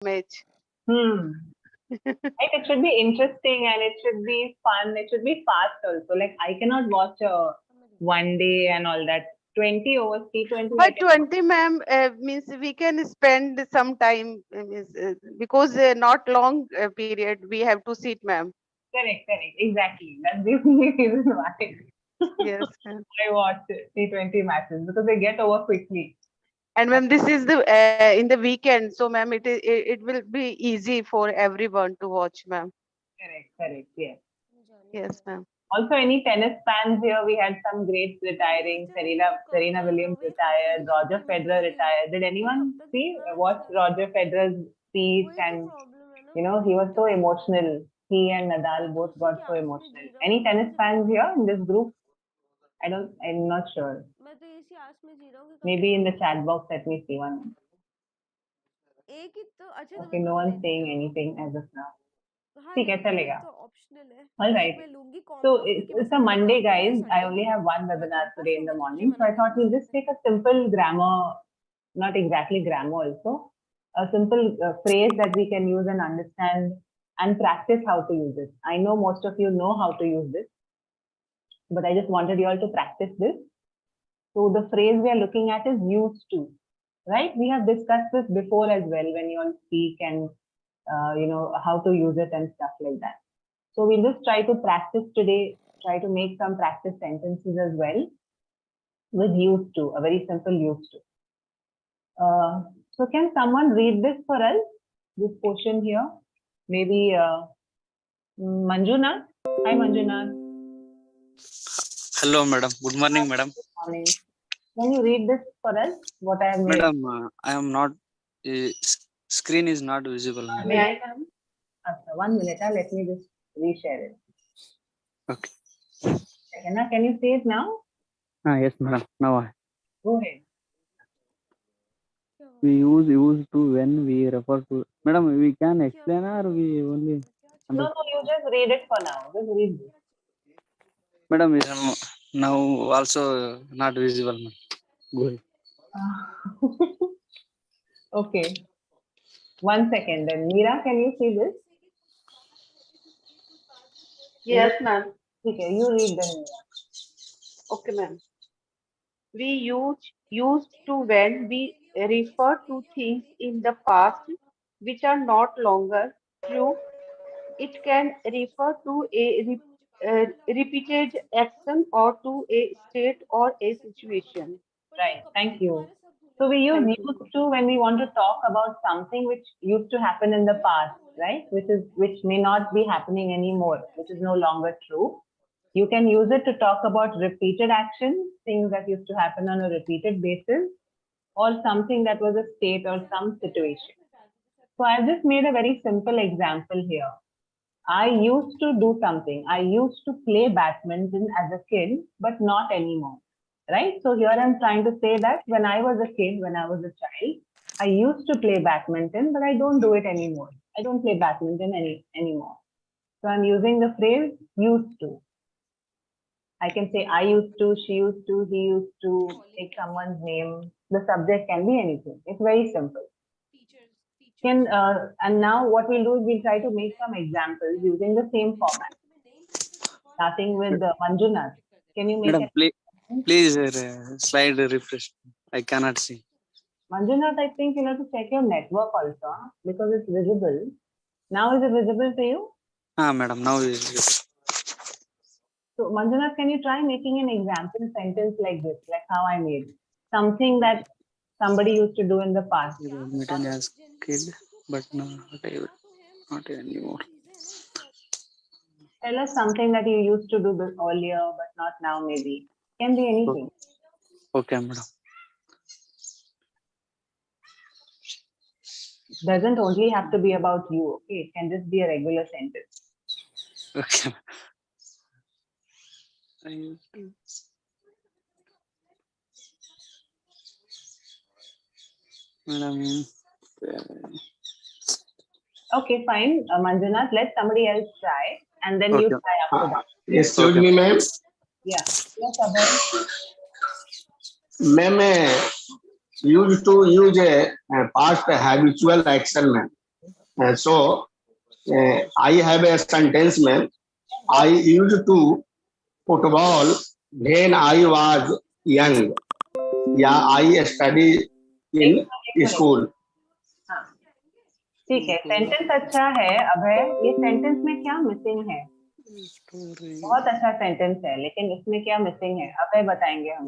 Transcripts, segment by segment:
match. Right, it should be interesting and it should be fun. It should be fast also. Like I cannot watch a one day and all that. 20 overs, T20 I But can watch. 20, ma'am, means we can spend some time, means, because not long period we have to sit, ma'am. Correct, correct. Exactly. That's the only reason why Yes, ma'am. I watch T20 matches because they get over quickly. And ma'am, this is the in the weekend, so ma'am, it will be easy for everyone to watch, ma'am. Correct, correct. Yes. Yes, ma'am. Also, any tennis fans here? We had some greats retiring. Serena Williams retired. Roger Federer retired. Did anyone see watch Roger Federer's speech? And he was so emotional. He and Nadal both got so emotional. Any tennis fans here in this group? I'm not sure. Maybe in the chat box, let me see one. Okay, no one's saying anything as of now. ठीक है चलेगा. All right. So it's a Monday, guys. I only have one webinar today in the morning, so I thought we'll just take a simple grammar, not exactly grammar, also a simple phrase that we can use and understand and practice how to use it. I know most of you know how to use this, but I just wanted you all to practice this. So the phrase we are looking at is used to, right? We have discussed this before as well when you all speak and how to use it and stuff like that. So we'll just try to practice today, try to make some practice sentences as well with used to, a very simple used to. So can someone read this for us, this portion here? Maybe Manjunath? Hi Manjunath. Hello, madam. Good morning, madam. Good morning. Can you read this for us? What I have made? Madam, I am not. Screen is not visible. May I come? Okay, 1 minute. Let me just reshare it. Okay. Can you see it now? Yes, madam. Now Go ahead. we use to when we refer to. Madam, we can explain or we only. No, you just read it for now. Just read this. Madam, is now also not visible. Go ahead. Okay. 1 second then. Meera, can you see this? Yes, ma'am. Okay, you read them, Meera. Okay, ma'am. We used to when we refer to things in the past which are not longer true. It can refer to a repeated action or to a state or a situation. Right. Thank you. So we use Thank you. used to when we want to talk about something which used to happen in the past, right? Which may not be happening anymore, which is no longer true. You can use it to talk about repeated actions, things that used to happen on a repeated basis, or something that was a state or some situation. So I've just made a very simple example here. I used to do something. I used to play badminton as a kid, but not anymore. Right? So here I'm trying to say that when I was a kid, when I was a child, I used to play badminton, but I don't do it anymore. I don't play badminton anymore. So I'm using the phrase used to. I can say I used to, she used to, he used to, take someone's name. The subject can be anything. It's very simple. And now what we'll do is we'll try to make some examples using the same format. Starting with Manjunath. Can you make Madam, please slide refresh. I cannot see. Manjunath, I think you have to check your network also because it's visible. Now is it visible to you? Madam, now is visible. So Manjunath, can you try making an example sentence like this, like how I made something that somebody used to do in the past? Badminton as kid, but not anymore. Tell us something that you used to do earlier, but not now. Maybe can be anything. Okay, madam. Doesn't only have to be about you. Okay, it can just be a regular sentence. Okay. Madam. Okay, fine. Manjunath, let somebody else try and then you try after that. Excuse me, ma'am. Yeah. Yes, Abhay. Ma'am, used to use a past habitual action, ma'am. So I have a sentence, ma'am. I used to football when I was young. Yeah, I study in school. हाँ ठीक है, sentence अच्छा है। अभय, ये sentence में क्या missing है? बहुत अच्छा सेंटेंस है, लेकिन इसमें क्या मिसिंग है? अभय बताएंगे हम।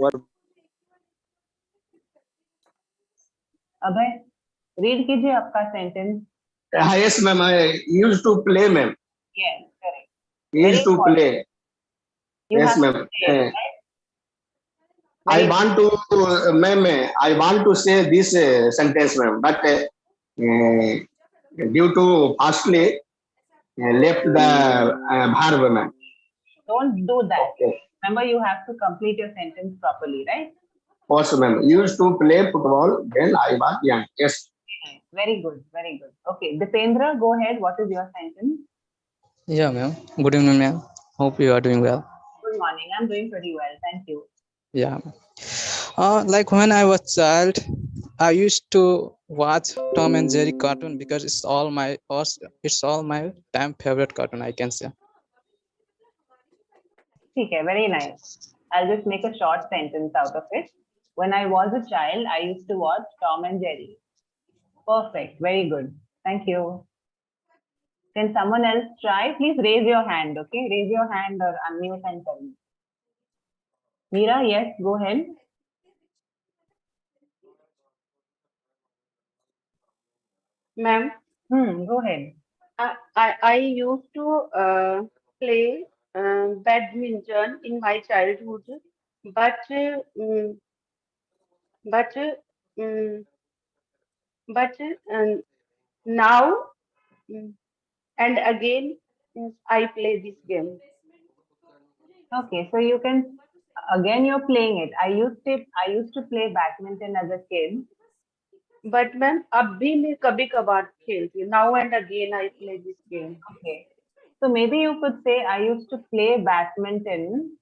अभय रीड कीजिए आपका sentence. Yes, ma'am. I used to play, ma'am. Yes correct, Used to play. You Yes, have ma'am. To say it, right? I want to, ma'am. I want to say this sentence, ma'am, but due to firstly left the verb, ma'am. Don't do that. Okay. Remember, you have to complete your sentence properly, right? Also, ma'am, used to play football when I was young. Yes. Very good, very good. Okay, Dipendra, go ahead. What is your sentence? Yeah, ma'am. Good evening, ma'am. Hope you are doing well. Good morning. I'm doing pretty well. Thank you. Yeah. Like when I was child, I used to watch Tom and Jerry cartoon because it's all my time favorite cartoon, I can say. Okay, very nice. I'll just make a short sentence out of it. When I was a child, I used to watch Tom and Jerry. Perfect. Very good. Thank you. Can someone else try? Please raise your hand, okay? Raise your hand or unmute and tell me. Meera, yes, go ahead. Ma'am, Go ahead. I used to play badminton in my childhood, but but um, but now and again I play this game. Okay, so you can again you're playing it. I used to play badminton as a kid. But ma'am अब भी मैं कभी कभार खेलती हूँ. Now and again I play this game. Okay, so maybe you could say I used to play badminton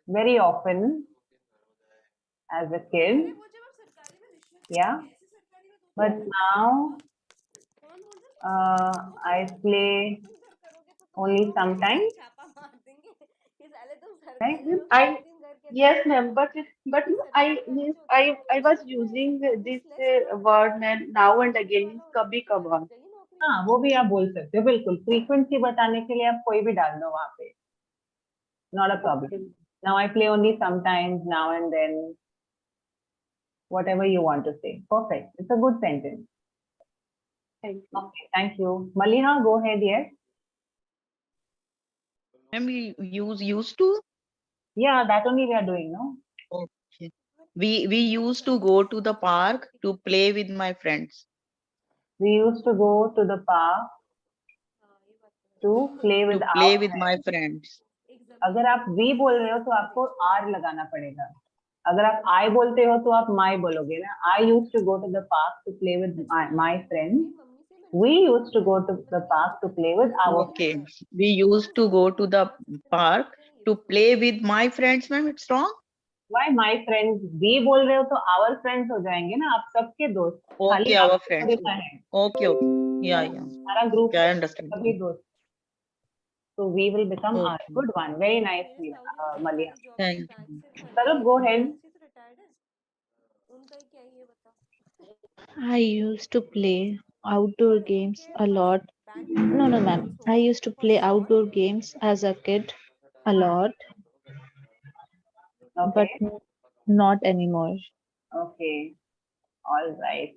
very often as a kid. Yeah, but now I play only sometimes. Right? Yes ma'am, but I was using this word ma'am now and again means कभी कभार. हाँ, वो भी आप बोल सकते हो, बिल्कुल। फ्रीक्वेंसी बताने के लिए आप कोई भी डाल दो वहाँ पे, not a problem. Now I play only sometimes, now and then, whatever you want to say. Perfect. It's a good sentence. Thank you. Okay, thank you. Maliha, go ahead. Yes. Ma'am, we used to. Yeah, that only we are doing, no? Okay. We used to go to the park to play with my friends. We used to go to the park to play with my friends. अगर आप we बोल रहे हो तो आपको R लगाना पड़ेगा. अगर आप I बोलते हो तो आप my बोलोगे ना. I used to go to the park to play with my friends. We used to go to the park to play with our friends. We used to go to the park to play with my friends, ma'am. It's wrong. Why my friends? We बोल रहे हो तो our friends हो जाएंगे ना, आप सबके दोस्त. Okay, our friends. Okay. Yeah. हमारा group I understand. सभी दोस्त. So we will become our good one. Very nice, Malia. Thank you. Sarup, go ahead. I used to play outdoor games a lot. No, ma'am. I used to play outdoor games as a kid a lot, but Okay. not anymore. Okay. All right.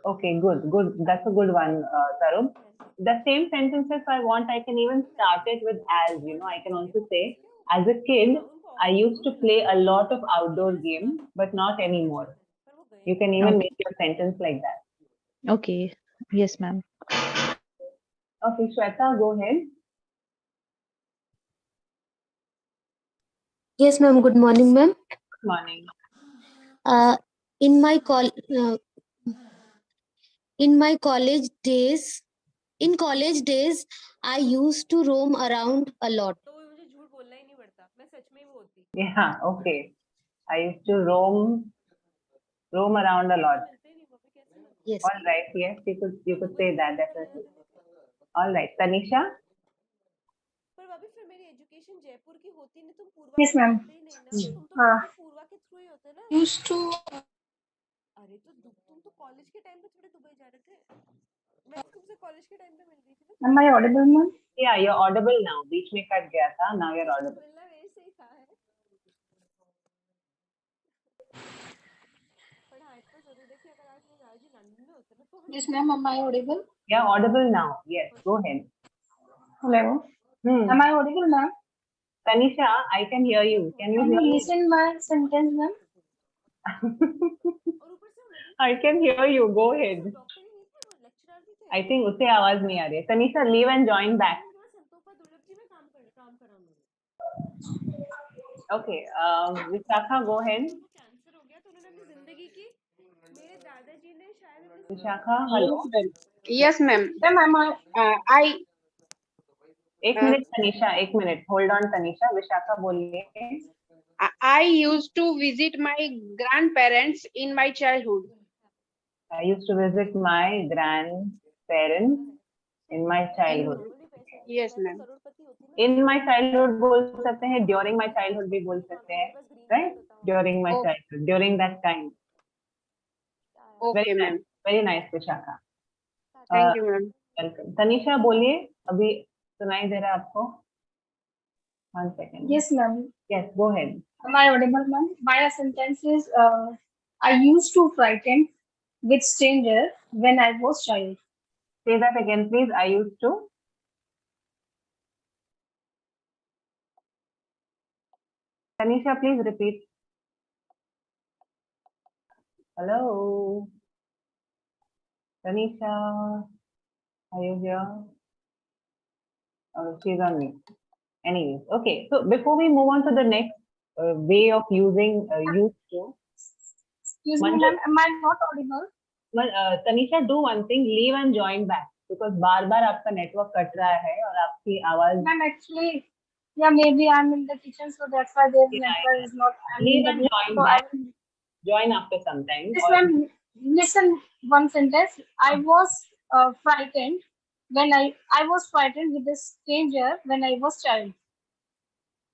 Okay, good. That's a good one, Sarup. The same sentences I can even start it with as, I can also say, as a kid, I used to play a lot of outdoor games, but not anymore. You can even make your sentence like that. Okay. Yes, ma'am. Okay, Shweta, go ahead. Yes, ma'am. Good morning, ma'am. Good morning. In my college days, I used to roam around a lot. Yeah, okay. I used to roam around a lot. Yes. All right, yes, you could say that definitely. All right, Tanisha. Yes, ma'am. Used to. Am I audible, ma'am? Yeah, you're audible now. बीच में cut गया था. Now you're audible. Yes, ma'am. Am I audible? Yeah, audible now. Yes, go ahead. Hello. Hmm. Am I audible, ma'am? Tanisha, I can hear you. Can you Can hear you me? listen my sentence, ma'am? I can hear you. Go ahead. I think उसे आवाज नहीं आ रही है. Tanisha, leave and join back. Okay. Vishakha, go ahead. Vishakha, hello. Yes, ma'am. I एक minute Tanisha, एक minute. Hold on, Tanisha. Vishakha बोलिए. I used to visit my grandparents in my childhood. I used to visit my grandparents in my childhood. Yes, ma'am. In my childhood बोल सकते हैं, during my childhood भी बोल सकते हैं, right? During my childhood, during that time. Okay, ma'am. Very nice, Vishakha. Thank you, ma'am. Welcome. Tanisha बोलिए, अभी सुनाई दे रहा है आपको? 1 second. Yes, ma'am. Yes, go ahead. Am I audible, ma'am? My sentence is I used to frighten with stranger when I was child. Say that again, please. I used to. Tanisha, please repeat. Hello. Tanisha, are you here? Oh, she's on mute. Anyways, okay. So before we move on to the next way of using used to. Excuse me, ma'am. Am I not audible? Tanisha, do one thing. Leave and join back because बार-बार आपका network cut रहा है और आपकी आवाज. Ma'am, actually, yeah, maybe I'm in the kitchen, so that's why their network is not. Leave and join back. Join after some time. Yes, ma'am. Listen, one sentence. I was frightened when I was frightened with a stranger when I was child.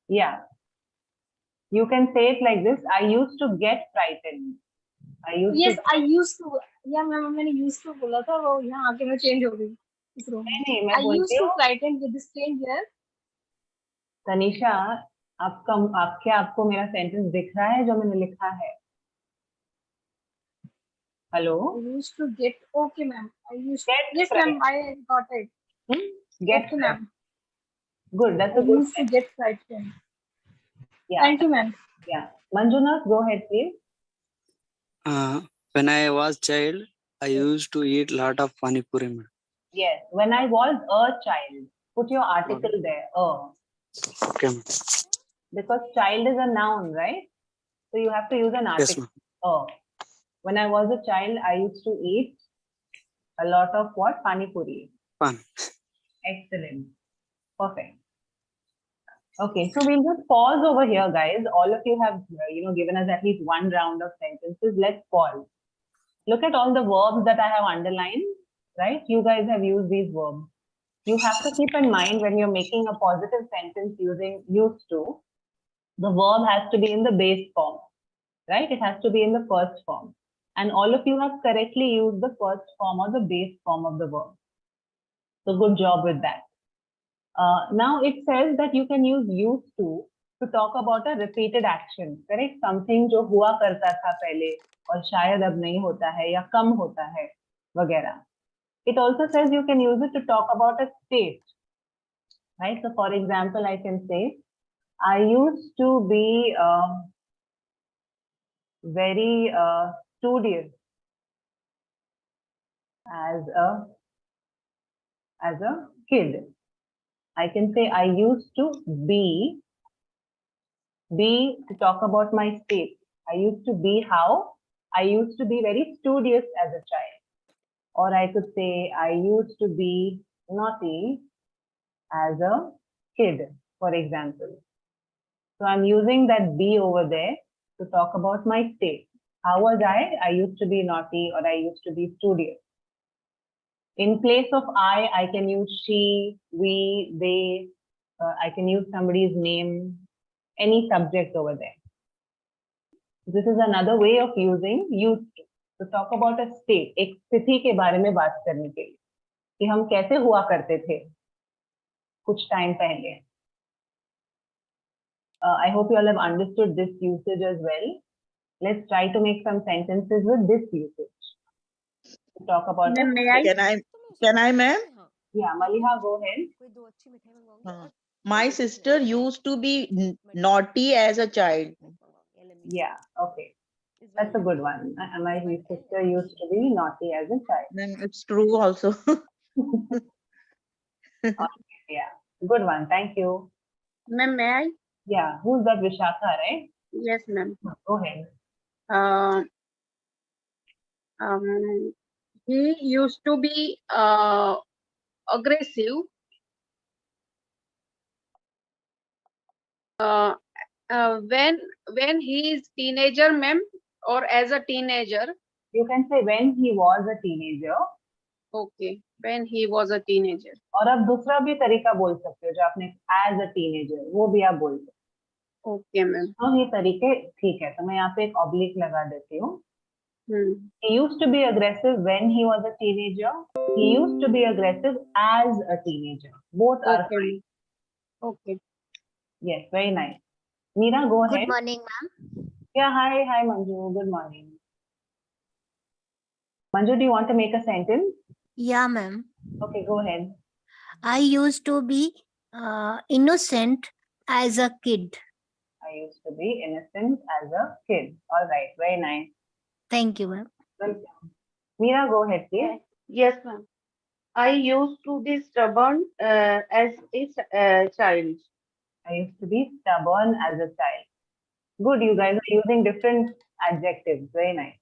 Yeah. You can say it like this. I used to get frightened. I used Yes, to. I used to. Yeah, ma'am मैंने used to बोला था वो यहाँ आके मैं change हो गई इस room में. नहीं, मैं I used बोलती to हूँ. frightened with a stranger. Tanisha, आपको मेरा सेंटेंस दिख रहा है जो मैंने लिखा है? Hello. I used to get. Okay, ma'am. I used. Get Yes, ma'am. I got it. Get okay, ma'am. Good. That's a I good. used to get frightened. Yeah. Thank you, ma'am. Yeah. Manjunath, go ahead, please. When I was child, I used to eat lot of pani puri. Yes. When I was a child, put your article there. Okay, ma'am. Because child is a noun, right? So you have to use an article. Yes, When I was a child, I used to eat a lot of what? Pani puri. Pan. Excellent. Perfect. Okay, so we'll just pause over here, guys. All of you have, given us at least one round of sentences. Let's pause. Look at all the verbs that I have underlined, right? You guys have used these verbs. You have to keep in mind when you're making a positive sentence using used to, the verb has to be in the base form, right? It has to be in the first form. And all of you have correctly used the first form or the base form of the verb. So good job with that. Now it says that you can use used to talk about a repeated action, correct? Something जो हुआ करता था पहले और शायद अब नहीं होता है या कम होता है वगैरह. It also says you can use it to talk about a state, right? So for example, I can say, I used to be very studious as a kid. I can say I used to be to talk about my state. I used to be how? I used to be very studious as a child. Or I could say I used to be naughty as a kid, for example. So I'm using that be over there to talk about my state. How was I? I used to be naughty or I used to be studious. In place of I can use she, we, they. I can use somebody's name, any subject over there. This is another way of using used to talk about a state. एक स्थिति के बारे में बात करने के लिए कि हम कैसे हुआ करते थे कुछ टाइम पहले. I hope you all have understood this usage as well. Let's try to make some sentences with this usage. To talk about. Can I, ma'am? Yeah, Maliha, go ahead. My sister used to be naughty as a child. Yeah, okay. That's a good one. My sister used to be naughty as a child. Then it's true also. Yeah, good one. Thank you. Ma'am, may I? Yeah, who's that? Vishakha, right? Yes, ma'am. Go ahead. He used to be aggressive. When he is teenager, ma'am, or as a teenager. You can say when he was a teenager. Okay, when he was a teenager. और अब दूसरा भी तरीका बोल सकते हो जो आपने as a teenager वो भी आप बोल सकते हो. Okay, ma'am. तो ये तरीके ठीक है. तो मैं यहाँ पे एक oblique लगा देती हूँ. He used to be aggressive when he was a teenager. He used to be aggressive as a teenager. Both are fine. Okay. Yes, very nice. Meera, go ahead. Good morning, ma'am. Yeah, hi Manju. Good morning. Manju, do you want to make a sentence? Yeah, ma'am. Okay, go ahead. I used to be innocent as a kid. I used to be innocent as a kid. All right, very nice. Thank you, ma'am. Welcome. Meera, go ahead, please. Yes, ma'am. I used to be stubborn as a child. I used to be stubborn as a child. Good, you guys are using different adjectives. Very nice.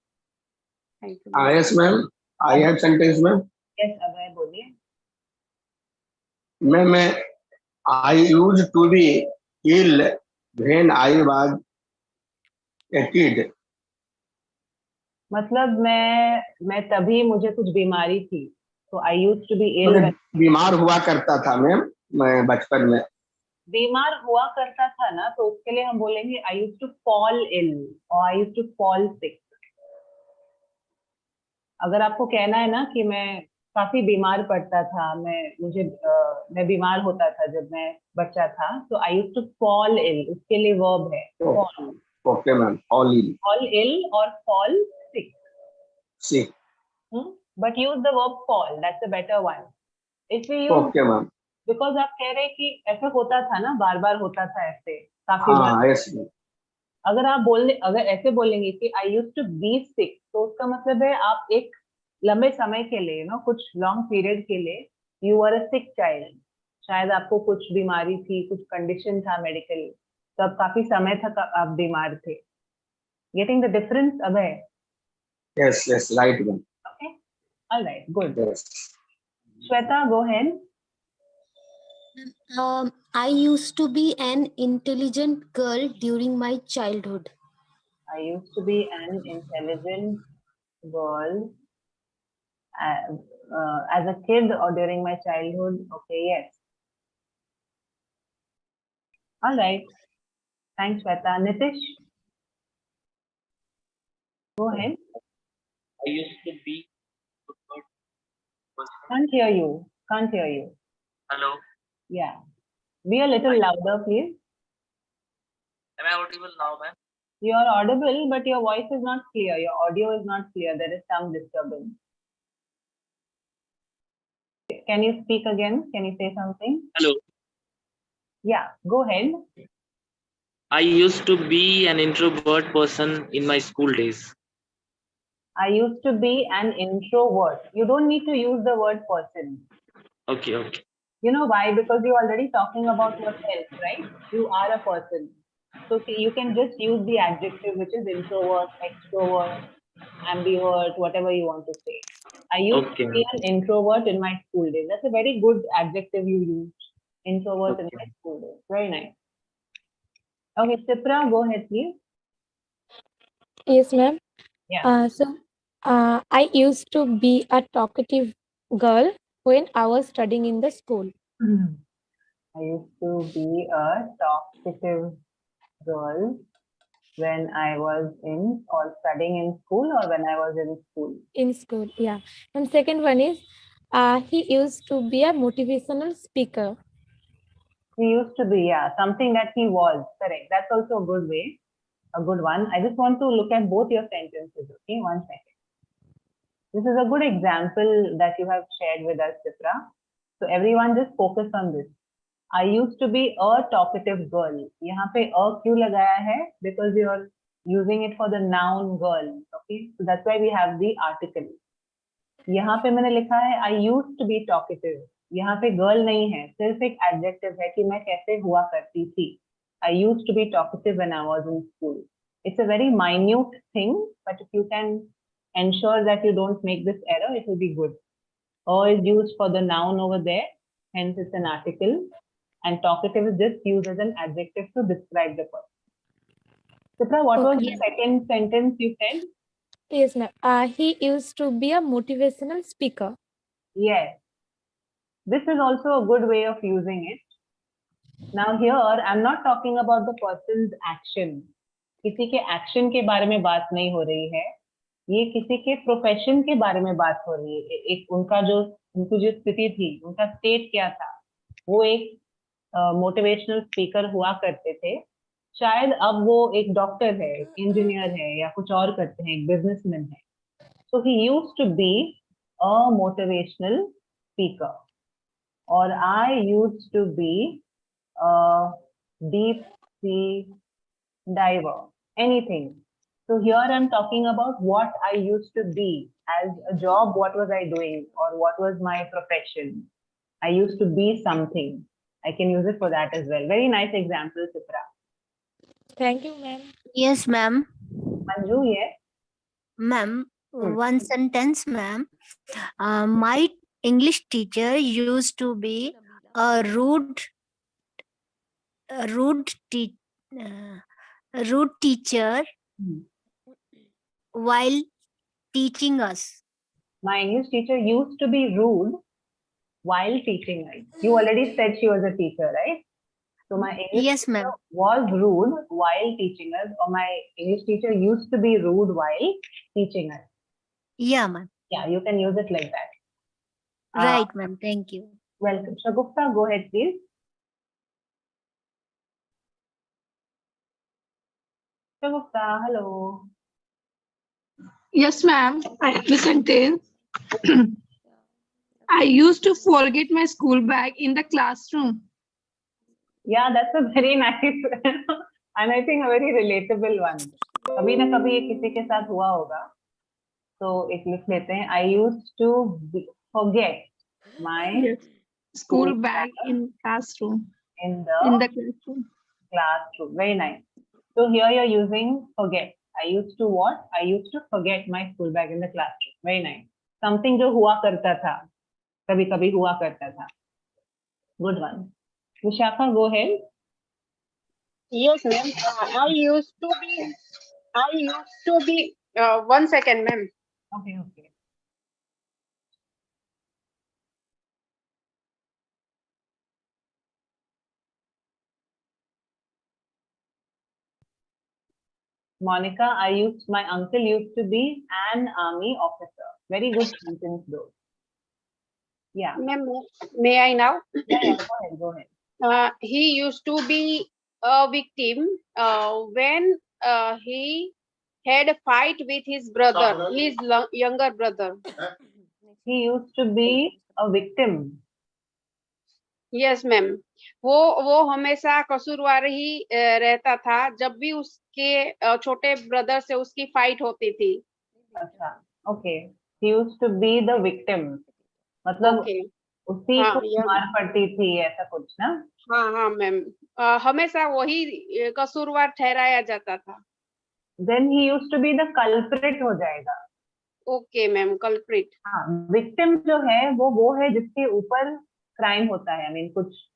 Thank you. Yes, ma'am. I have sentence, ma'am. Yes, Abhay, बोलिए. Ma'am, I used to be ill when I was a kid. मतलब मैं तभी मुझे कुछ बीमारी थी. So I used to be ill. बीमार हुआ करता था मैम मैं बचपन में. बीमार हुआ करता था ना तो उसके लिए हम बोलेंगे I used to fall ill or I used to fall sick. अगर आपको कहना है ना कि मैं काफी बीमार पड़ता था, मैं बीमार होता था जब मैं बच्चा था, तो I used to fall ill. उसके लिए verb है fall. Okay, ma'am. Fall ill. Fall ill or fall sick. Sick. But use the verb fall. That's a better one. If we use. Okay, ma'am. Because आप कह रहे हैं कि ऐसा होता था ना, बार बार होता था ऐसे काफी बार. Yes, ma'am. अगर ऐसे बोलेंगे कि I used to be sick, तो उसका मतलब है आप एक लंबे समय के लिए कुछ लॉन्ग पीरियड के लिए you were a sick child. शायद आपको कुछ बीमारी थी, कुछ कंडीशन था मेडिकल, तो अब काफी समय तक आप बीमार थे. Getting the difference, Abhay? Yes, right, ma'am. Okay. All right, good. Yes. Shweta, go ahead. I used to be an intelligent girl during my childhood. I used to be an intelligent girl as a kid or during my childhood. Okay, yes. All right. Thanks, Shweta. Nitish? Go ahead. I used to be. Can't hear you. Hello. Yeah. Be a little louder, please. Am I audible now, ma'am? You are audible, but your voice is not clear. Your audio is not clear. There is some disturbance. Can you speak again? Can you say something? Hello. Yeah, go ahead. I used to be an introvert person in my school days. I used to be an introvert. You don't need to use the word person. Okay. You know why? Because you're already talking about yourself, right? You are a person. So you can just use the adjective, which is introvert, extrovert, ambivert, whatever you want to say. I used to be an introvert in my school days. That's a very good adjective you used. Introvert in my school days. Very nice. Okay, Sipra, go ahead, please. Yes, ma'am. Yeah. I used to be a talkative girl when I was studying in the school. I used to be a talkative girl when I was in or studying in school or when I was in school. In school, yeah. And second one is, he used to be a motivational speaker. He used to be, yeah, something that he was. Correct. That's also a good way, a good one. I just want to look at both your sentences. Okay, 1 second. This is a good example that you have shared with us, Chitra. So everyone just focus on this. I used to be a talkative girl. यहाँ पे a क्यों लगाया है? Because you are using it for the noun girl. Okay, so that's why we have the article. यहाँ पे मैंने लिखा है I used to be talkative. यहाँ पे girl नहीं है, सिर्फ एक adjective है कि मैं कैसे हुआ करती थी. I used to be talkative when I was in school. It's a very minute thing, but if you can ensure that you don't make this error, it will be good. Or is used for the noun over there, hence it's an article. And talkative is just used as an adjective to describe the person. Chitra, what was the second sentence you said? Yes, ma'am. He used to be a motivational speaker. Yes. This is also a good way of using it. Now here, I'm not talking about the person's action. किसी के action के बारे में बात नहीं हो रही है. ये किसी के profession के बारे में बात हो रही है. एक उनकी जो स्थिति थी, उनका state क्या था? वो एक मोटिवेशनल स्पीकर हुआ करते थे. शायद अब वो एक डॉक्टर है, एक इंजीनियर है या कुछ और करते हैं, एक बिजनेसमैन है. So he used to be a motivational speaker. और I used to be a deep sea diver, anything. So here I'm talking about what I used to be as a job. What was I doing, or what was my profession? I used to be something. I can use it for that as well. Very nice example, Chitra. Thank you, ma'am. Yes, ma'am. Manju, yes. Ma'am, one sentence, ma'am. My English teacher used to be a rude teacher while teaching us. My English teacher used to be rude while teaching us. You already said she was a teacher, right? So my English teacher was rude while teaching us, or my English teacher used to be rude while teaching us. Yeah, ma'am. Yeah, you can use it like that. Right, ma'am. Thank you. Welcome. Shagufta, go ahead, please. Shagufta, hello. Yes, ma'am. I have the sentence. I used to forget my school bag in the classroom. Yeah, that's a very nice and I think a very relatable one. कभी ना कभी ये किसी के साथ हुआ होगा. तो एक लिख लेते हैं. I used to forget my school bag in classroom. In the classroom. Very nice. So here you're using forget. I used to what? I used to forget my school bag in the classroom. Very nice. Something जो हुआ करता था, कभी कभी हुआ करता था. Good one. Vishakha, go ahead. Yes, ma'am. I used to be. 1 second, ma'am. Okay, okay. Monica, my uncle used to be an army officer. Very good sentence though. Yeah. Ma'am, may I now? Yeah, go ahead. He used to be a victim when he had a fight with his brother, his younger brother. He used to be a victim. Yes, ma'am. वो हमेशा कसूरवार ही रहता था जब भी उसके छोटे brother से उसकी फाइट होती थी. अच्छा, okay. He used to be the victim. मतलब उसी को मार पड़ती थी ऐसा कुछ ना? हाँ मैम. हमेशा वही कसूरवार ठहराया जाता था. Then he used to be the culprit हो जाएगा. Okay, ma'am. Culprit. हाँ, victim जो है वो है जिसके ऊपर क्राइम होता है. I mean कुछ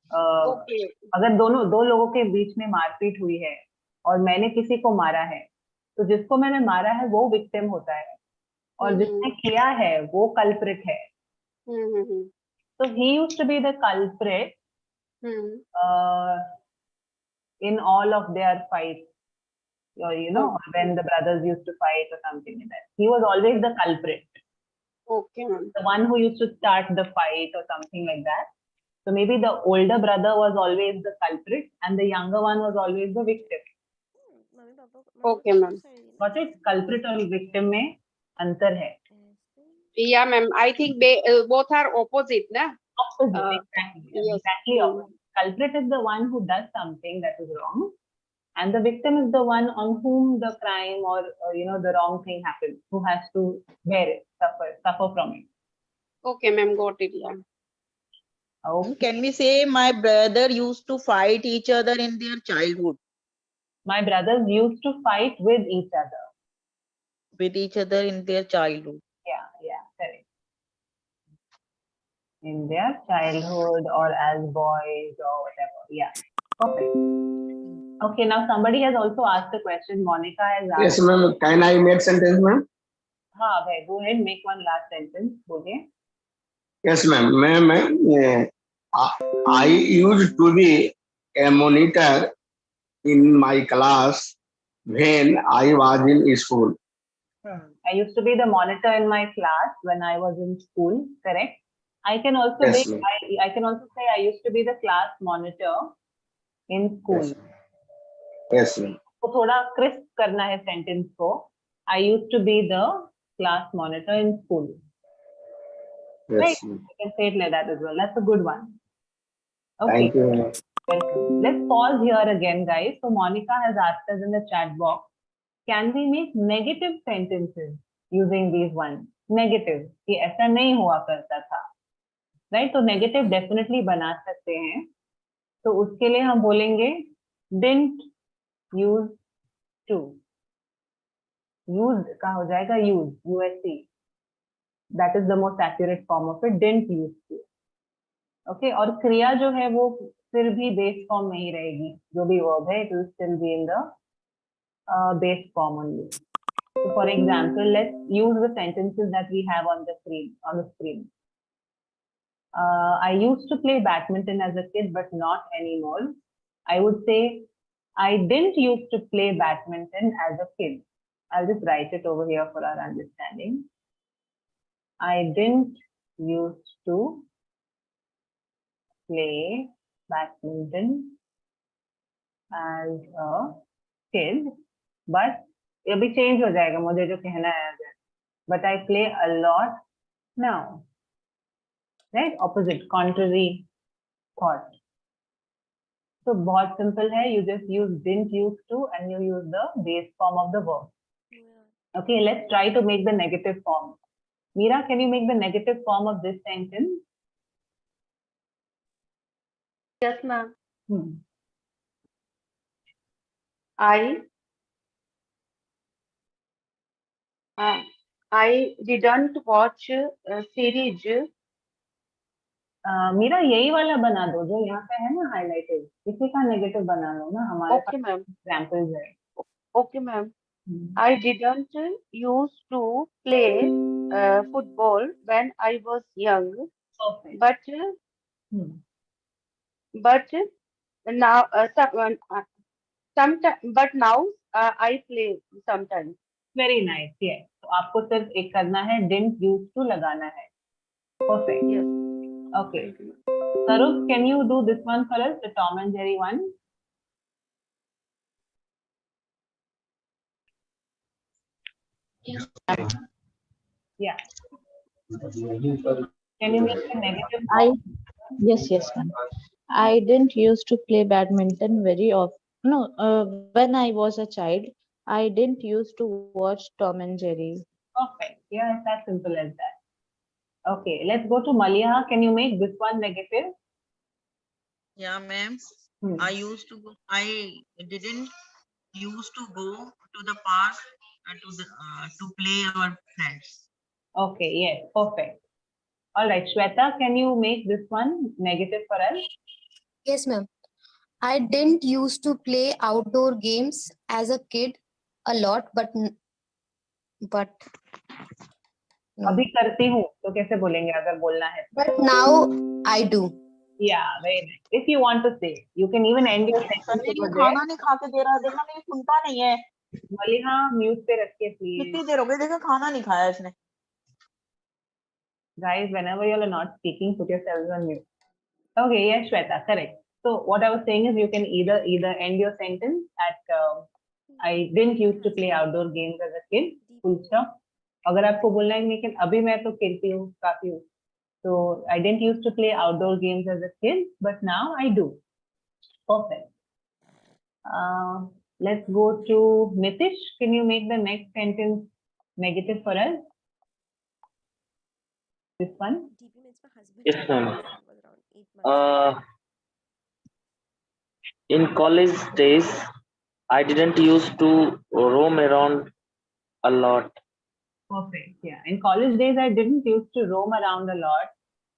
अगर दो लोगों के बीच में मारपीट हुई है और मैंने किसी को मारा है तो जिसको मैंने मारा है वो विक्टिम होता है और जिसने किया है वो कल्प्रिट है. So he used to be the culprit in all of their fights, or when the brothers used to fight or something like that. He was always the culprit. Okay, ma'am. The one who used to start the fight or something like that. So maybe the older brother was always the culprit and the younger one was always the victim. Okay, ma'am. Got it? Culprit और victim में अंतर है. Yeah, ma'am. I think they both are opposite, na? Opposite, exactly. Yes. Exactly opposite. Culprit is the one who does something that is wrong, and the victim is the one on whom the crime or the wrong thing happens, who has to bear it, suffer from it. Okay, ma'am. Got it. Yeah. Okay. Can we say my brother used to fight each other in their childhood? My brothers used to fight with each other. With each other in their childhood. Yeah, correct. In their childhood or as boys or whatever. Yeah, perfect. Okay, now somebody has also asked a question. Monica has asked. Yes, ma'am. Can I make sentence, ma'am? Okay, go ahead, make one last sentence. Okay. Yes, ma'am. Ma'am, I used to be a monitor in my class when I was in school. I used to be the monitor in my class when I was in school. Correct. I can also Yes, be. ma'am. I can also say I used to be the class monitor in school. Yes, ma'am. तो थोड़ा crisp करना है sentence को. I used to be the class monitor in school. Yes, Right? ma'am. You can say it like that as well. That's a good one. Okay. Thank you, ma'am. Welcome. Let's pause here again, guys. So Monica has asked us in the chat box, can we make negative sentences using these ones? Negative. कि ऐसा नहीं हुआ करता था. Right? तो negative definitely बना सकते हैं. तो उसके लिए हम बोलेंगे didn't use to. Used का हो जाएगा use, USC. That is the most accurate form of it. Didn't use to. Okay, और क्रिया जो है वो फिर भी base form में ही रहेगी. जो भी verb है, it will still be in the base form only. So for example, let's use the sentences that we have on the screen. I used to play badminton as a kid, but not anymore. I would say I didn't used to play badminton as a kid. I'll just write it over here for our understanding. I didn't used to play badminton as a kid, but अभी change हो जाएगा मुझे जो कहना है अगर. But I play a lot now. Right? Opposite, contrary thought. So बहुत simple है. You just use didn't use to and you use the base form of the verb. Okay, let's try to make the negative form. Meera, can you make the negative form of this sentence? Yes, ma'am. I didn't watch a series. Meera यही वाला बना दो जो यहाँ पे है ना highlighted. इसी का negative बना लो ना. हमारे Okay, ma'am. examples है. Okay, ma'am. I didn't used to play football when I was young. Perfect. But now but now I play sometimes. Very nice. Yes. तो आपको सिर्फ एक करना है didn't used to लगाना है. Perfect. Yes. Okay. Sarup, can you do this one for us, the Tom and Jerry one? Yeah. Can you make a negative? Yes, ma'am. I didn't used to play badminton very often. No, when I was a child, I didn't used to watch Tom and Jerry. Perfect. Yeah, it's as simple as that. Okay, let's go to Maliha. Can you make this one negative? Yeah, ma'am. I didn't used to go to the park and to play our friends. Okay, yes, perfect. All right, Shweta, can you make this one negative for us? Yes, ma'am. I didn't used to play outdoor games as a kid, a lot, but no. अभी करती हूँ तो कैसे बोलेंगे अगर बोलना है तो? But now I do. Yeah, very nice. If you want to say, you can even end your sentence over there. खाना नहीं खा के दे रहा, देखा नहीं, सुनता नहीं है। मलिहा म्यूट पे रख के प्लीज। कितनी देर हो गई, देखा खाना नहीं खाया इसने। Guys, whenever you are not speaking, put yourselves on mute. Okay, yes, Shweta, correct. So what I was saying is you can either end your sentence at I didn't used to play outdoor games as a kid, full stop. अगर आपको बोलना है लेकिन अभी मैं तो खेलती हूँ काफी हूँ, so I didn't used to play outdoor games as a kid, but now I do. Perfect. Let's go to Nitish. Can you make the next sentence negative for us? This one. Yes, ma'am. In college days, I didn't used to roam around a lot. Perfect. Yeah. In college days, I didn't used to roam around a lot.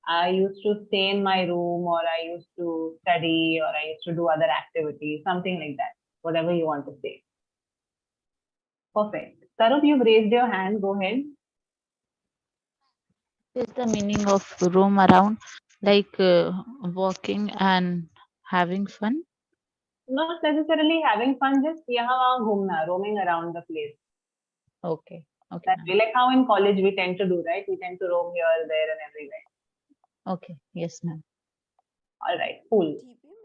I used to stay in my room, or I used to study, or I used to do other activities, something like that. Whatever you want to say. Perfect. Tarup, you've raised your hand. Go ahead. What is the meaning of roam around? Like walking and having fun? Not necessarily having fun, just yahan wahan ghumna, roaming around the place. Okay. Okay. That's like how in college we tend to do, right? We tend to roam here, there, and everywhere. Okay. Yes, ma'am. All right, cool.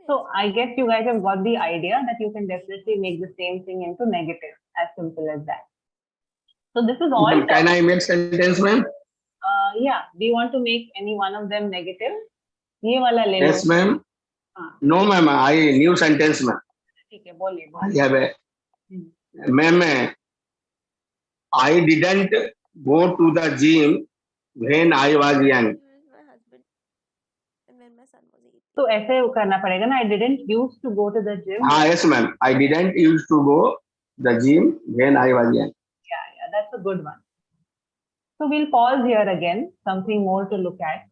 So I guess you guys have got the idea that you can definitely make the same thing into negative, as simple as that. So this is all. Can I make sentence, ma'am? Yeah. Do you want to make any one of them negative? ये वाला ले लो. Yes, ma'am. No, ma'am. I new sentence, ma'am. ठीक है, बोलिए. I have a ma'am. I didn't go to the gym when I was young. तो ऐसे करना पड़ेगा ना. I didn't used to go to the gym. Yes, ma'am. I didn't used to go the gym when I was young. Yeah, that's a good one. So we'll pause here again. Something more to look at.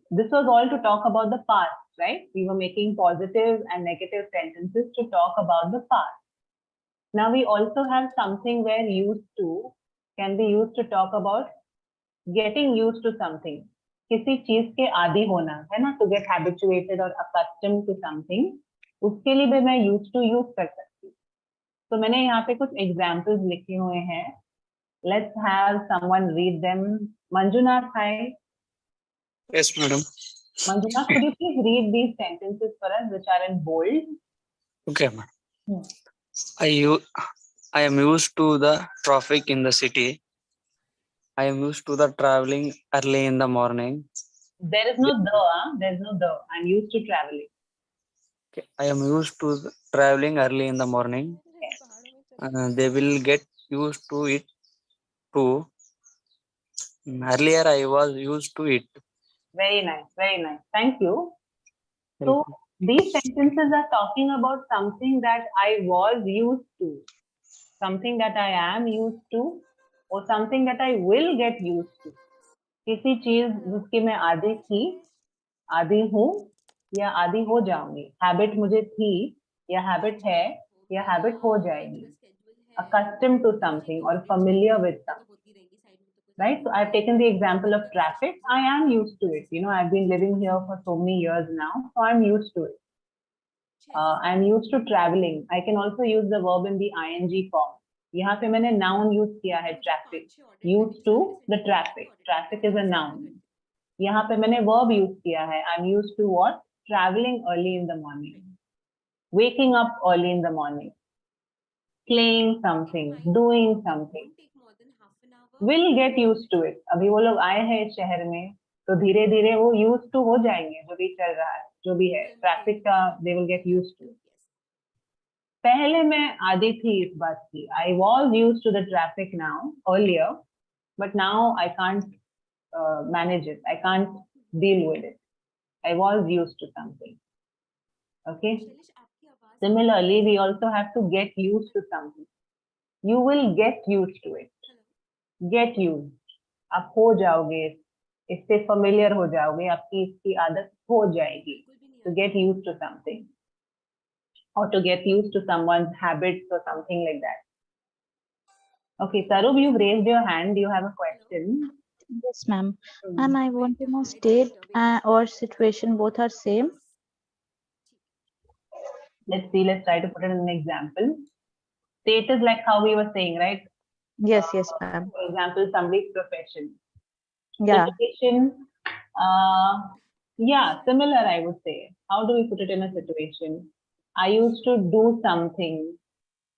This was all to talk about the past, right? We were making positive and negative sentences to talk about the past. Now we also have something where used to can be used to talk about getting used to something. किसी चीज के आदी होना है ना, to get habituated or accustomed to something, उसके लिए भी मैं used to use कर सकती हूँ. तो मैंने यहाँ पे कुछ examples लिखे हुए हैं. Let's have someone read them. Manjunath, hi. Yes, madam. Manjunath, could you please read these sentences for us, which are in bold? Okay, madam. I am used to the traffic in the city. I am used to the traveling early in the morning. There is no the, there is no the. I'm used to traveling. Okay. I am used to the traveling early in the morning. They will get used to it too. Earlier, I was used to it. Very nice, very nice. Thank you. So these sentences are talking about something that I was used to, something that I am used to, or something that I will get used to. किसी चीज जिसकी मैं आदी थी, आदी हूँ या आदी हो जाऊंगी. हैबिट मुझे थी या हैबिट है या हैबिट हो जाएगी. Accustomed to something or familiar with something. Right? So I've taken the example of traffic. I am used to it. You know, I've been living here for so many years now, so I'm used to it. I'm used to traveling. I can also use the verb in the ing form. यहाँ पे मैंने noun use किया है traffic. Used to the traffic. Traffic is a noun. यहाँ पे मैंने verb use किया है. I'm used to what? Traveling early in the morning. Waking up early in the morning. Playing something. Doing something. Will get used to it. अभी वो लोग आए हैं इस शहर में, तो धीरे धीरे वो used to हो जाएंगे. जो भी चल रहा है, जो भी है, traffic का they will get used to. पहले मैं आदी थी इस बात की. I was used to the traffic now earlier, but now I can't manage it. I can't deal with it. I was used to something. Okay. Similarly, we also have to get used to something. You will get used to it. Get used. आप हो जाओगे, इससे familiar हो जाओगे, आपकी इसकी आदत हो जाएगी. To get used to something. or to get used to someone's habits or something like that. Okay, Sarub, you've raised your hand. You have a question. Yes, ma'am. Ma'am, I want to know state or situation both are same. Let's see. Let's try to put it in an example. State is like how we were saying, right? Yes, yes, ma'am. For example, somebody's profession. Yeah. Situation, yeah, similar, I would say. How do we put it in a situation? I used to do something,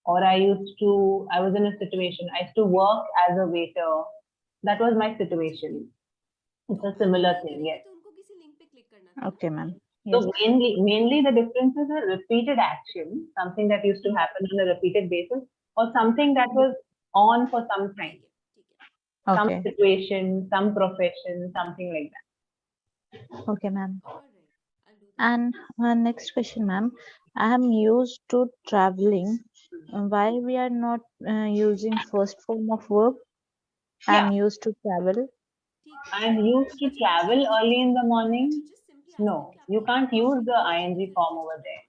or I was in a situation. I used to work as a waiter. That was my situation. It's a similar thing, yes. Okay, ma'am. So Yes. mainly the difference is a repeated action, something that used to happen on a repeated basis, or something that was on for some time. Some Okay. situation, some profession, something like that. Okay, ma'am. And next question, ma'am. I am used to traveling. Why we are not using first form of verb? I'm used to travel. I'm used to travel early in the morning. No, you can't use the ing form over there.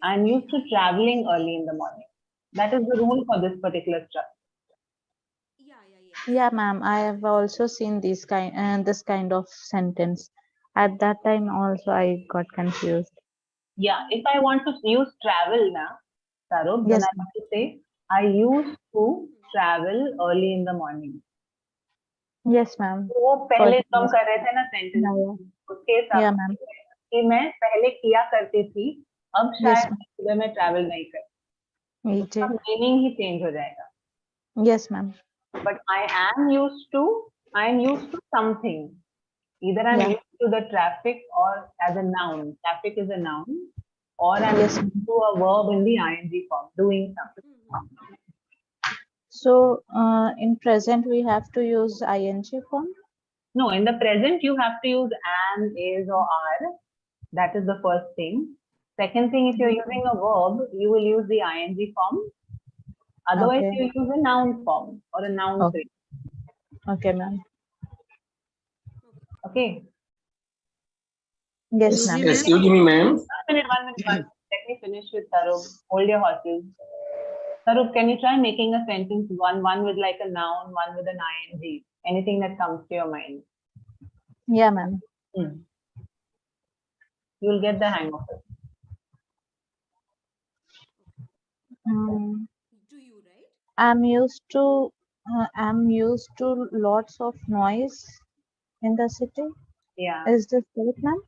I'm used to traveling early in the morning. That is the rule for this particular structure. Yeah, ma'am. I have also seen this kind of sentence. At that time, also I got confused. Yeah, if I want to use travel now, Sarub, then Yes, I have to say I used to travel early in the morning. yes, ma'am. वो पहले तो हम कर रहे थे ना sentence उसके हिसाब Yeah, ma'am. कि मैं पहले किया करती थी अब शायद सुबह में ट्रैवल नहीं करती उसका मीनिंग ही चेंज हो जाएगा. Yes, ma'am. But I am used to something. Either I'm Yeah. used to the traffic or as a noun. Traffic is a noun, or I'm Yes, used to a verb in the ing form, doing something. So in present we have to use ing form. No, in the present you have to use am, is, or are. That is the first thing. Second thing, if you're using a verb, you will use the ing form. Otherwise, Okay. you use a noun form or a noun Okay. phrase. Okay, ma'am. Okay. Yes, ma'am. Excuse me, ma'am. 1 minute. Let me finish with Sarub. Hold your horses. Sarub, can you try making a sentence one with like a noun, one with an ing? Anything that comes to your mind. Yeah, ma'am. You'll get the hang of it. I'm used to lots of noise in the city. Yeah. Is this right, ma'am?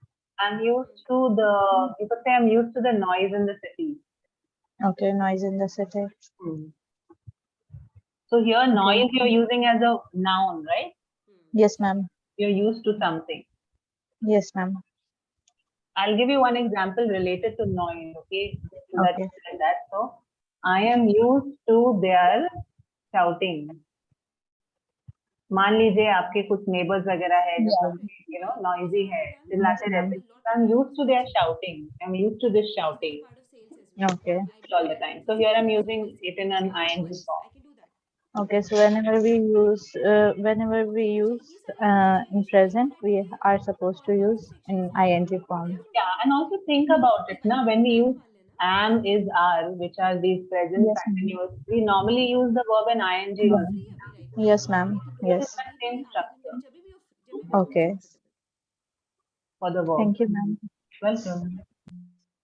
You could say I'm used to the noise in the city. Okay, noise in the city. So here, noise you're using as a noun, right? Yes, ma'am. You're used to something. Yes, ma'am. I'll give you one example related to noise, okay? So Okay. So I am used to their shouting. मान लीजिए आपके कुछ neighbors वगैरह है जो noisy है, चिल्लाते रहते हैं. I'm used to their shouting. I'm used to this shouting. Okay. All the time. So here I'm using it in an ing form. Okay, so whenever we use in present, we are supposed to use in ing form. Yeah, and also think about it. Now, when we use am, is, are, which are these present continuous, we normally use the verb in ing only. Yes, ma'am. This is Yes. the same structure Okay. for the verb. Thank you, ma'am. Welcome.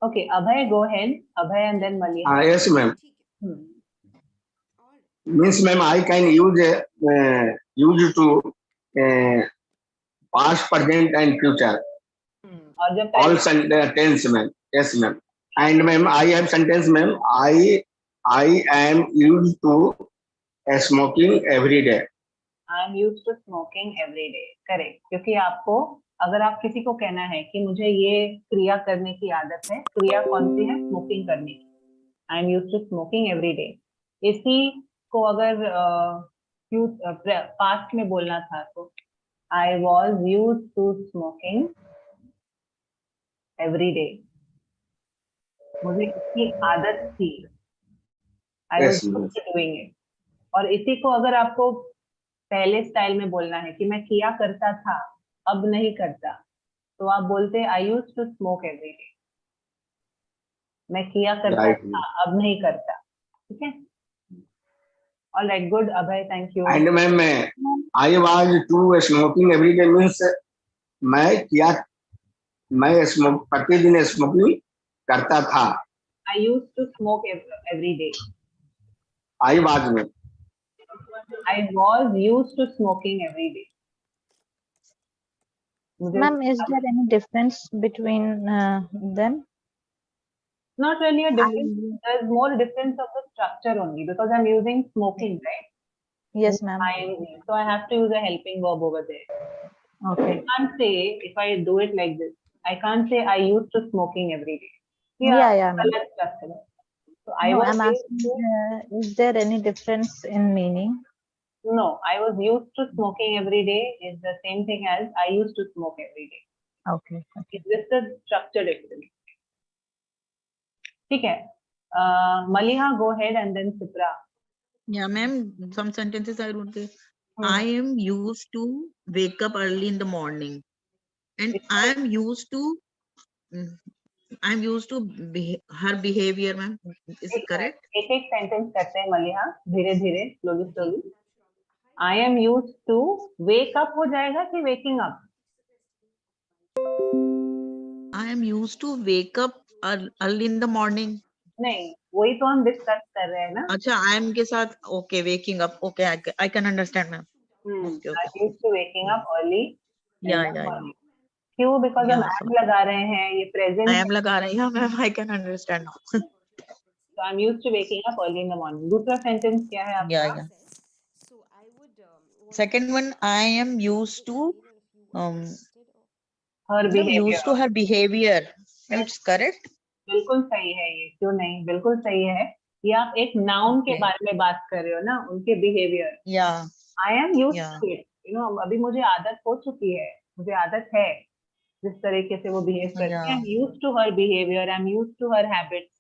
Okay, Abhay, go ahead. Abhay and then Maliha. Yes, ma'am. Means, ma'am, I can use to past, present, and future. All sentence, ma'am. Yes, ma'am. And ma'am, I have sentence, ma'am. I am used to smoking every day. I am used to smoking every day. Correct. क्योंकि आपको अगर आप किसी को कहना है कि मुझे ये क्रिया करने की आदत है, क्रिया कौन सी है? स्मोकिंग करने की. I am used to smoking every day. इसी को अगर पास्ट में बोलना था तो I was used to smoking every day. मुझे इसकी आदत थी. I was used to doing it. और इसी को अगर आपको पहले स्टाइल में बोलना है कि मैं किया करता था, अब नहीं करता, तो आप बोलते I used to smoke every day. मैं किया करता Right. था, अब नहीं करता. ठीक है. All right, good, Abhay, thank you. And ma'am I was to smoking every day means मैं प्रतिदिन स्मोकिंग करता था. I used to smoke every day. I was में I was used to smoking every day. Ma'am, is there any difference between them? Not really a difference. There's more difference of the structure only because I'm using smoking, right? Yes, ma'am. So I have to use a helping verb over there. Okay. I can't say, if I do it like this, I can't say I used to smoking every day. Yeah, ma'am. So I No, was I'm asking, is there any difference in meaning? No, I was used to smoking every day is the same thing as I used to smoke every day. Okay. It's just a structure difference. Okay. Maliha, go ahead and then Sipra. Yeah, ma'am, some sentences I wrote there. I am used to wake up early in the morning, and I'm used to her behavior, ma'am. Is it correct? एक sentence करते हैं मलिहा, धीरे-धीरे, slowly. I am used to wake up हो जाएगा कि waking up? I am used to wake up early in the morning. नहीं, वही तो हम डिस्कस कर रहे हैं ना. अच्छा, I am के साथ okay, waking up. Okay, I can understand, ma'am. Okay. I used to waking up early. Yeah. क्यों? Because हम am लगा रहे हैं, ये present. I am लगा रहे हैं, ma'am. I can understand now. So I'm used to waking up early in the morning. दूसरा sentence क्या है आपका? Yeah. Second one, I am used to her behavior. Used to her behavior. It's correct. बिल्कुल सही है ये, क्यों नहीं, बिल्कुल सही है. ये आप एक noun के बारे में बात कर रहे हो ना, उनके behavior. Yeah. I am used to it. You know, अभी मुझे आदत हो चुकी है, मुझे आदत है जिस तरीके से वो behave करती है. I'm used to her behavior. I'm used to her habits.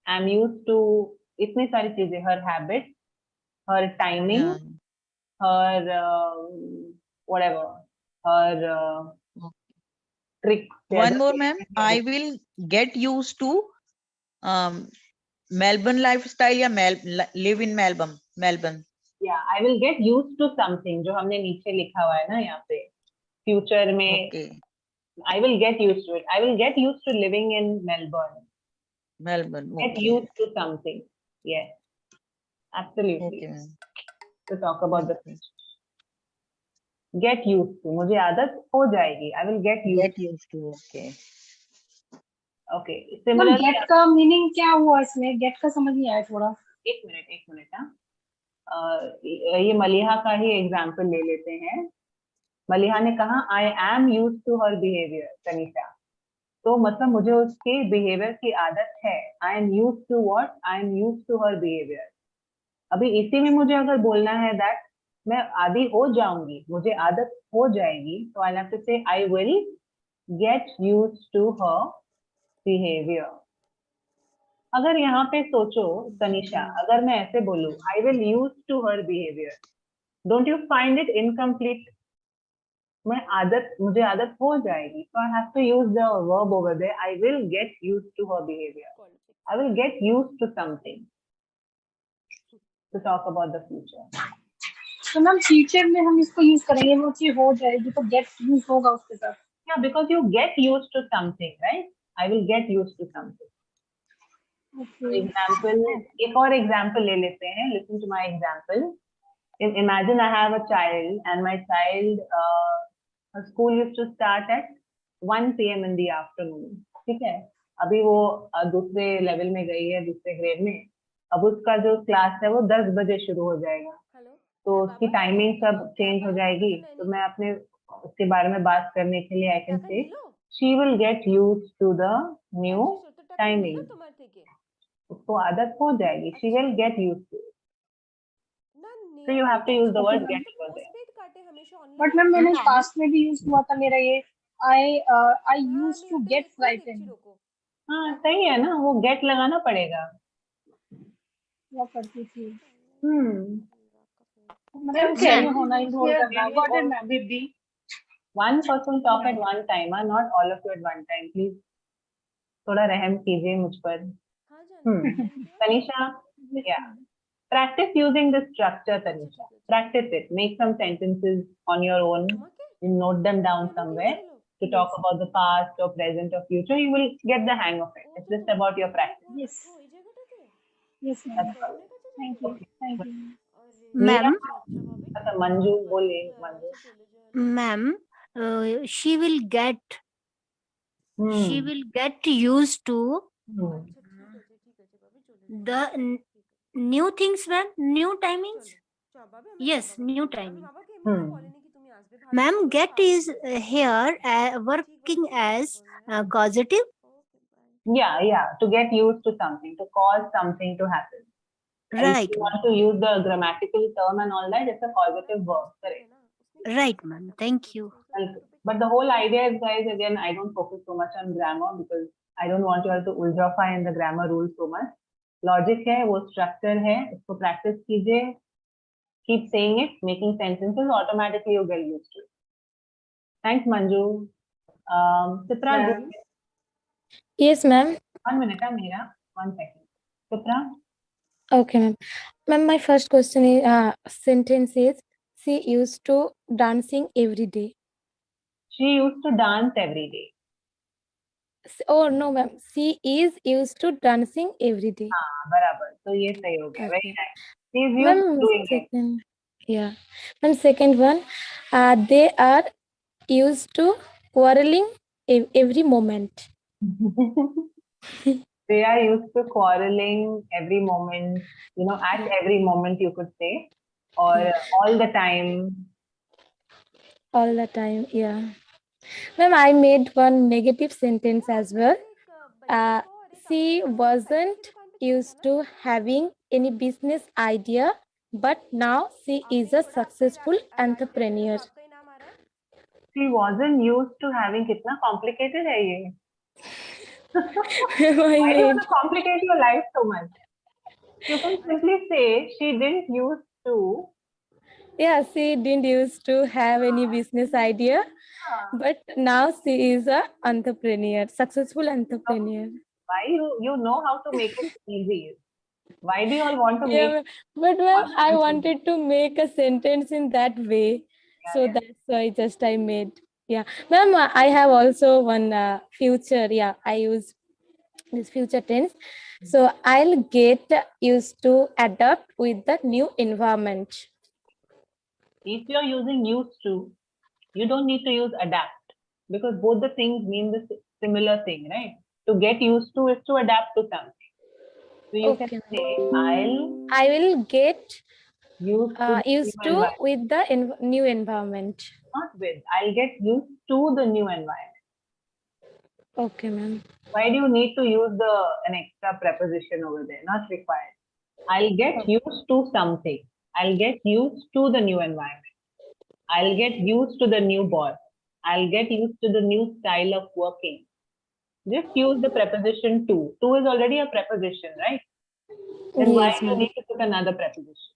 I'm used to इतनी सारी चीजें, her habits, her timing, her whatever, her trick. One more, ma'am. I will get used to Melbourne lifestyle या live in Melbourne. Yeah, I will get used to something जो हमने नीचे लिखा हुआ है ना यहाँ पे. Future में. Okay. I will get used to it. I will get used to living in Melbourne. Okay. Get used to something. Yes. Absolutely. Okay, ma'am. To talk about the future. Get used to. मुझे आदत हो जाएगी. I will get used to. Okay. Okay. Similarly. Get का meaning क्या हुआ इसमें? Get का समझ नहीं आया थोड़ा. एक मिनट हाँ. ये मलिहा का ही एग्जाम्पल ले लेते हैं. मलिहा ने कहा I am used to her behavior. Tanisha. तो मतलब मुझे उसके बिहेवियर की आदत है. I am used to what? I am used to her behavior. अभी इसी में मुझे अगर बोलना है that मैं आदी हो जाऊंगी, मुझे आदत हो जाएगी, तो I'll have to say I will get used to her behavior. अगर यहाँ पे सोचो तनिषा, अगर मैं ऐसे बोलूं I will use to her behavior, don't you find it incomplete? मुझे आदत हो जाएगी, so I have to use the verb over there. I will get used to her behavior. I will get used to something. To talk about the future. तो ma'am future में हम इसको use करेंगे, वो चीज हो जाएगी तो गेट यूज होगा उसके साथ. Yeah, because you get used to something, right? I will get used to something. For example, एक और example ले लेते हैं. Listen to my example. Imagine I have a child and my child her school used to start at 1 PM in the afternoon. ठीक है? अभी वो दूसरे लेवल में गई है, दूसरे ग्रेड में. अब उसका जो क्लास है वो 10 बजे शुरू हो जाएगा. तो उसकी टाइमिंग सब चेंज हो जाएगी. तो मैं अपने उसके बारे में बात करने के लिए I can say she will get used to the new timing. उसको आदत हो जाएगी. She will get used to it. So you have to use the word get over there. But ma'am मैंने पास्ट में भी यूज हुआ था मेरा ये I used to get frightened. हाँ सही है ना, वो get लगाना पड़ेगा. वो करती थी. One person talk at one time, not all of you at one time, please. थोड़ा रहम कीजिए मुझ पर. Tanisha, yeah. Practice using this structure, Tanisha. Practice it. Make some sentences on your own. You note them down somewhere to talk about the past or present or future. You will get the hang of it. It's just about your practice. Yes. Yes, ma'am. Thank you. Thank you. Meera, Ma'am, Manju, bole, Manju. ma'am, she will get used to the new things, ma'am. New timings. Yes, new timing. Ma'am, get is here working as causative. Yeah. To get used to something, to cause something to happen. And Right, if you want to use the grammatical term and all that, it's a causative verb. Correct. right, ma'am. Thank you. But the whole idea is, guys, again, I don't focus so much on grammar because I don't want you all to ultraify in the grammar rules so much. Logic है, वो structure है, उसको practice कीजिए. Keep saying it, making sentences, automatically you get used to it. Thanks, Manju. Chitra, go ahead. Yes, ma'am. 1 minute, Meera. 1 second. Chitra? Okay, ma'am. Ma'am, my first question is sentence is she used to dancing every day. She used to dance every day. Oh no, ma'am. She is used to dancing every day. बराबर. तो ये सही हो गया. Very Okay. nice. She is used Ma'am, to doing it. second. Yeah. Ma'am, second one. They are used to quarreling every moment. They are used to quarreling every moment, at every moment you could say, or all the time. All the time, yeah. Ma'am, I made one negative sentence as well. She wasn't used to having any business idea, but now she is a successful entrepreneur. She wasn't used to having kitna complicated hai ye. Why do you want to complicate your life so much? You can simply say she didn't used to. Yeah, she didn't used to have any business idea, but now she is a entrepreneur, successful entrepreneur. Why you know how to make it easy? Why do you all want to Yeah, make? but ma'am, I wanted to make a sentence in that way, so that's why just I made. Yeah, ma'am, I have also one future. Yeah, I use this future tense. So I'll get used to adapt with the new environment. If you're using used to, you don't need to use adapt because both the things mean the similar thing, right? To get used to is to adapt to something. So you can say, I will get used to with the new environment. Not with. I'll get used to the new environment. Okay, ma'am. Why do you need to use an extra preposition over there? Not required. I'll get used to something. I'll get used to the new environment. I'll get used to the new boss. I'll get used to the new style of working. Just use the preposition to. To is already a preposition, right? Then why do you need to put another preposition?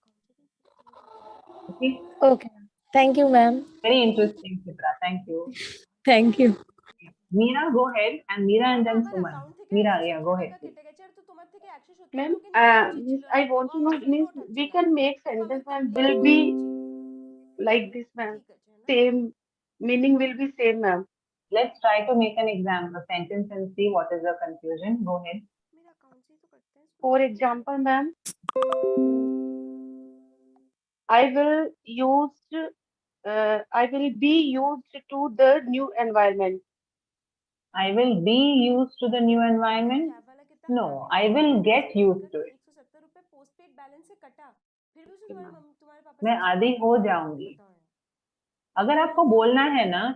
Okay. Okay. Thank you, ma'am. Very interesting, Chitra. Thank you. Thank you. Meera, go ahead. And Meera and then Suman. Meera, yeah, go ahead. Ma'am, I want to know, means we can make sentence and will be like this, ma'am. Same, meaning will be same, ma'am. Let's try to make an example sentence and see what is the confusion. Go ahead. For example, ma'am, I will be used to the new environment. I will be used to the new environment. No, I will get used to it. मैं आधी हो जाऊंगी. अगर आपको बोलना है ना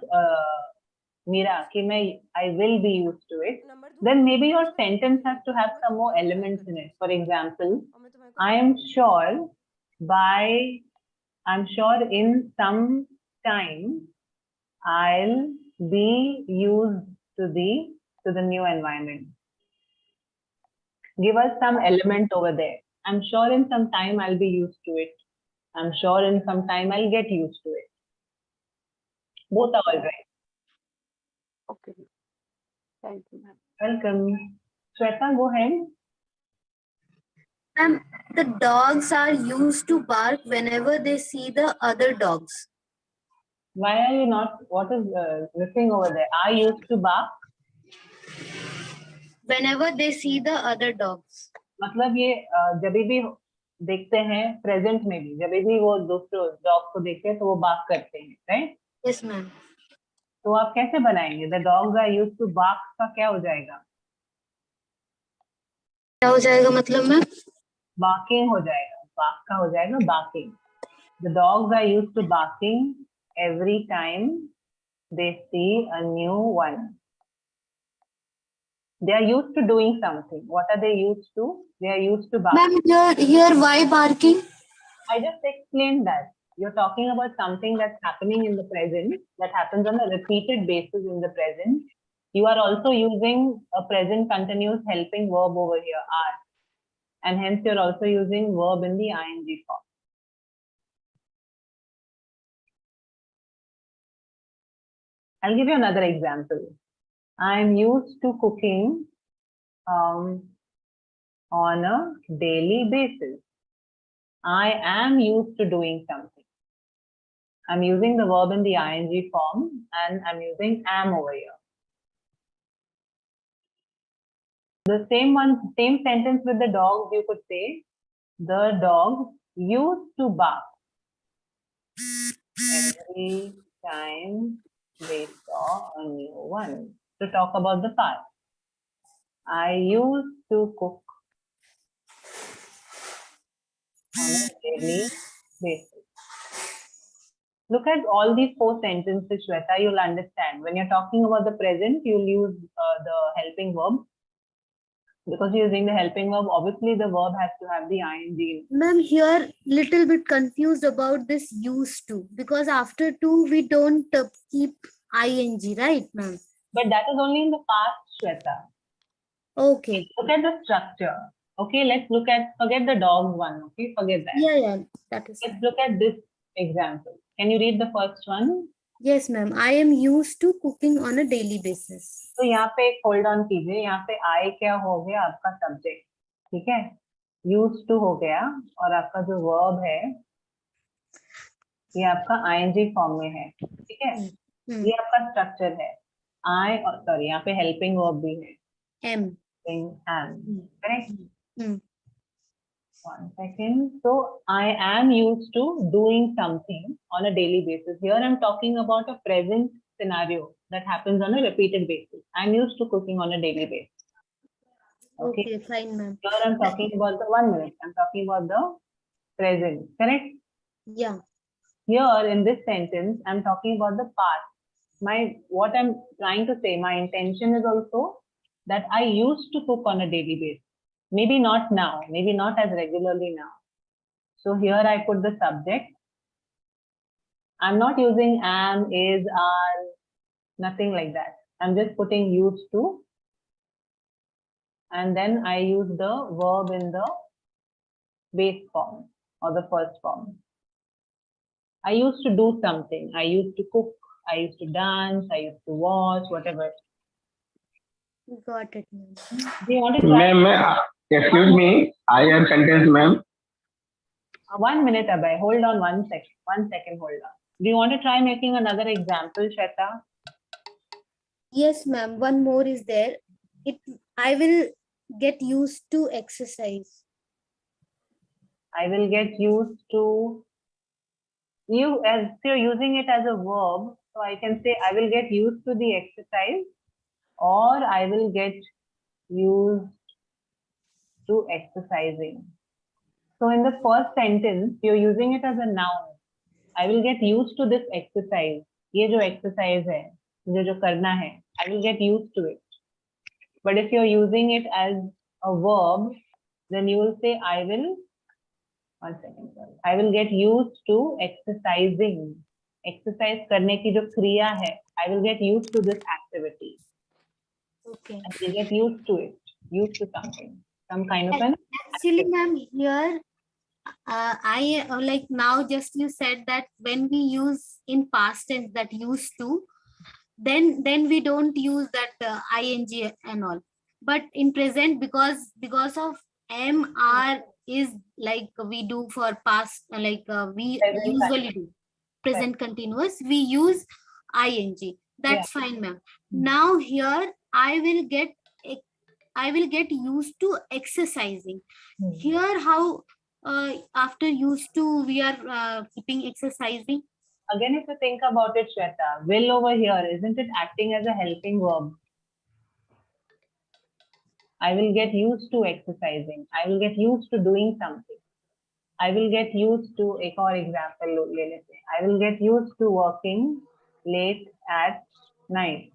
मीरा कि मैं I will be used to it, then maybe your sentence has to have some more elements in it. For example, I am sure in some time I'll be used to the new environment. Give us some element over there. I'm sure in some time I'll be used to it. I'm sure in some time I'll get used to it. Both are all right. Okay. Thank you, ma'am. Welcome. Shweta, go ahead. The dogs are used to bark whenever they see the other dogs. Why are you not? What is missing over there? Are used to bark? Whenever they see the other dogs. मतलब ये जब भी देखते हैं present में भी जब भी वो दूसरे डॉग को देखते हैं तो वो बार्क करते हैं, राइट? Yes ma'am. तो आप कैसे बनाएंगे? The dogs are used to bark का क्या हो जाएगा? क्या हो जाएगा मतलब मैम? बार्किंग हो जाएगा. बार्क का हो जाएगा barking. The dogs are used to barking every time they see a new one. They are used to doing something. What are they used to? They are used to barking. Ma'am, here why barking? I just explained that. You're talking about something that's happening in the present, that happens on a repeated basis in the present. You are also using a present continuous helping verb over here, are. And hence you're also using verb in the ing form. I'll give you another example. I'm used to cooking on a daily basis. I am used to doing something. I'm using the verb in the ing form and I'm using am over here. The same sentence with the dogs, you could say, the dogs used to bark every time they saw a new one. To talk about the past, I used to cook on a daily basis. Look at all these 4 sentences, Shweta, you'll understand. When you're talking about the present, you'll use the helping verb. Because you're using the helping verb, obviously the verb has to have the ing. Ma'am, here little bit confused about this used to, because after to we don't keep ing, right, ma'am? But that is only in the past, Shweta. Okay. Look at the structure. Okay, let's look at, forget the dogs one, okay, forget that. Yeah, that is. Let's look at this example. Can you read the first one? Yes, ma'am. I am used to cooking on a daily basis. तो यहाँ पे एक hold on कीजिए. यहाँ पे I क्या हो गया? आपका सब्जेक्ट, ठीक है? Used to हो गया और आपका जो वर्ब है ये आपका ing फॉर्म में है, ठीक है? ये आपका स्ट्रक्चर है. I और सॉरी यहाँ पे हेल्पिंग वर्ब भी है. Am. Correct? One second. So I am used to doing something on a daily basis. Here I'm talking about a present scenario that happens on a repeated basis. I'm used to cooking on a daily basis. Okay, fine, ma'am. Here I'm talking about the 1 minute. I'm talking about the present. Correct? Yeah. Here in this sentence, I'm talking about the past. What I'm trying to say, my intention is also that I used to cook on a daily basis. Maybe not now, maybe not as regularly now. So here I put the subject. I'm not using am, is, are, nothing like that. I'm just putting used to. And then I use the verb in the base form or the first form. I used to do something. I used to cook. I used to dance. I used to watch, whatever. Got it, ma'am. Do you want to try? Ma'am, excuse me. I have sentence, ma'am. 1 minute, Abhay. Hold on 1 second. 1 second, hold on. Do you want to try making another example, Shweta? Yes, ma'am. One more is there. I will get used to exercise. I will get used to you as you're using it as a verb. So I can say I will get used to the exercise, or I will get used to exercising. So in the first sentence, you're using it as a noun. I will get used to this exercise. ये जो exercise है, जो करना है, I will get used to it. But if you're using it as a verb, then you will say I will. 1 second. I will get used to exercising. Exercise करने की जो क्रिया है, I will get used to this activity. Okay. I will get used to it. Used to something. Some kind of an. Actually, ma'am, here I like now just you said that when we use in past tense that used to, then we don't use that ing and all. But in present, because of mr is like we do for past, we usually do present continuous, we use ing. That's fine, ma'am. Now here I will get used to exercising. Here, how after used to we are keeping exercising? Again, if you think about it, Shweta, will over here, isn't it acting as a helping verb? I will get used to exercising. I will get used to doing something. I will get used to, for example, I will get used to working late at night.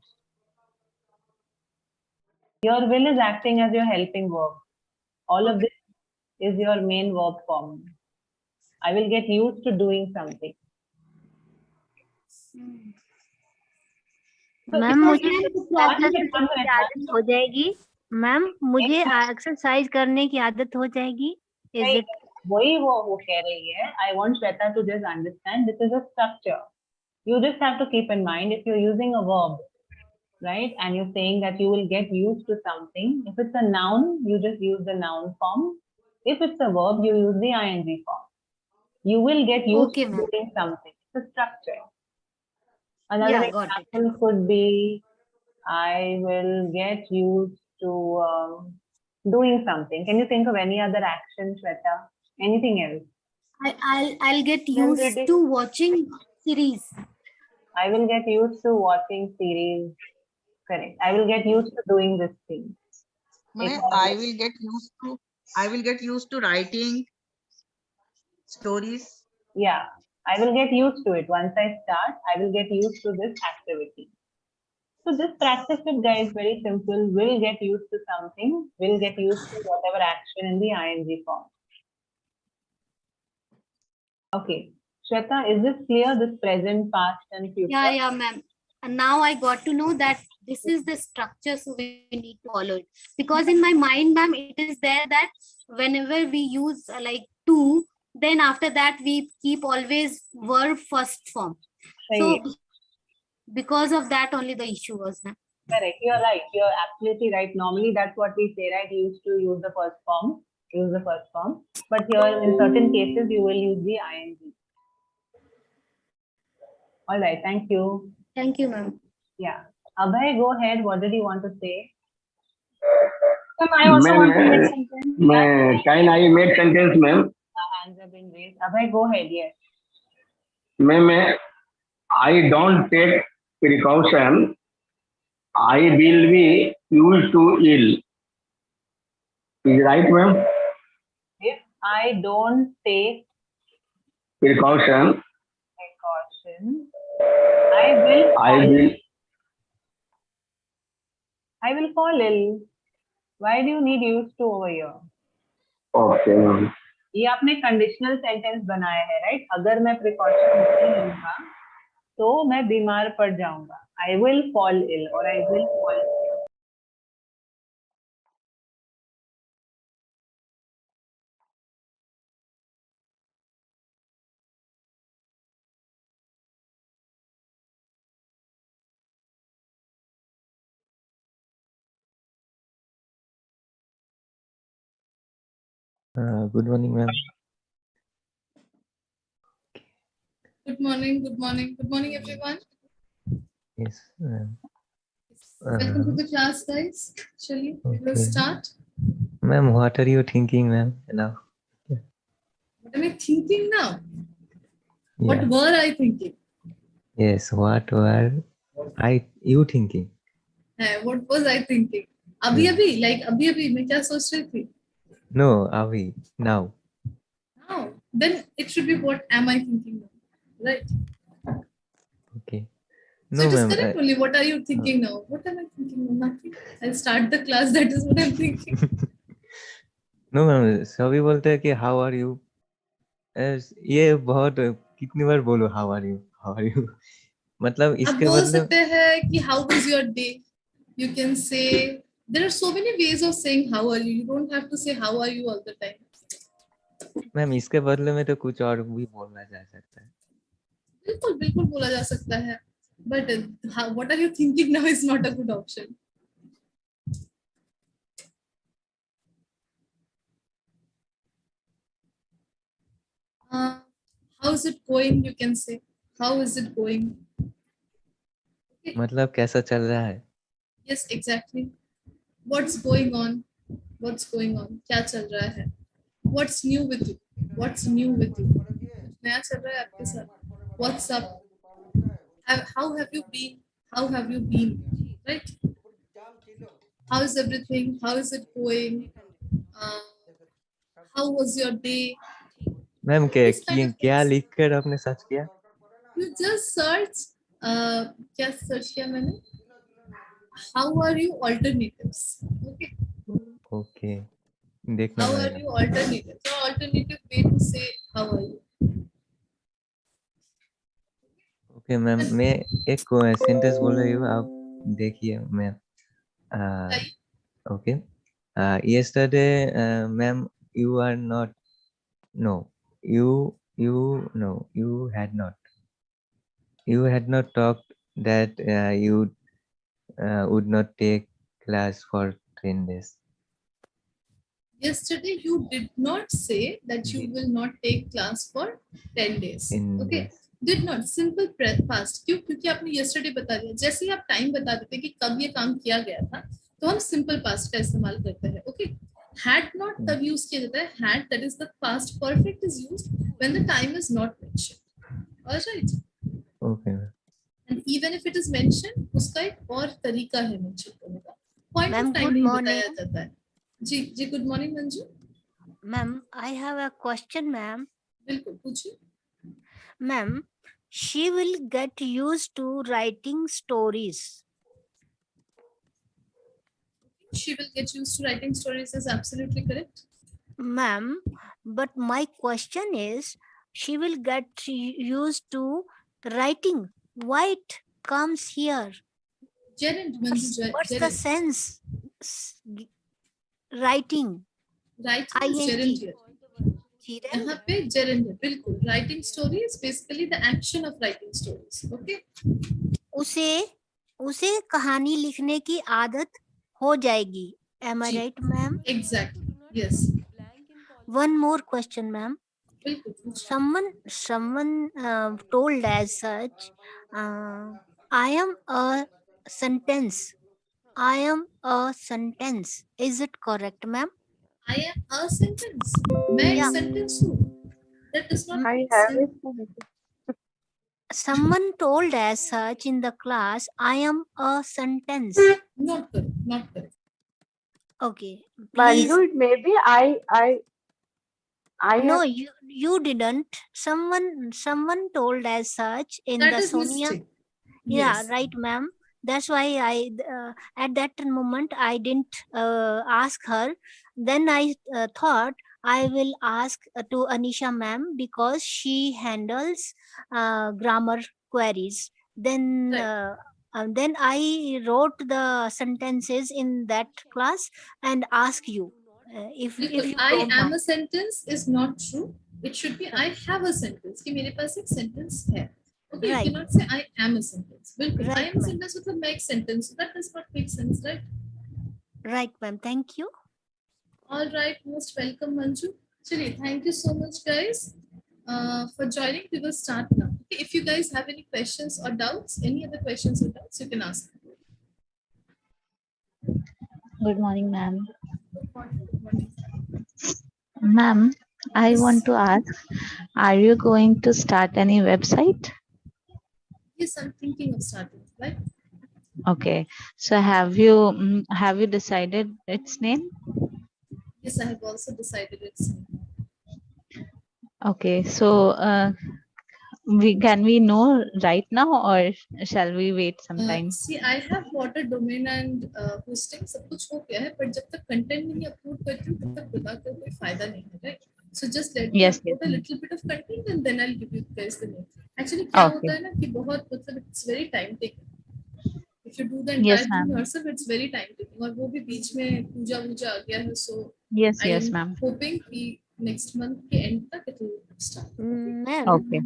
Your will is acting as your helping verb. All of this is your main verb form. I will get used to doing something. Ma'am मुझे exercise की आदत हो जाएगी. Ma'am मुझे exercise करने की आदत हो जाएगी. Is it? वही वो कह रही है. I want Shweta to just understand this is a structure. You just have to keep in mind if you're using a verb, right? And you're saying that you will get used to something. If it's a noun, you just use the noun form. If it's a verb, you use the ing form. You will get used to doing something. It's a structure. Another example could be, I will get used to doing something. Can you think of any other action, Shweta? Anything else? I'll get used to watching series. I will get used to watching series. Correct. I will get used to doing this thing. I will get used to writing stories. Yeah, I will get used to it. Once I start, I will get used to this activity. So just practice it, guys. Very simple. Will get used to something. Will get used to whatever action in the ing form. Okay. Shweta, is this clear? This present, past, and future? Yeah, ma'am. And now I got to know that this is the structure, so we need to follow it. Because in my mind, ma'am, it is there that whenever we use like to, then after that we keep always verb first form. So because of that only the issue was, ma'am. Correct. You're right. You're absolutely right. Normally that's what we say, right? You used to use the first form. Use the first form. But here in certain cases, you will use the ing. All right. Thank you. Thank you, ma'am. Yeah. Abhay, go ahead. What did you want to say? I also want to make sentence. Can I make sentence, ma'am? Hands have been raised. Abhay, go ahead. Yes. Ma'am, I don't take precaution. I will be used to ill. Is it right, ma'am? If I don't take precaution, I will fall ill. Why do you need used to over here? Okay, ma'am. ये आपने conditional sentence बनाया है, right? अगर मैं precaution नहीं लूंगा तो मैं बीमार पड़ जाऊंगा. I will fall ill or I will fall ill. Good morning, ma'am. Good morning, good morning, good morning, everyone. Yes. Welcome to the class, guys. Shall we start? Ma'am, what are you thinking, ma'am? Now. What am I thinking now? Yeah. What were I thinking? Yes, what were you thinking? What was I thinking? Abhi, like abhi, मैं क्या सोच रही थी? No, Avi, now. Now, then it should be what am I thinking now, right? Okay. So No, it is ma'am. correct only. What are you thinking now? What am I thinking now? Nothing. I'll start the class. That is what I'm thinking. No, ma'am. सभी बोलते हैं कि how are you? ये बहुत कितनी बार बोलो how are you? How are you? मतलब आप इसके बोल बदले सकते हैं कि how was your day? You can say there are so many ways of saying how are you. You don't have to say how are you all the time. Ma'am इसके बदले में तो कुछ और भी बोलना जा सकता है. बिल्कुल बिल्कुल बोला जा सकता है. But what are you thinking now is not a good option. How's it going? You can say. How is it going? Okay. मतलब कैसा चल रहा है? Yes, exactly. What's going on? What's going on? क्या चल रहा है? What's new with you? What's new with you? नया चल रहा है आपके साथ? What's up? How have you been? How have you been? Right? How is everything? How is it going? How was your day? Ma'am क्या लिखकर आपने search किया? You just search. क्या सर्च किया मैंने? How are you alternatives? Okay. Okay. देखना How are पड़ेगा. you alternatives? So alternative way to say how are you? Okay ma'am, मैं एक सेंटेंस बोल रही हूँ, आप देखिए ma'am. Okay. Yesterday, ma'am, you are not. No, you had not. You had not talked that you would not take class for 10 days. Yesterday you did not say that you will not take class for 10 days. Okay. Did not. Simple past. क्यों? क्योंकि आपने yesterday बता दिया. जैसे ही आप time बता देते कि कब ये काम किया गया था, तो हम simple past का इस्तेमाल करते हैं. Okay. Had not तब use किया जाता है. Had, that is the past perfect, is used when the time is not mentioned. Alright. Okay. And even if it is mentioned, उसका एक और तरीका है mention करने का. Point of time नहीं बताया जाता है. जी, good morning Manju. Ma'am, I have a question, ma'am. बिल्कुल पूछिए. Ma'am, she will get used to writing stories. She will get used to writing stories is absolutely correct. Ma'am, but my question is, she will get used to writing. Why it comes here? Gerund, what's the sense? Writing. Writing is gerund here. यहाँ पे gerund है, बिल्कुल. Writing story is basically the action of writing stories. Okay. उसे कहानी लिखने की आदत हो जाएगी. Am I right, ma'am? Exactly. Yes. One more question, ma'am. Someone told as such, I am a sentence. I am a sentence. Is it correct, ma'am? I am a sentence. मैं एक sentence हूँ. That does not I make have sense. it. Someone told as such in the class, I am a sentence. Not correct. Not correct. Okay. Manju, maybe I no, have... you didn't. Someone told as such in that the is Sonia. mistake. Yeah, Yes. right, ma'am. That's why I at that moment I didn't ask her. Then I thought I will ask to Anisha ma'am because she handles grammar queries. Then then I wrote the sentences in that class and ask you if you I don't am mind. a sentence is not true. It should be I have a sentence. कि मेरे पास एक sentence है. Okay, Right. you cannot say I am a sentence. बिल्कुल. Right, I am a ma'am. sentence with a make sentence. So that does not make sense, right? Right, ma'am. Thank you. All right, most welcome, Manju. Chali, thank you so much, guys, for joining. We will start now. Okay, if you guys have any questions or doubts, any other questions or doubts, you can ask. Good morning, ma'am. Good morning. Ma'am, I want to ask, are you going to start any website? Yes, I'm thinking of starting, right? Okay. So have you decided its name? Yes, I have also decided it's. Okay. So can we know right now or shall we wait some time? See, I have bought a domain and hosting, सब कुछ हो गया है, but जब तक content नहीं upload करती हूँ, तब तक बताकर कोई फायदा नहीं है, right? So just let me upload a little bit of content and then I'll give you guys the name. Actually, क्या होता है ना कि बहुत मतलब it's very time taking. If you do the entire thing yourself, it's very time taking. और वो भी बीच में पूजा आ गया है, so Yes, ma'am. Hoping कि next month के end तक it will start. Ma'am. Okay.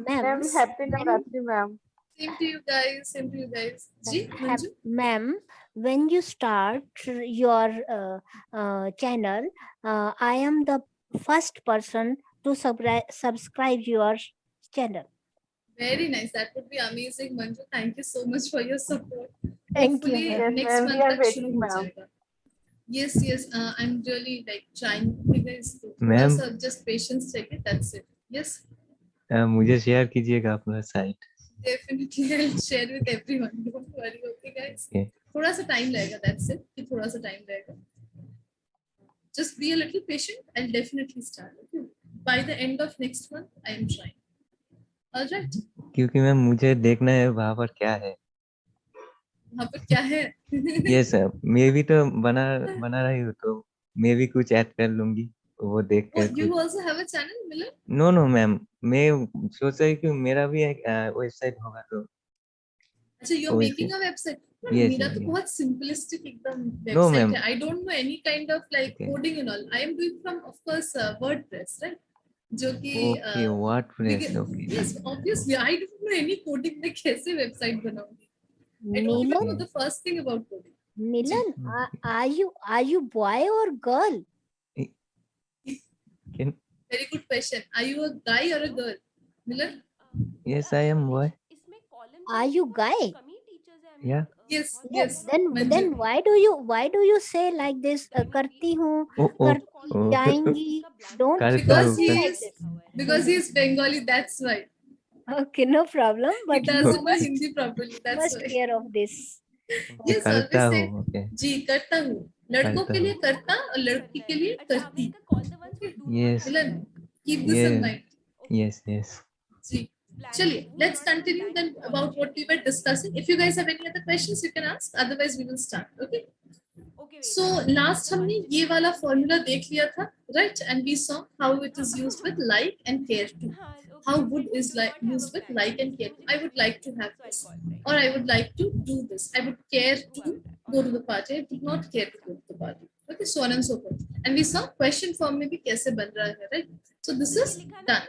Ma'am, happy Navratri, ma'am. Same to you guys. Same to you guys. Ji, Manju? Ma'am, when you start your channel, I am the first person to subscribe your channel. Very nice. That would be amazing, Manju. Thank you so much for your support. Thank you, Hopefully ma'am. next Yes, ma'am, month we are tak shuru waiting, ho ma'am. jayega. Yes, yes. I'm really like trying. Guys, Ma'am. just patience चाहिए. That's it. Yes. मुझे share कीजिएगा अपना site. Definitely, I'll share with everyone. Don't worry, okay, guys. Okay. थोड़ा सा time लगेगा. That's it. कि थोड़ा सा time लगेगा. Just be a little patient. I'll definitely start. Okay? By the end of next month, I am trying. All right. क्योंकि ma'am मुझे देखना है वहाँ पर क्या है. वहाँ पर क्या है? Yes sir. मैं भी तो बना रही हूँ तो मैं भी कुछ ऐड कर लूँगी. वो देख Oh, कर you कुछ. also have a channel, Milan? No ma'am, मैं सोच रही कि मेरा भी एक वेबसाइट होगा तो. अच्छा, you're making a website? No, Yes, मेरा ma'am, तो yes. बहुत simplistic एकदम No, website ma'am. है. I don't know any kind of like Okay. coding and all. I am doing from, of course, WordPress, right? जो कि Okay, WordPress. Okay. Yes, obviously, I don't know any coding. मैं कैसे website बनाऊंगी? I don't even know the first thing about coding. Milan, are you boy or girl? Very good question. Are you a guy or a girl, Milan? Yes, I am boy. Are you guy? Yeah. Yes, yes. Then why do you say like this? करती हूँ, करती जाएंगी. Don't. Because he is Bengali. That's why. Okay, no problem. But he doesn't know Hindi properly. That's must why. care of this. Yes, करता always say हूँ. Okay. जी करता हूँ. लड़कों के लिए करता और लड़की के लिए करती. Yes. Milan, keep this in mind. Yes. जी. चलिए, let's continue then about what we were discussing. If you guys have any other questions, you can ask. Otherwise, we will start. Okay. So last हमने ये वाला formula देख लिया था, right? And we saw how it is used with like and care to. How would is like used with like and care to. I would like to have this, or I would like to do this. I would care to go to the party. I would not care to go to the party. Okay, so on and so forth. And we saw question form में भी कैसे बन रहा है, right? So this is done.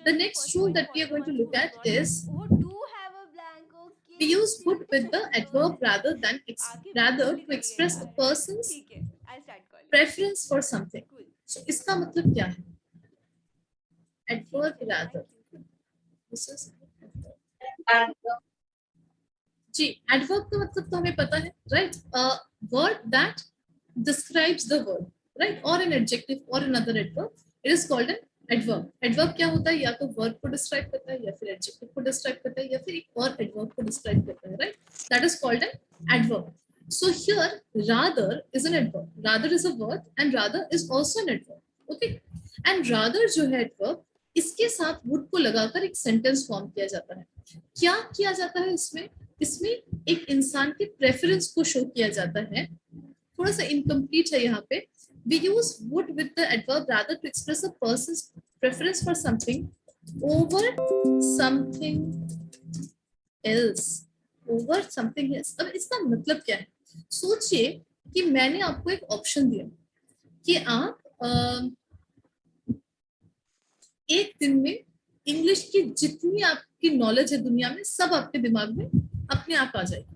The next rule that we are going to look at is we use would with the adverb rather to express a person's preference for something. So इसका मतलब क्या है? Adverb rather. This is ji, adverb का मतलब तो हमें पता है, right? A word that describes the word, right? Or an adjective or another adverb. It is called an adverb. Adverb क्या होता है? या तो verb को describe करता है, या फिर adjective को describe करता है, या फिर एक और adverb को describe करता है, right? That is called an adverb. So here, rather is an adverb. Rather is a word, and rather is also an adverb. Okay? And rather जो है adverb, इसके साथ would को लगाकर एक sentence form किया जाता है. क्या किया जाता है इसमें? इसमें एक इंसान के preference को show किया जाता है. थोड़ा सा incomplete है यहाँ पे. We use would with the adverb rather to express a person's preference for something over something else. Over something else. अब इसका मतलब क्या है? सोचिए कि मैंने आपको एक ऑप्शन दिया कि आप एक दिन में इंग्लिश की जितनी आपकी नॉलेज है दुनिया में सब आपके दिमाग में अपने आप आ जाएगी.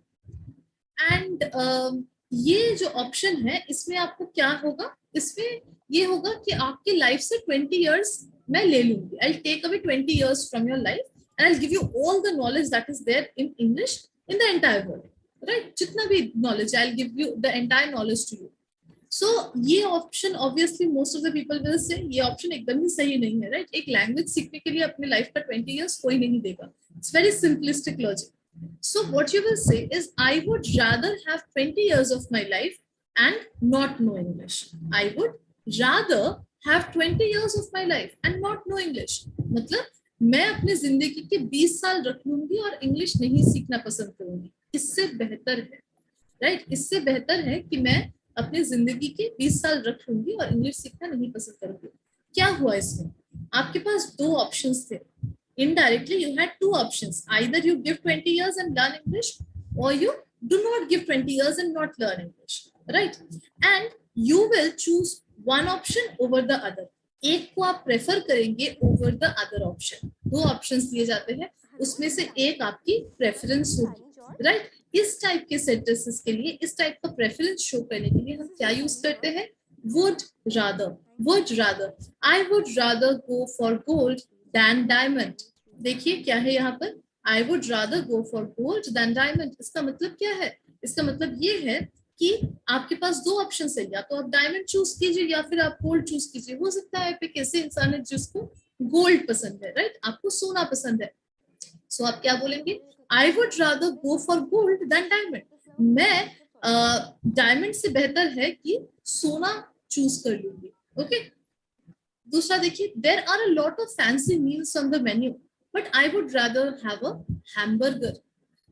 एंड ये जो ऑप्शन है इसमें आपको क्या होगा? इसमें ये होगा कि आपकी लाइफ से 20 years मैं ले लूंगी. I'll take away 20 years from your life and I'll give you all the knowledge that is there in English in the entire world, right? जितना भी knowledge, I'll give you the entire knowledge to you. So ये option obviously most of the people will say ये option एकदम ही सही नहीं है, right? एक language सीखने के लिए अपने लाइफ का 20 years कोई नहीं देगा. It's very simplistic logic. So what you will say is I would rather have 20 years of my life and not know English. I would rather have 20 years of my life and not know English. मतलब मैं अपनी जिंदगी के 20 साल रख लूंगी और English नहीं सीखना पसंद करूंगी. इससे बेहतर है, राइट? इससे बेहतर है कि मैं अपनी जिंदगी के 20 साल रख लूंगी और इंग्लिश सीखना नहीं पसंद करूंगी. क्या हुआ इसमें? आपके पास दो ऑप्शंस थे. Indirectly, you had two options. Either you give 20 years and learn English, or you do not give 20 years and not learn English, right? And you will choose one option over the other. एक को आप prefer करेंगे over the other option. दो options दिए जाते हैं. उसमें से एक आपकी प्रेफरेंस होगी, राइट? इस टाइप के सेंटेंसेस के लिए, इस टाइप का प्रेफरेंस शो करने के लिए हम क्या यूज करते हैं? Would rather. Would rather, I would rather go for gold then diamond. देखिए क्या है यहाँ पर, आई would rather go for gold then diamond. इसका मतलब क्या है? इसका मतलब ये है कि आपके पास दो ऑप्शन है, या तो आप डायमंड चूज कीजिए या फिर आप गोल्ड चूज कीजिए। हो सकता है आप एक ऐसे इंसान है जिसको गोल्ड पसंद है, राइट? आपको सोना पसंद है, सो आप क्या बोलेंगे? आई would rather go for gold then diamond. मैं डायमंड से बेहतर है कि सोना चूज कर लूंगी। ओके, दूसरा देखिए, there are a lot of fancy meals on the menu but I would rather have a hamburger.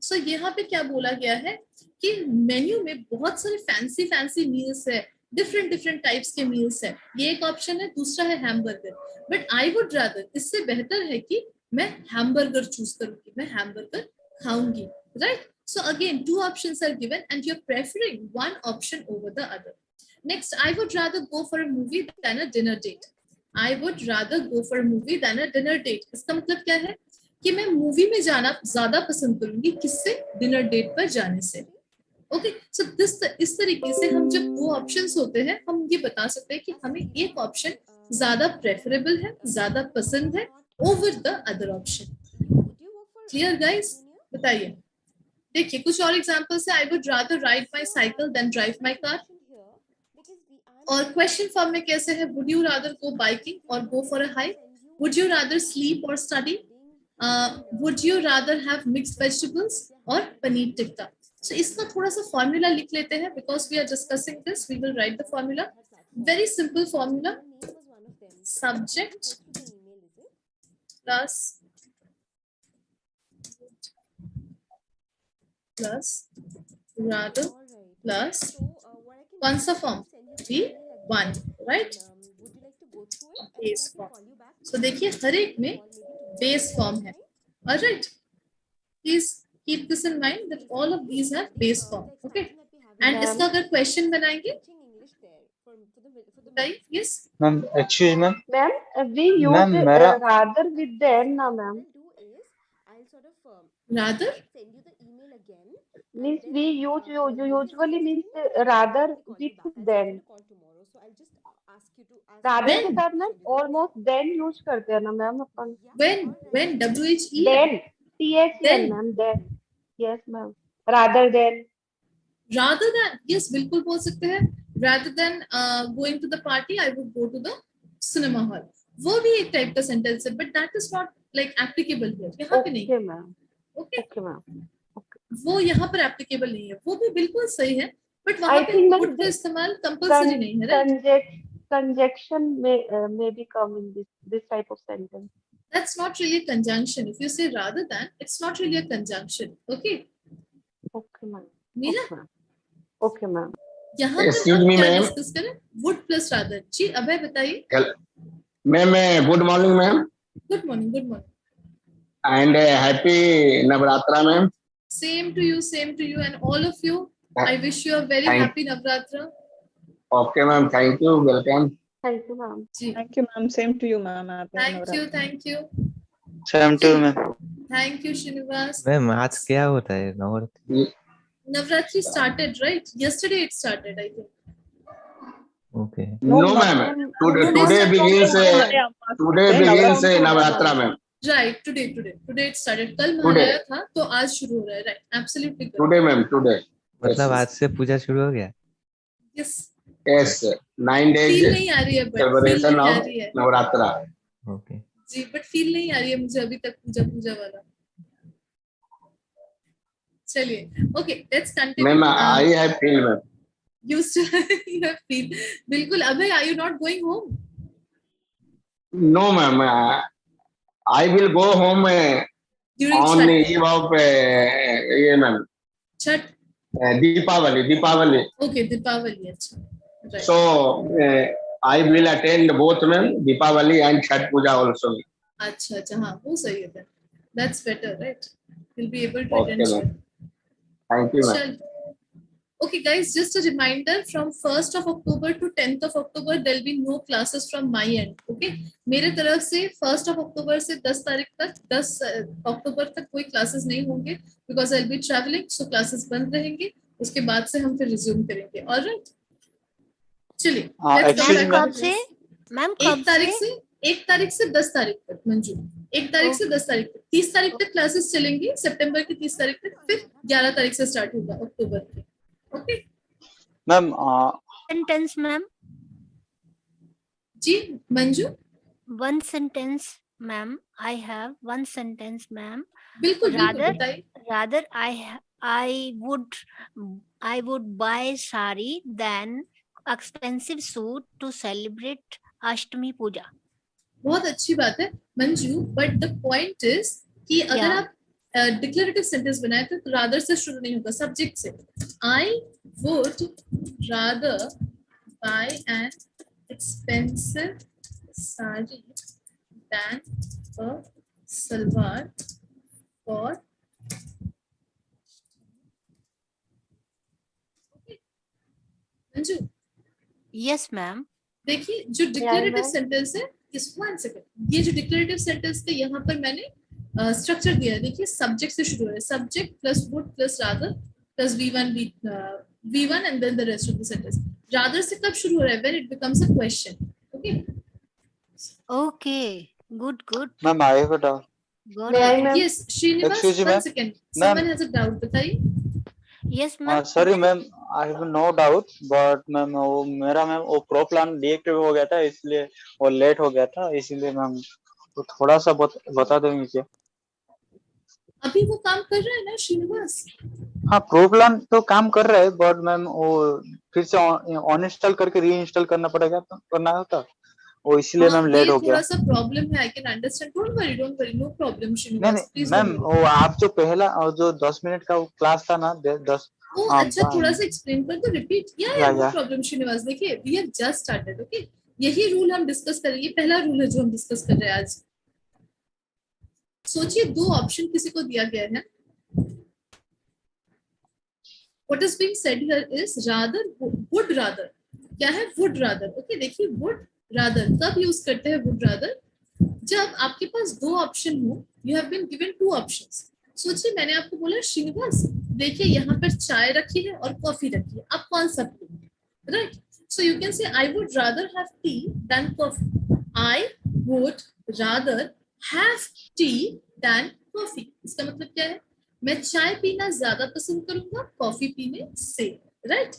So यहाँ पे क्या बोला गया है कि मेन्यू में बहुत सारे फैंसी फैंसी मील्स है, डिफरेंट डिफरेंट टाइप्स के मील्स है, ये एक ऑप्शन है। दूसरा है hamburger, but I would rather, इससे बेहतर है कि मैं हैमबर्गर चूज करूंगी, मैं हैमबर्गर खाऊंगी, right? So again two options are given and you are preferring one option over the other. Next, I would rather go for a movie than a dinner date. I would rather go for a movie than a dinner date. इसका मतलब क्या है कि मैं movie में जाना ज्यादा पसंद करूंगी, किससे? डिनर डेट पर जाने से। ओके, सो इस तरीके से हम जब दो ऑप्शंस होते हैं, हम ये बता सकते हैं कि हमें एक ऑप्शन ज्यादा प्रेफरेबल है, ज्यादा पसंद है over the other option. Clear guys? बताइए। देखिए कुछ और एग्जांपल्स है। I would rather ride my cycle then drive my car. और क्वेश्चन फॉर्म में कैसे है? Would you rather go biking और go for a hike? Would you rather sleep और study? Would you rather have mixed vegetables और पनीर टिक्का? सो इसका थोड़ा सा फॉर्मूला लिख लेते हैं, because we are discussing this, we will write the formula. Very simple formula, subject plus rather plus कौन सा form? V1, right? Base form. So देखिए हर एक में बेस फॉर्म है, alright? Please keep this in mind that all of these have base form. Okay, and इसका अगर question बनाएंगे, बताइए। Yes ma'am, excuse ma'am, ma'am we use rather with then ना ma'am. rather means we usually means rather with then, rather के साथ ना almost then use करते हैं ना ma'am upon. when when then then ma'am then, yes ma'am, rather than yes बिल्कुल बोल सकते हैं। rather than going to the party I would go to the cinema hall, वो भी एक टाइप का सेंटेंस है, but that is not like applicable here, यहाँ पे नहीं। ओके मैम, वो यहाँ पर एप्लीकेबल नहीं है, वो भी बिल्कुल सही है, बट वहाँ पे would का इस्तेमाल कंपल्सरी नहीं है, right? Conjunction may be come in this type of sentence. That's not really a conjunction. If you say rather than, it's not really a conjunction. Okay? Okay ma'am. Meera? Okay ma'am. यहाँ पर हम क्या discuss करें? Would plus rather. जी अभय बताइए। Ma'am good morning ma'am. Good morning, good morning. And happy Navratra ma'am. Same to you and all of you. I wish you a very happy Navratra. Okay ma'am, thank you, welcome. Thank you ma'am. Thank you ma'am, same to you ma'am. Thank you. Same to you ma'am. Thank you Srinivas. Ma'am आज क्या होता है Navratri? Navratri started, right? Yesterday it started, I think. Okay. No ma'am, today begins Navratra ma'am. Right, today it started. कल महालया था तो आज शुरू हो रहा है, right? Absolutely correct. Today ma'am, today. मतलब आज से पूजा शुरू हो गया? Yes. Yes, 9 days. Feel नहीं आ रही है, but celebration of Navratra. Okay. Ji, but feel नहीं आ रही है मुझे अभी तक पूजा वाला। चलिए, okay, let's continue. Ma'am, I have feel ma'am. You still you have feel. बिल्कुल। अभय, are you not going home? No ma'am, I will go home on the eve of ma'am. Chhat. Deepavali. Okay, Deepavali. अच्छा. Right. So I will attend both ma'am, Deepavali and Chhat Puja also. अच्छा, हाँ, वो सही है। That's better, right? You'll be able to attend. Okay ma'am. Thank you ma'am. Okay, guys, just a reminder, from 1st of October to 10th of October, there'll be no classes from my end. Okay, मेरे तरफ से 1st of October से 10 तारीख तक 10 अक्टूबर तक कोई classes नहीं होंगे, because I'll be traveling, so classes बंद रहेंगे. उसके बाद से हम फिर resume करेंगे. Alright? चलिए. कब से? मैम कब से? 1 तारीख से 10 तारीख तक मंजू. 1 तारीख से 10 तारीख तक. 30 तारीख तक क्लासेस चलेंगी, सितंबर की 30 तारीख तक, फिर 11 तारीख से स्टार्ट होगा अक्टूबर के. Okay. Ma'am sentence ma'am. Ji Manju. One sentence ma'am. I have one sentence ma'am. बिल्कुल rather I would buy sari than expensive suit to celebrate Ashtami Puja. बहुत अच्छी बात है Manju, but the point is कि अगर आप डिक्लेरेटिव सेंटेंस बनाए तो रादर से शुरू नहीं होगा, सब्जेक्ट से. I would rather buy an expensive sari than a salwar for Manju. Yes ma'am. देखिए जो डिक्लेरेटिव सेंटेंस है, इस 1 सेकंड, ये जो डिक्लेरेटिव सेंटेंस थे यहाँ पर मैंने स्ट्रक्चर दिया है. देखिए सब्जेक्ट से शुरू हो रहा है, subject plus would plus rather plus V1 and then the rest of the sentence. Rather से कब शुरू हो रहा है? When it becomes a question. Okay good ma'am I have a doubt. Yes Srinivas, 1 second, someone has a doubt. बताइए. Yes ma'am. Sorry ma'am, I have no doubt, but ma'am वो मेरा वो प्रो प्लान डीएक्टिव हो गया था, इसलिए वो late हो गया था, इसलिए मैम तो थोड़ा सा बता देंगे क्या? अभी वो काम कर रहा है ना श्रीनिवास? हाँ, प्रो प्लान तो काम कर रहा है, बट मैम वो फिर से अनइंस्टॉल करके रीइंस्टॉल करना पड़ेगा, तो करना होता वो, इसलिए मैम लेट हो गया. थोड़ा सा प्रॉब्लम है, I can understand. Don't worry, no problem Srinivas. नहीं मैम, वो आप जो पहला जो 10 मिनट का क्लास था ना, 10. अच्छा थोड़ा सा एक्सप्लेन कर दो, रिपीट. या नो प्रॉब्लम श्रीनिवास. देखिए we have just started. Okay, यही रूल हम डिस्कस करेंगे, पहला रूल है जो हम डिस्कस कर रहे हैं आज. सोचिए 2 ऑप्शन किसी को दिया गया है. What is being said here is rather, would rather. क्या है? would rather. ओके, देखिए would rather कब यूज करते हैं would rather? जब आपके पास 2 ऑप्शन हो. You have been given 2 options. सोचिए मैंने आपको बोला श्रीनिवास देखिए यहाँ पर चाय रखी है और कॉफी रखी है, आप कौन सा पिएंगे? Right. So you can say I would rather have tea than coffee. I would rather have tea than coffee. इसका मतलब क्या है? मैं चाय पीना ज्यादा पसंद करूंगा कॉफी पीने से. राइट.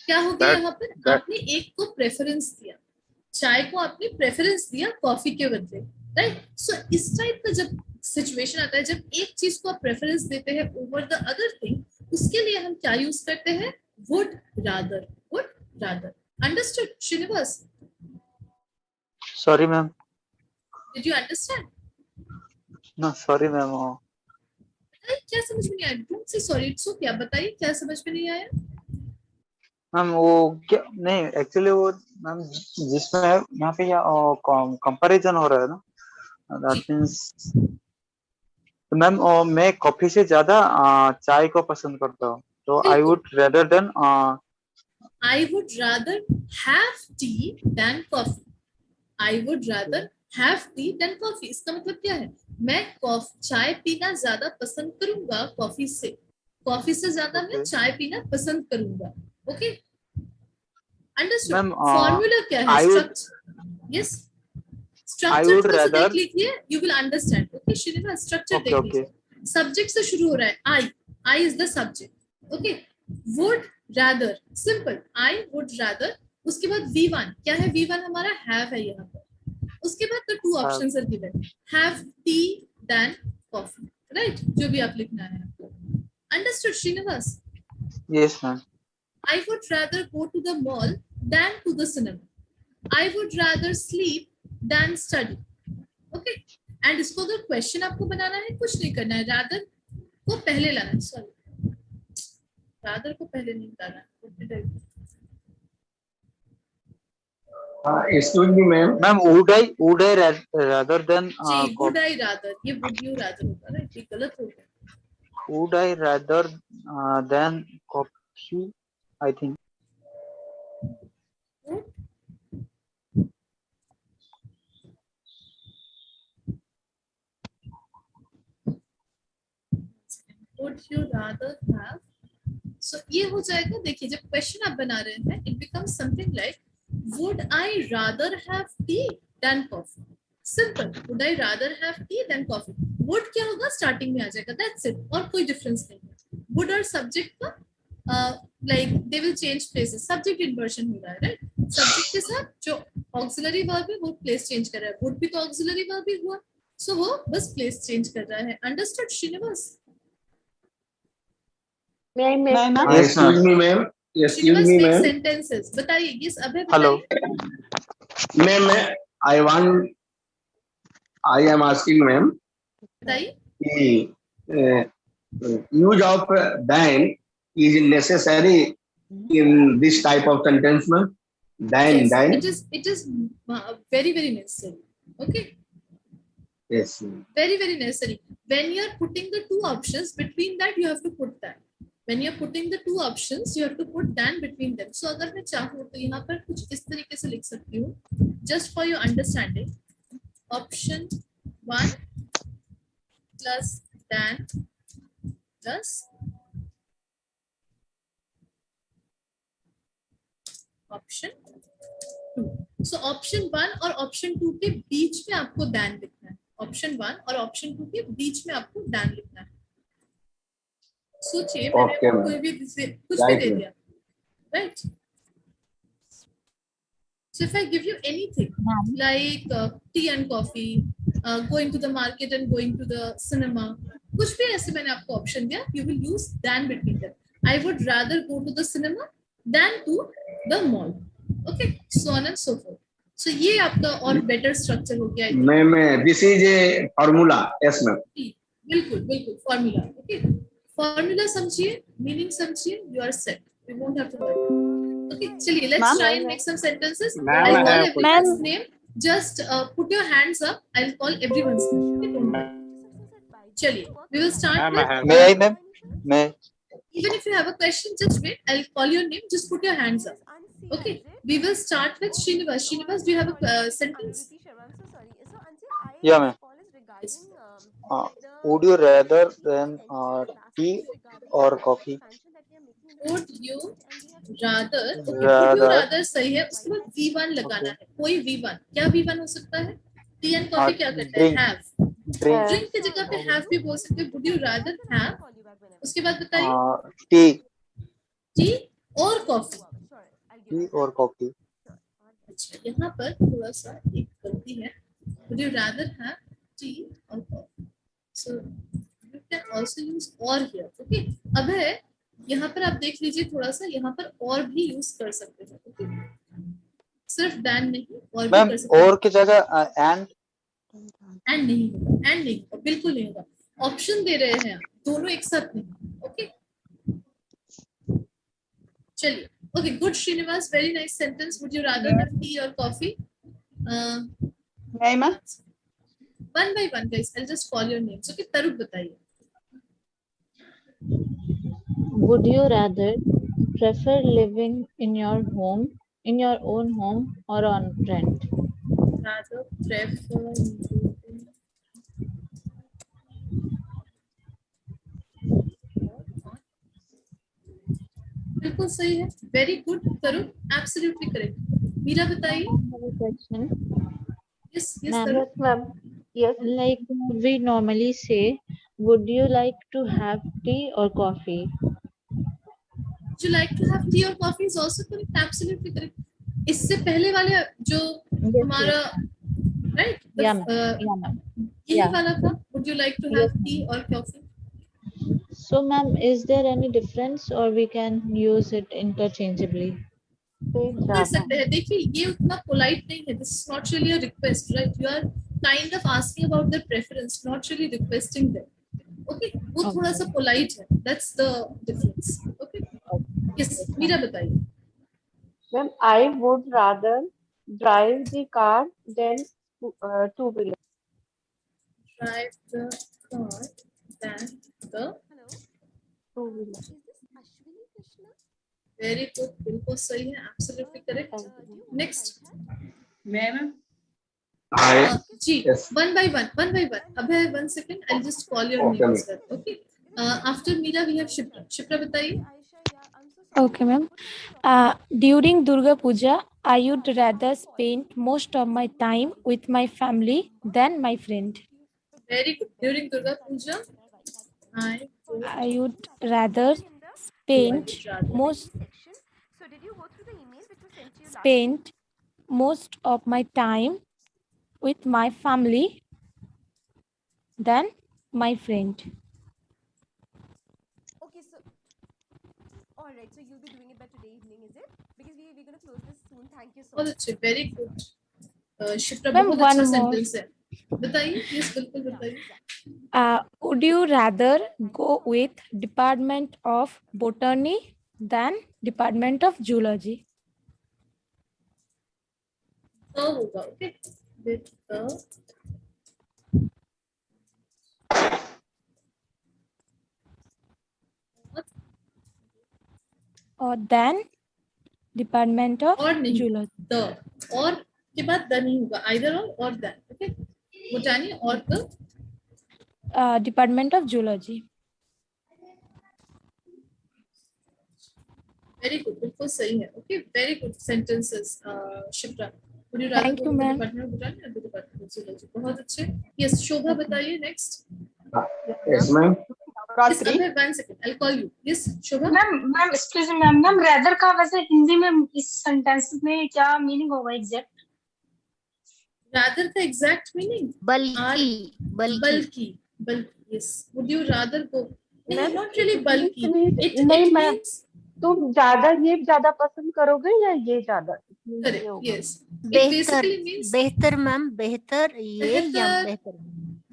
क्या हो गया यहाँ पर? आपने एक को प्रेफरेंस दिया, चाय को आपने प्रेफरेंस दिया कॉफी के बदले. राइट. सो इस टाइप का जब सिचुएशन आता है, जब एक चीज को आप प्रेफरेंस देते हैं ओवर द अदर थिंग, उसके लिए हम क्या यूज करते हैं? Would rather. Would rather. Understood, Srinivas? Sorry, ma'am. Did you understand? No, sorry, ma'am. क्या समझ में नहीं आया? Don't say sorry. It's okay. आप बताइए क्या समझ में नहीं आया? मैम वो क्या नहीं, एक्चुअली वो मैम जिसमें यहाँ पे कंपैरिजन हो रहा है ना, that means मैम मैं कॉफी से ज्यादा चाय को पसंद करता हूँ, तो I would rather have tea than coffee. I would rather have tea than coffee. इसका मतलब क्या है? मैं चाय पीना ज्यादा पसंद करूंगा कॉफी से ज्यादा मैं चाय पीना पसंद करूंगा. Okay, understood. फॉर्मूला क्या है? यस, स्ट्रक्चर देख लीजिए, you will understand. Okay Srinivas, structure देख लीजिए. सब्जेक्ट से शुरू हो रहा है, I is the subject. Okay, would rather, simple. I would rather. उसके बाद V1 क्या है? V1 हमारा have है यहाँ पर. उसके बाद तो 2 options are given. Have tea than coffee. Right? जो भी आप लिखना है आपको. Understood, Srinivas? Yes, ma'am. I would rather go to the mall than to the cinema. I would rather sleep than study. Okay? And इसको अगर question आपको बनाना है, कुछ नहीं करना है. Rather को पहले लाना है. Sorry. रादर को पहले नहीं डाला. Excuse me, ma'am. Ma'am, would I rather than ji, would I rather, ये would you rather होगा ना, ये गलत हो गया. Would I rather than She, I think. Would you rather have? So ये हो जाएगा. देखिए जब क्वेश्चन आप बना रहे हैं, it becomes something like, would I rather have tea than coffee? Simple. Would I rather have tea than coffee? Would क्या होगा? स्टार्टिंग में आ जाएगा. That's it. और कोई डिफरेंस नहीं है. Would और सब्जेक्ट का like they will change places. Subject inversion हो रहा है, right? Subject के साथ जो auxiliary verb है वो place change कर रहा है. Would भी तो auxiliary verb ही हुआ. So वो बस place change कर रहा है. Understood, Srinivas? May I make Excuse me, ma'am. Excuse me, ma'am. Sentences. बताइए. Yes, अभय Hello. बताइए. Ma'am, I am asking, ma'am. बताइए. Use of than is necessary in this type of sentence, ma'am. Than. It is very necessary. Okay. Yes. Very necessary. When you are putting the two options, between that you have to put that. When you are putting the two options, you have to put than between them. So अगर मैं चाहूँ तो यहाँ पर कुछ इस तरीके से लिख सकती हूँ. Just for your understanding, option 1 plus than plus option 2. So option 1 और option 2 के बीच में आपको than लिखना है. Option 1 और option 2 के बीच में आपको than लिखना है. सोचिए मैंने कोई भी कुछ भी दे दिया, right? So if I give you anything like tea and coffee, going to the market and going to the cinema, कुछ भी ऐसे मैंने आपको ऑप्शन दिया, you will use than between them. I would rather go to the cinema than to the mall. Okay, so on and so forth. So ये आपका और better structure हो गया. Ma'am, this is a formula. Yes, ma'am. बिल्कुल formula. Okay. Formula समझिए, meaning समझिए, you are set. We won't have to worry. Okay, चलिए, let's try and make some sentences. I'll call everyone's name. Just put your hands up. I'll call everyone's name. Okay, don't worry. चलिए, we will start with. May I, ma'am? May. Even if you have a question, just wait. I'll call your name. Just put your hands up. Okay, we will start with Srinivas. Srinivas, do you have a sentence? Yeah, ma'am. Would you rather than tea or coffee? Would you rather? Okay, would you rather सही है. उसके बाद V1 लगाना है. कोई V1. क्या V1 हो सकता है? Tea and coffee क्या करता है? Have. Drink की जगह पे have भी बोल सकते हैं. Would you rather have? उसके बाद बताइए. Tea और coffee. Tea और coffee. अच्छा, यहाँ पर थोड़ा सा एक गलती है. Would you rather have tea or coffee? So you can also use or here. Okay. अब है यहाँ पर आप देख लीजिए थोड़ा सा, यहाँ पर और भी यूज कर सकते हैं. Okay. सिर्फ than नहीं और भी कर सकते हैं. और की जगह and नहीं होगा. and नहीं होगा, बिल्कुल नहीं होगा. ऑप्शन दे रहे हैं, दोनों एक साथ नहीं. ओके, चलिए. Okay, good, Srinivas. Very nice sentence. Would you rather have tea or coffee? Naima? One by one, guys. I'll just call your names. Okay, Taruk बताइए. Would you rather prefer living in your home, in your own home, or on rent? Rather prefer. बिल्कुल सही है. Very good, Taruk. Absolutely correct. Meera बताइए. Question. Yes, Ma'am, Taruk. Yes, like we normally say, would you like to have tea or coffee? Would you like to have tea or coffee is also correct. Absolutely correct. इससे पहले वाले जो हमारा right? यही वाला था. Would you like to have tea or coffee? So, ma'am, is there any difference, or we can use it interchangeably? कर सकते हैं. देखिए ये उतना पोलाइट नहीं है. This is not really a request, right? You are kind of asking about their preference, not really requesting them. Okay, वो थोड़ा सा पोलाइट है. That's the difference. Okay. Yes, Meera बताइए. Well, I would rather drive the car than two-wheeler. Drive the car than the two-wheeler. Very good. बिल्कुल सही है. Absolutely correct. Next. Ma'am. Hi. G. Yes. One by one. Abhay, 1 second. I'll just call your Okay, name as well. Okay. After Meera, we have Shipra. Shipra, बताइए. Okay, ma'am. During Durga Puja, I would rather spend most of my time with my family than my friend. Very good. During Durga Puja, I would rather spend most of my time with my family than my friend. Okay, so all right, so you'll be doing it by today evening, is it? Because we're going to close this soon. Thank you so बहुत much. अच्छे. Very good. Shipra, Ma'am, बहुत अच्छा one more. sentence है. बताइए. Yes, बिल्कुल बताइए. Would you rather go with Department of Botany than Department of Zoology? होगा. Okay. With the or then Department of और नहीं. Zoology. The और के बाद the नहीं होगा. Either or that. Okay. Botany और the Department of Zoology. Very good. बिल्कुल सही है. Okay. Very good sentences. Shipra. Would you rather Thank go you, with the ma'am. Department of Botany or the Department of Zoology? बहुत अच्छे. Yes, शोभा बताइए next. Yes, ma'am. Yes, Abhay, 1 second. I'll call you. Yes, Shobha. Ma'am excuse me ma'am rather का वैसे हिंदी में इस sentence में क्या meaning होगा exact? Rather the exact meaning. Bulky. Yes. Would you rather go? No, not really bulky. It means तुम ज्यादा पसंद करोगे या ये ज्यादा? correct. Yes. It basically means बेहतर मैम बेहतर ये या बेहतर.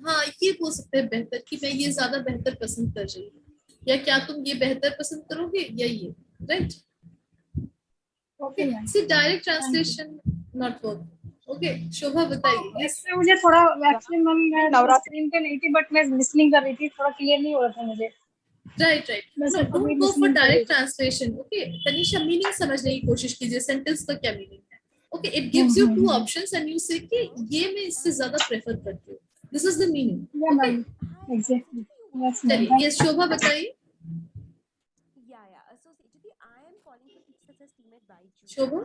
हाँ, ये बोल सकते हैं बेहतर कि मैं ये ज्यादा बेहतर पसंद कर रही हूँ या क्या तुम ये बेहतर पसंद करोगे या ये. Right? Okay. See, direct translation not work. Okay. शोभा बताइए. Yes. मुझे थोड़ा एक्चुअली मैं स्क्रीन पे नहीं थी बट मैं लिसनिंग कर रही थी, थोड़ा क्लियर नहीं हो रहा था मुझे. Right. No, don't go for direct translation. Okay. Tanisha, meaning समझने की कोशिश कीजिए. Sentence का क्या meaning है? Okay. It gives you two options and you say कि ये मैं इससे ज्यादा prefer करती हूँ. This is the meaning. Okay. Exactly. Yes, चलिए. Yes, शोभा बताइए. So Jyoti, I am calling for teachers as teammate by June. Shobha.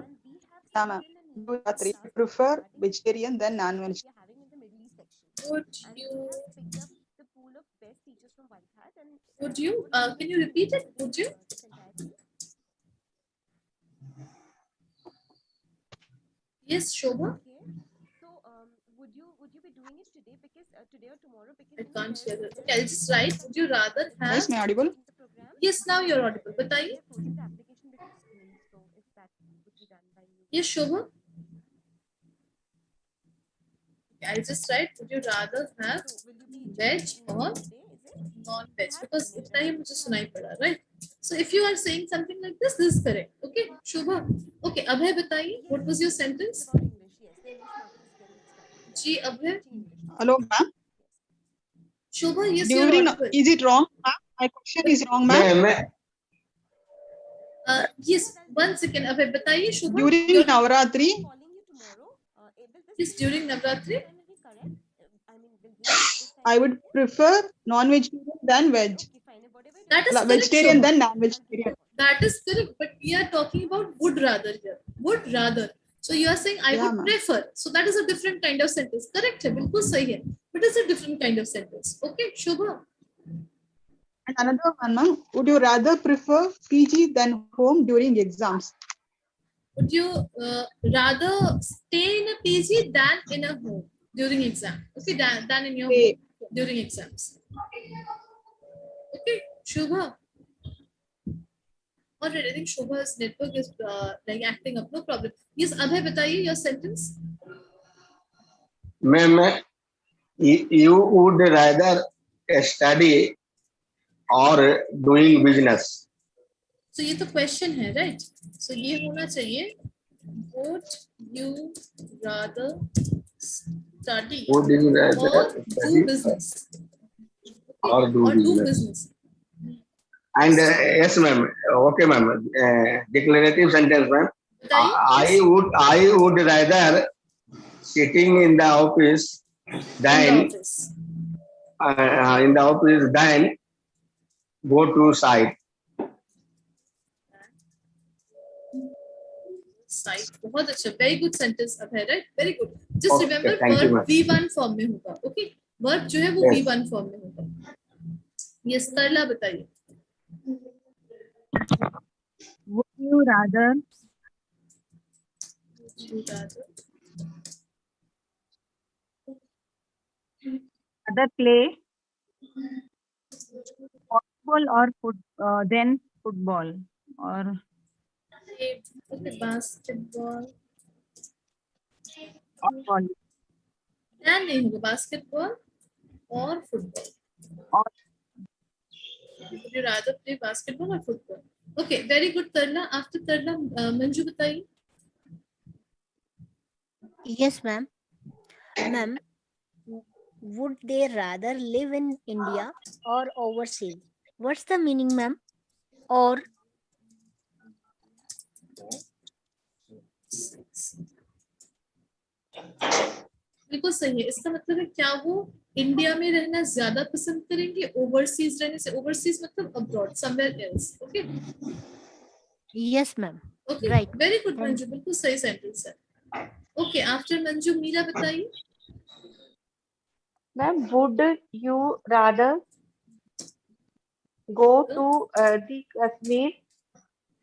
Yeah, ma'am. I prefer vegetarian than non-vegetarian. Would you? Can you repeat it? Would you? Yes, Shobha. So, would you be doing it today? Because today or tomorrow? Because I can't hear that. Okay, I'll just write. Would you rather have? Yes, ma'am. Audible? Yes, now you're audible. बताइए. Yes, Shobha. Okay, I'll just write. Would you rather have veg or non-veg? Because इतना ही मुझे सुनाई पड़ा, right? So if you are saying something like this is correct. Okay, Shobha. Okay, Abhay बताइए. What was your sentence? Ji, Abhay. Hello, ma'am. Shobha, yes, During, is it wrong, ma'am? My question is wrong, ma'am. Yes, 1 second. Abhay, बताइए Shobha. During Navratri. Yes, during Navratri. I would prefer non-vegetarian than veg. That is vegetarian correct, than non-vegetarian. That is correct, but we are talking about would rather here. Would rather. So you are saying I would prefer. So that is a different kind of sentence. Correct है, बिल्कुल सही है. But it's a different kind of sentence. Okay, Shobha. And another one, ma'am. Would you rather prefer PG than home during exams? Would you rather stay in a PG than in a home during exam? Okay, than in your home during exams. Okay, Shobha. Alright, I think Shobha's network is like acting up. No problem. Yes, Abhay, बताइए your sentence. Ma'am, you would rather study or doing business. So ये तो question है, right? So ये होना चाहिए. Would you rather study Would you rather or do business? Or do business. And yes, ma'am. Okay, ma'am. Declarative sentence, ma'am. I would rather sitting in the office than go to site. Site. बहुत अच्छा, very good sentence अब है, right? Very good. Just remember verb V1 form में होगा. Okay? Verb जो है वो V1 form में होगा. Yes, तरला बताइए. Would you rather play football or then football, or okay, basketball or volleyball? Then नहीं होगा, basketball or football. Or would you rather play basketball or football? Okay, very good, Tarla. After Tarla, Manju बताइए. Yes, ma'am. Ma'am, would they rather live in India or overseas? What's the meaning, ma'am? Or बिल्कुल सही है. इसका मतलब है क्या वो India में रहना ज्यादा पसंद करेंगे ओवरसीज रहने से? ओवरसीज मतलब abroad, somewhere else. Okay. yes, ma'am. Okay, Right. Very good Manju, बिल्कुल सही सेंटेंस है. ओके, आफ्टर मंजू मीरा बताइए. Ma'am, would you rather go to the Kashmir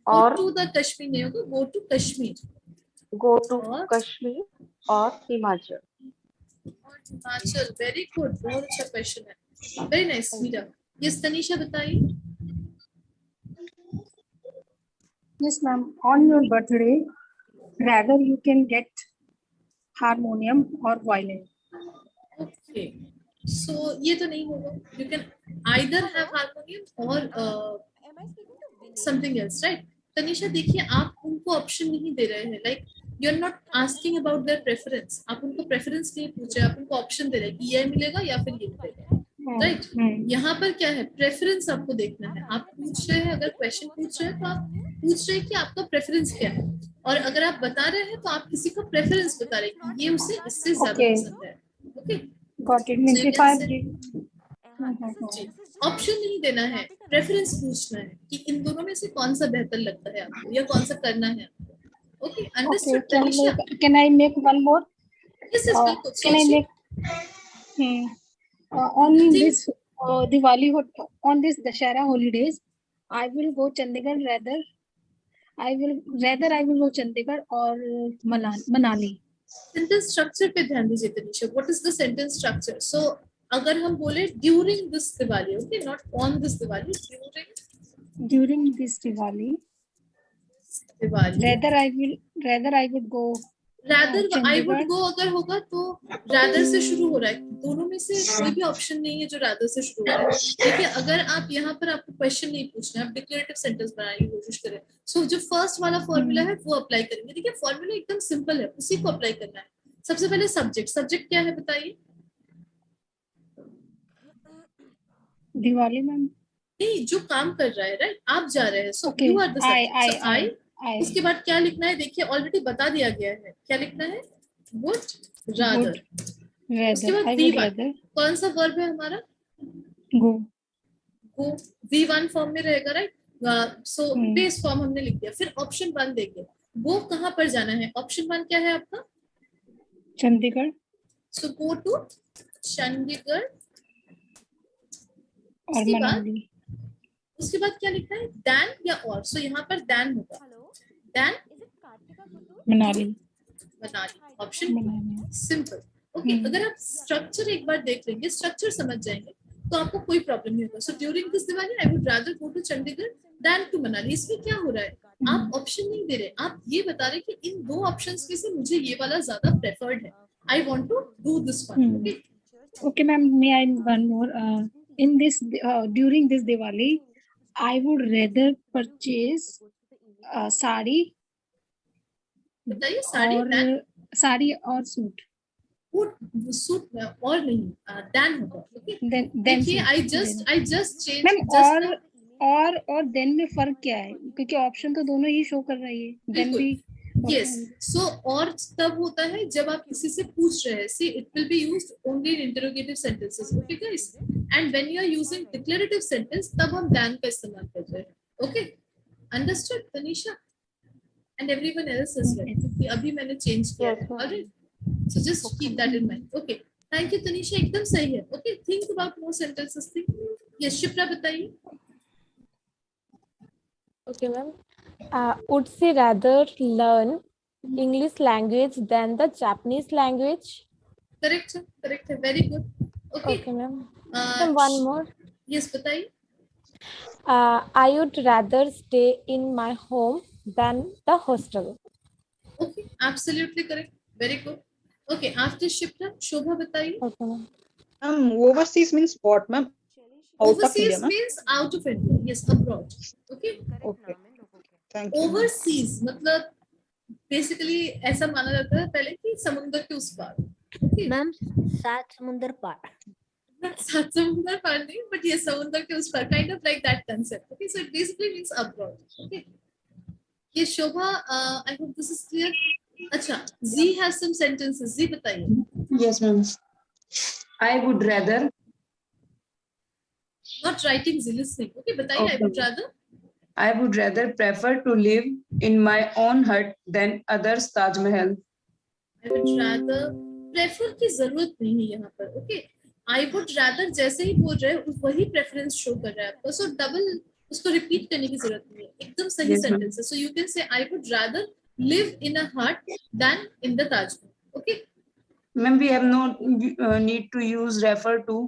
or go to the Kashmir नहीं होगा, go to Kashmir. Go to Kashmir or Himachal? Himachal, very good. बहुत अच्छा question है. Very nice, Meera. Yes, Tanisha बताइए. Yes, ma'am. On your birthday, rather you can get harmonium or violin. Okay. So ये तो नहीं होगा. You can either have harmonium or something else, right? Tanisha देखिए, आप उनको ऑप्शन नहीं दे रहे हैं. Like you are not asking about their preference. आप उनको preference नहीं पूछ रहे, आप उनको ऑप्शन दे रहे हैं कि ये मिलेगा या फिर ये मिलेगा. राइट. यहाँ पर क्या है, प्रेफरेंस आपको देखना है. आप पूछ रहे हैं, अगर क्वेश्चन पूछ रहे हैं तो आप पूछ रहे हैं कि आपका प्रेफरेंस क्या है, और अगर आप बता रहे हैं तो आप किसी का प्रेफरेंस बता रहे हैं कि ये उसे इससे ज्यादा पसंद है. Okay, Got it. Means if I option नहीं देना है, प्रेफरेंस पूछना है कि इन दोनों में से कौन सा बेहतर लगता है आपको या कौन सा करना है आपको. Okay, understood Tanisha. can I make one more? Yes, yes, बिल्कुल. Can I make on this Diwali, on this Dashera holidays, I will go Chandigarh. I will go Chandigarh or Manali. Sentence structure पे ध्यान दीजिए तनीषा. What is the sentence structure? So अगर हम बोले during this Diwali, okay, not on this Diwali, during this Diwali, rather I would go I would go अगर होगा तो rather से शुरू हो रहा है. दोनों में से कोई भी ऑप्शन नहीं है जो rather से शुरू हो रहा है. देखिए, अगर आप यहाँ पर आपको क्वेश्चन नहीं पूछना है, आप डिक्लेरेटिव सेंटेंस बनाने की कोशिश करें. सो जो फर्स्ट वाला फॉर्मूला है वो अप्लाई करेंगे. देखिए, फॉर्मूला एकदम सिंपल है, उसी को अप्लाई करना है. सबसे पहले सब्जेक्ट क्या है बताइए. दिवाली मैम. नहीं, जो काम कर रहा है, राइट, आप जा रहे हैं. So you are the subject. I. उसके बाद क्या लिखना है? देखिए, ऑलरेडी बता दिया गया है. क्या लिखना है? Would rather. उसके बाद V1. कौन सा वर्ब है हमारा? गो. V1 फॉर्म में रहेगा, राइट. सो बेस फॉर्म हमने लिख दिया. फिर ऑप्शन 1 देखिए, वो कहाँ पर जाना है. ऑप्शन 1 क्या है आपका? चंडीगढ़. सो गो टू चंडीगढ़. उसके बाद क्या लिखना है? दैन या और. सो यहाँ पर दैन होगा. Than Manali. Option simple. Okay, अगर आप स्ट्रक्चर एक बार देख लेंगे, स्ट्रक्चर समझ जाएंगे, तो आपको कोई प्रॉब्लम नहीं होगा. So during this Diwali I would rather go to Chandigarh than to Manali. इसमें क्या हो रहा है? आप ऑप्शन नहीं दे रहे, आप ये बता रहे कि इन दो ऑप्शंस में से मुझे ये वाला ज्यादा प्रेफर्ड है. I want to do this one. Okay. Okay, ma'am. May I one more? In this during this Diwali, I would rather purchase sari. बताइए. साड़ी और सूट. सूट और नहीं, दैन होगा. देखिए, I just changed. और देन में फर्क क्या है, क्योंकि ऑप्शन तो दोनों ही शो कर रही है, देन भी यस सो और तब होता है जब आप किसी से पूछ रहे हैं, see it will be used only in interrogative sentences, okay guys, and when you are using declarative sentence तब हम than का इस्तेमाल कर रहे हैं, okay understood Tanisha and everyone else as well, क्योंकि अभी मैंने चेंज किया है, alright, so just keep that in mind, okay thank you Tanisha, एकदम सही है, okay think about more sentences, think, yes Shipra बताइए। Okay, ma'am. Would she rather learn English language than the Japanese language? Correct, very good. Okay, ma'am. One more. Yes, बताइए. I would rather stay in my home than the hostel. Okay, absolutely correct. Very good. Okay, after Shipra, Shobha बताइए. Okay, ma'am. Overseas means what, ma'am? Overseas means out of India. Yes, abroad. Okay. Okay. Thank you. Overseas मतलब basically ऐसा माना जाता है पहले कि समुद्र के उस पार. Okay. मैम 7 समुद्र पार. 7 समुद्र पार नहीं, but ये समुद्र के उस पार, kind of like that concept. Okay, so it basically means abroad. Okay. ये शोभा, I hope this is clear. अच्छा, Z has some sentences. Z बताइए. Yes, ma'am. I would rather. Not writing, Z listening. Okay, बताइए. Okay. I would rather. I would rather prefer to live in my own hut than others' Taj Mahal. I would rather prefer की जरूरत नहीं है यहाँ पर. Okay. I would rather जैसे ही बोल रहे हैं वही preference show कर रहा है आपको. So double उसको repeat करने की जरूरत नहीं है. एकदम सही sentence है. So you can say I would rather live in a hut than in the Taj Mahal. Okay. Ma'am, we have no need to use refer to.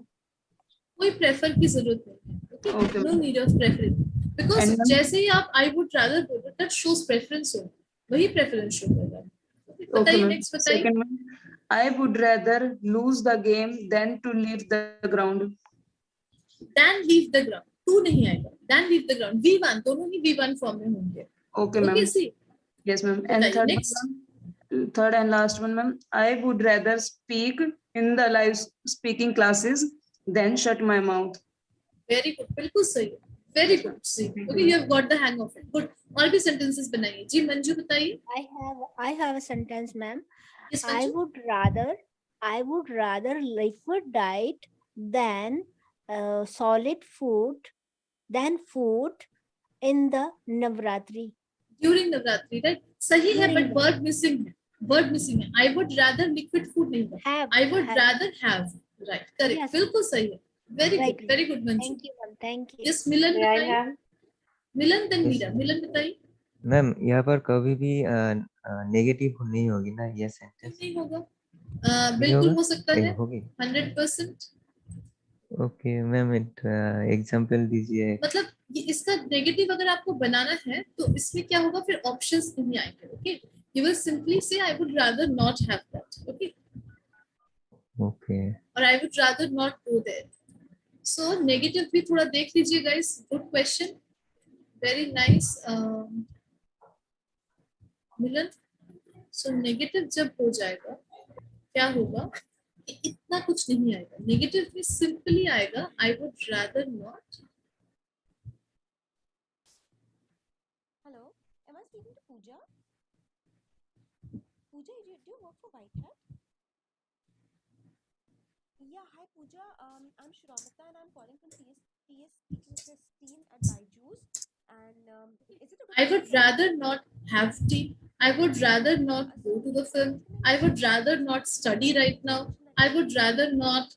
कोई prefer की जरूरत नहीं है. Okay. No need of preference. Because जैसे ही आप I would rather बोल रहे हैं that shows preference हो. वही preference show कर रहा है. बताइए next बताइए. Second one, I would rather lose the game than to leave the ground. Than leave the ground. Two नहीं आएगा. Than leave the ground. V1 दोनों ही V1 form में होंगे. Okay, ma'am. Okay, see. Yes, ma'am. And third and last one, ma'am. I would rather speak in the live speaking classes than shut my mouth. Very good. बिल्कुल सही है. Very good. See. Okay, you have got the hang of it. Good. और भी sentences बनाइए. जी मंजू बताइए. I have a sentence, ma'am. Yes, I would rather liquid diet than solid food in the Navratri. During Navratri, right? सही है, but word missing है. Word missing है. I would rather liquid food नहीं है. I would rather have. Right. Correct. Yes. बिल्कुल सही है. Very Right. good. Very good, Manju. Thank you, ma'am. Thank you. Yes, Milan May I बताइए. have? Milan then Meera. मिलन बताइए. Ma'am यहाँ पर कभी भी नेगेटिव नहीं होगी ना ये सेंटेंस? नहीं होगा. बिल्कुल हो सकता है. होगी. 100%. ओके मैम, एग्जांपल दीजिए. मतलब ये इसका नेगेटिव अगर आपको बनाना है तो इसमें क्या होगा, फिर ऑप्शंस नहीं आएंगे. Okay, you will simply say I would rather not have that. Okay, okay, और I would rather not go there. So negative भी थोड़ा देख लीजिए guys. Good question, very nice Milan. So negative जब हो जाएगा क्या होगा, इतना कुछ नहीं आएगा. नेगेटिव में सिंपली आएगा आई would rather not. Hello, am I speaking to Pooja? Pooja, do you work for White Hat? Yeah, hi Pooja. I'm Shramita and I'm calling from PS16 at Byju's. And is it a good I would rather not have tea. I would rather not go to the film. I would rather not study right now. I would rather not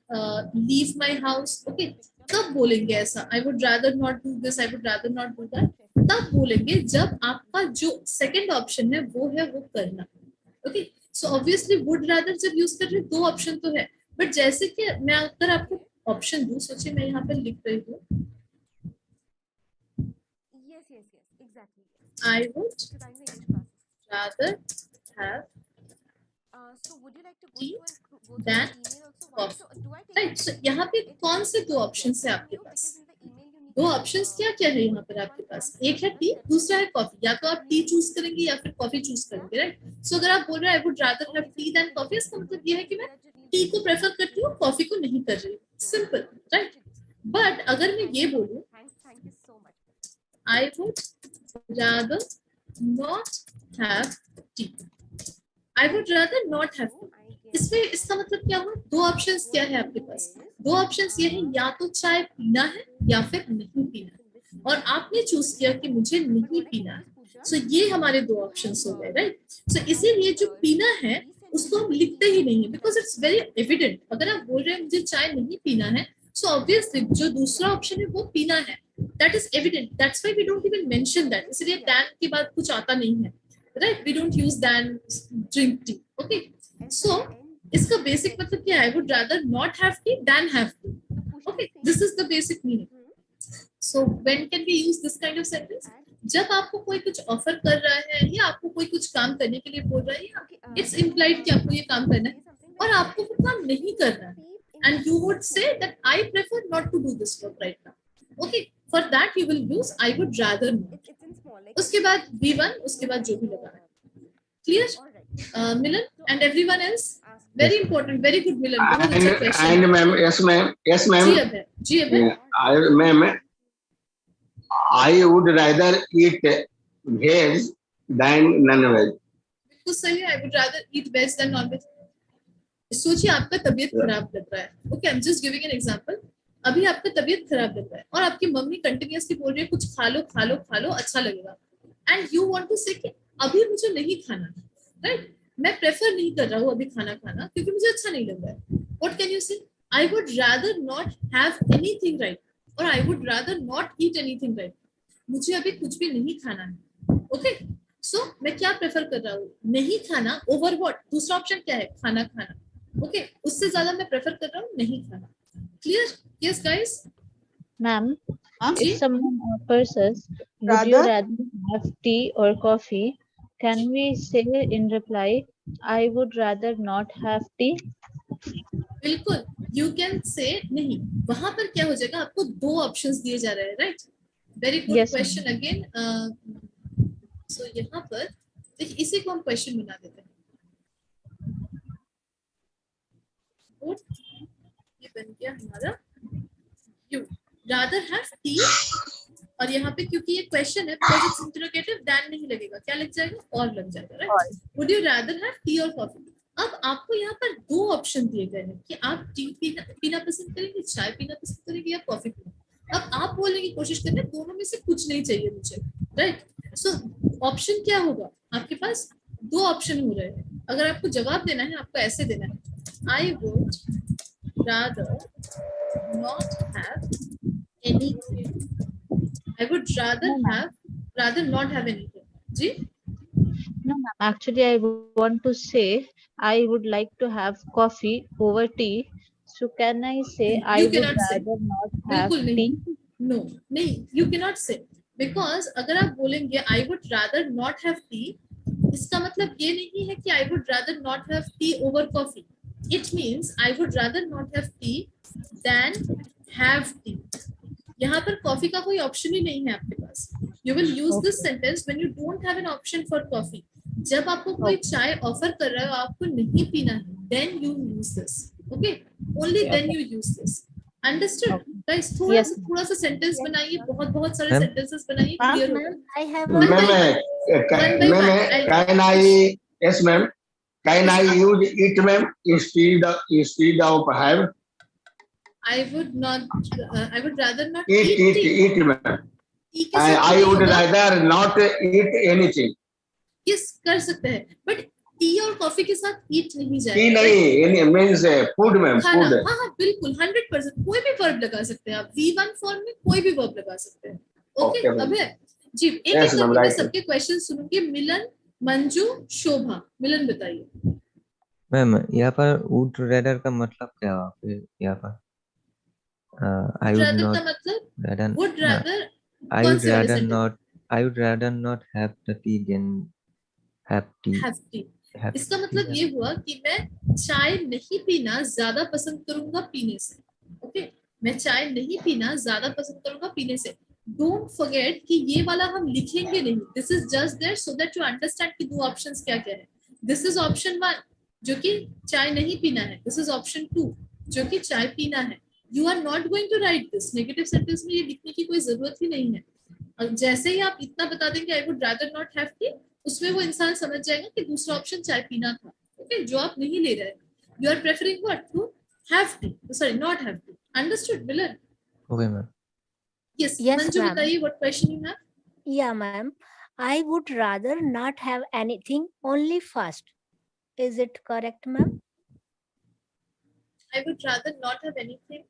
leave my house. Okay, कब बोलेंगे ऐसा? I would rather not do this. I would rather not do that. तब बोलेंगे जब आपका जो second option है वो है वो करना. Okay, so obviously would rather जब यूज कर रहे हैं दो ऑप्शन तो है, बट जैसे कि मैं अगर आपको ऑप्शन दूं, सोचिए मैं यहाँ पे लिख रही हूँ. Yes, exactly. I would rather have so would you like to tea go through than the email also? coffee. So do I take Right. So यहाँ पे कौन से दो ऑप्शन है आपके पास? दो ऑप्शंस क्या क्या है यहाँ पर आपके पास? एक है टी, दूसरा है कॉफी. या तो आप टी चूज करेंगे या फिर कॉफी चूज करेंगे. राइट. सो अगर आप बोल रहे हैं I would rather have tea than coffee, इसका मतलब ये है कि मैं टी को प्रेफर करती हूँ, कॉफी को नहीं कर रही. सिंपल. राइट. बट अगर मैं ये बोलूँ thank you so much. I would rather not have tea. I would rather not have tea. इसमें इसका मतलब क्या हुआ? दो ऑप्शंस क्या है आपके पास? दो ऑप्शंस ये है, या तो चाय पीना है या फिर नहीं पीना है, और आपने चूज किया कि मुझे नहीं पीना है. सो ये हमारे दो ऑप्शंस हो गए, राइट? सो इसीलिए जो पीना है उसको हम लिखते ही नहीं है, बिकॉज इट्स वेरी एविडेंट. अगर आप बोल रहे हैं मुझे चाय नहीं पीना है, सो ऑब्वियसली जो दूसरा ऑप्शन है वो पीना है. That is evident. That's why we don't even mention that. इसलिए दैन के बाद कुछ आता नहीं है, right? We don't use than drink tea. Okay, so इसका बेसिक मतलब क्या है? I would rather not have tea than have tea. Okay, this is the basic meaning. So when can we use this kind of sentence? जब आपको कोई कुछ offer कर रहा है या आपको कोई कुछ काम करने के लिए बोल रहा है, इट्स इम्प्लाइड कि आपको ये काम करना है और आपको वो काम नहीं करना है, and you would say that I prefer not to do this work right now. Okay, for that you will use I would rather not. उसके बाद V1, उसके बाद जो भी लगा है. Clear? Milan and everyone else? Very important. Very good Milan. बहुत अच्छा question. And ma'am, yes ma'am, yes ma'am. जी Abhay. Ma'am, I would rather eat veg than non-veg. बिल्कुल सही है. I would rather eat veg than non-veg. सोचिए आपका तबीयत खराब लग रहा है. Okay, I am just giving an example. अभी आपका तबीयत खराब लग रहा है और आपकी मम्मी कंटिन्यूअसली बोल रही है कुछ खा लो खा लो खा लो, अच्छा लगेगा, एंड यू वांट टू से कि अभी मुझे नहीं खाना, राइट? मैं प्रेफर नहीं कर रहा हूँ अभी खाना खाना क्योंकि मुझे अच्छा नहीं लग रहा है. What can you say? I would rather not have anything right, और I would rather not eat anything right. मुझे अभी कुछ भी नहीं खाना है. ओके, सो मैं क्या प्रेफर कर रहा हूँ? नहीं खाना ओवर व्हाट? दूसरा ऑप्शन क्या है? खाना खाना. ओके, उससे ज्यादा मैं प्रेफर कर रहा हूँ नहीं खाना. Clear? Yes guys. Ma'am, if someone offers us, would you rather have tea or coffee? Can we say in reply, I would rather not have tea? बिल्कुल, यू कैन से. नहीं, वहां पर क्या हो जाएगा? आपको दो ऑप्शंस दिए जा रहे हैं, right? Very good question again. So यहाँ पर देखिए, इसी को हम क्वेश्चन बना देते हैं. ये बन गया हमारा यू रादर हैव टी, और यहाँ पे क्योंकि ये क्वेश्चन है, बिकॉज़ इट्स इंटरोगेटिव, दैन नहीं लगेगा. क्या लग जाएगा? और लग जाएगा, right? Would you rather have T और कॉफी? अब आपको यहाँ पर दो ऑप्शन दिए गए हैं कि आप टी पीना पसंद करेंगे, चाय पीना पसंद करेंगे या कॉफी पीना. अब आप बोलने की कोशिश करें दोनों में से कुछ नहीं चाहिए मुझे, राइट? सो ऑप्शन क्या होगा? आपके पास दो ऑप्शन हो रहे हैं. अगर आपको जवाब देना है, आपको ऐसे देना है, I would rather not have anything. I would rather not have anything. जी? No, ma'am. Actually, I want to say I would like to have coffee over tea. So can I say I would rather not have tea? No, नहीं, you cannot say, because अगर आप बोलेंगे I would rather not have tea, इसका मतलब ये नहीं है कि I would rather not have tea over coffee. It means I would rather not have tea than have tea. यहाँ पर कॉफी का कोई ऑप्शन ही नहीं है आपके पास. You will use this sentence when you don't have an option for coffee. जब आपको कोई चाय ऑफर कर रहा है, आपको नहीं पीना है, then you use this. Okay, only then you use this. Understood? Guys, थोड़ा सा सेंटेंस बनाइए, बहुत सारे सेंटेंसेस बनाइए. क्लियर होगा? I have can I? Yes, ma'am. Can I use it, ma'am, instead of have? I would rather not eat, ma'am. I would rather not eat anything. Yes, कर सकते हैं, बट टी और coffee के साथ ईट नहीं जाएगा. T नहीं, means food में. हाँ, बिल्कुल 100%. कोई भी वर्ब लगा सकते हैं आप. V1 फॉर्म में कोई भी वर्ब लगा सकते हैं. ओके, अभय जी, एक करके सबके क्वेश्चन सुनूंगी. मिलन, मंजू, शोभा. मिलन बताइए. मैम, यहाँ पर वुड रेदर का मतलब क्या है? यहाँ पर I would rather not have the tea than have tea. इसका मतलब ये हुआ कि मैं चाय नहीं पीना ज्यादा पसंद करूंगा पीने से. ओके, मैं चाय नहीं पीना ज्यादा पसंद करूंगा पीने से. डोंट फॉरगेट कि ये वाला हम लिखेंगे नहीं. This is just there so that you understand कि दो ऑप्शंस क्या क्या है. दिस इज ऑप्शन 1 जो कि चाय नहीं पीना है. दिस इज ऑप्शन 2 जो कि चाय पीना है. You are not going to write this. Negative sentence में ये लिखने की कोई जरूरत ही नहीं है. जैसे ही आप इतना बता देंगे आई would rather not have T, उसमें वो इंसान समझ जाएगा कि दूसरा ऑप्शन चाय पीना था. ओके, जो आप नहीं ले रहे, you are preferring what, to have tea, sorry not have tea. Understood Milan? Okay, ma'am. Yes, Yes, Manju ma'am. बताइए what question you have. Yeah, ma'am. I would rather not have anything, only fast. Is it correct, ma'am? I would rather not have anything.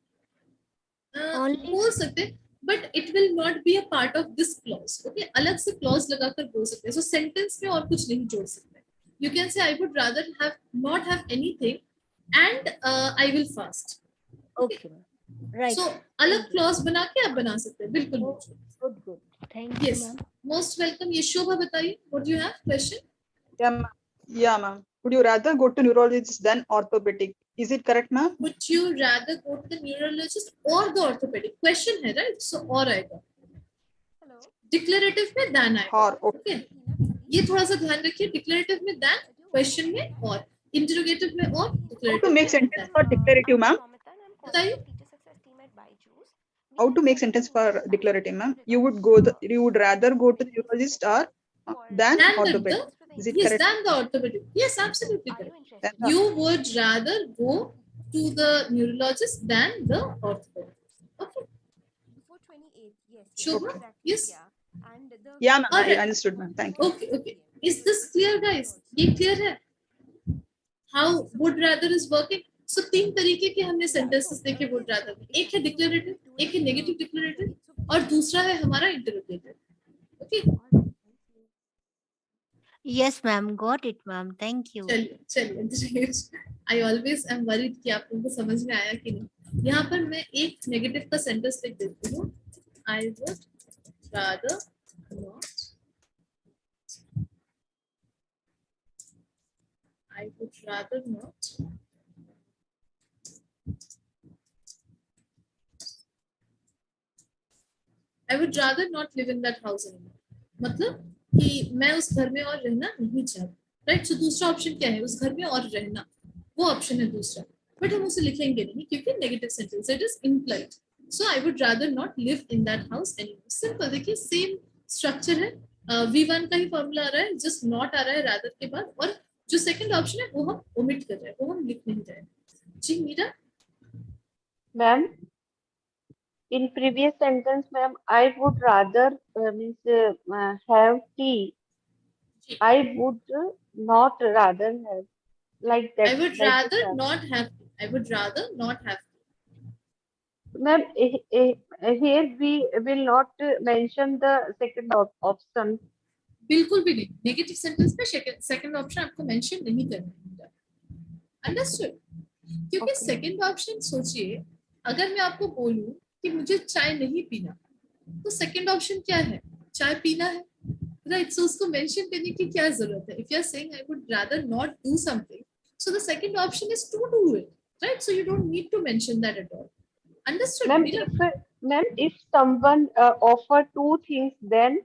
Only- बोल सकते हैं, but it will not be a part of this clause. Okay, अलग से clause लगाकर बोल सकते हैं. So sentence में और कुछ नहीं जोड़ सकते. You can say I would rather have not have anything and I will fast. Okay, ma'am. Right. So अलग clause बना के आप बना सकते हैं. बिल्कुल. Good, good. Thank you, Yes. ma'am. Most welcome. ये शोभा बताइए. What do you have? Question? Yeah, ma'am. Yeah, ma'am. Would you rather go to neurologist than orthopedic? Is it correct, ma'am? Would you rather go to the neurologist or the orthopedic? Question है, right? So or आएगा. Declarative में than आएगा. Or, okay. ये थोड़ा सा ध्यान रखिए. Declarative में than, question में or, interrogative में or, How declarative to make में sentence than. for declarative, ma'am? बताइए. How to make sentence for declarative, ma'am? You would rather go to the neurologist or than orthopedic. Is it Yes, correct? than the orthopedic. Yes, absolutely correct. Then- You would rather go to the neurologist than the orthopedic. Okay. Shobha? Yes. Yeah, ma'am. I Alright. understood, ma'am. Thank you. Okay, okay. Is this clear, guys? ये clear है? How would rather is working? So तीन तरीके के हमने sentences देखे would rather में. एक है declarative, एक है negative declarative, और दूसरा है हमारा interrogative. Okay. Yes, ma'am. Got it, ma'am. Thank you. चलिए. I always am worried कि आप लोगों को समझ में आया कि नहीं. यहाँ पर मैं एक negative का sentence लिख देती हूँ. I would rather not. I would rather not. I would rather not live in that house anymore. मतलब कि मैं उस घर में और रहना नहीं चाहती. राइट. सो दूसरा ऑप्शन क्या है? उस घर में और रहना, वो ऑप्शन है दूसरा. बट हम उसे लिखेंगे नहीं क्योंकि negative sentence it is implied. So I would rather not live in that house anymore. Simple. देखिए सेम स्ट्रक्चर है. V1 का ही फॉर्मूला आ रहा है, जस्ट नॉट आ रहा है रादर के बाद, और जो सेकंड ऑप्शन है वो हम ओमिट कर रहे हैं, वो हम लिख नहीं रहे हैं. जी Meera. Ma'am, in previous sentence, ma'am, I would rather have tea. I would not rather have like that. I would rather not have. I would rather not have. Ma'am, here we will not mention the second option. बिल्कुल भी नहीं. Negative sentence में second option आपको mention नहीं करना है. Understood? क्योंकि second option सोचिए, अगर मैं आपको बोलूं कि मुझे चाय नहीं पीना, तो सेकंड ऑप्शन क्या है? चाय पीना है. राइट. सो उसको मेंशन करने की क्या जरूरत है? If you are saying I would rather not do something, so the second option is to do it. Right. So you don't need to mention that at all. Understood? Ma'am, if someone offer two things, then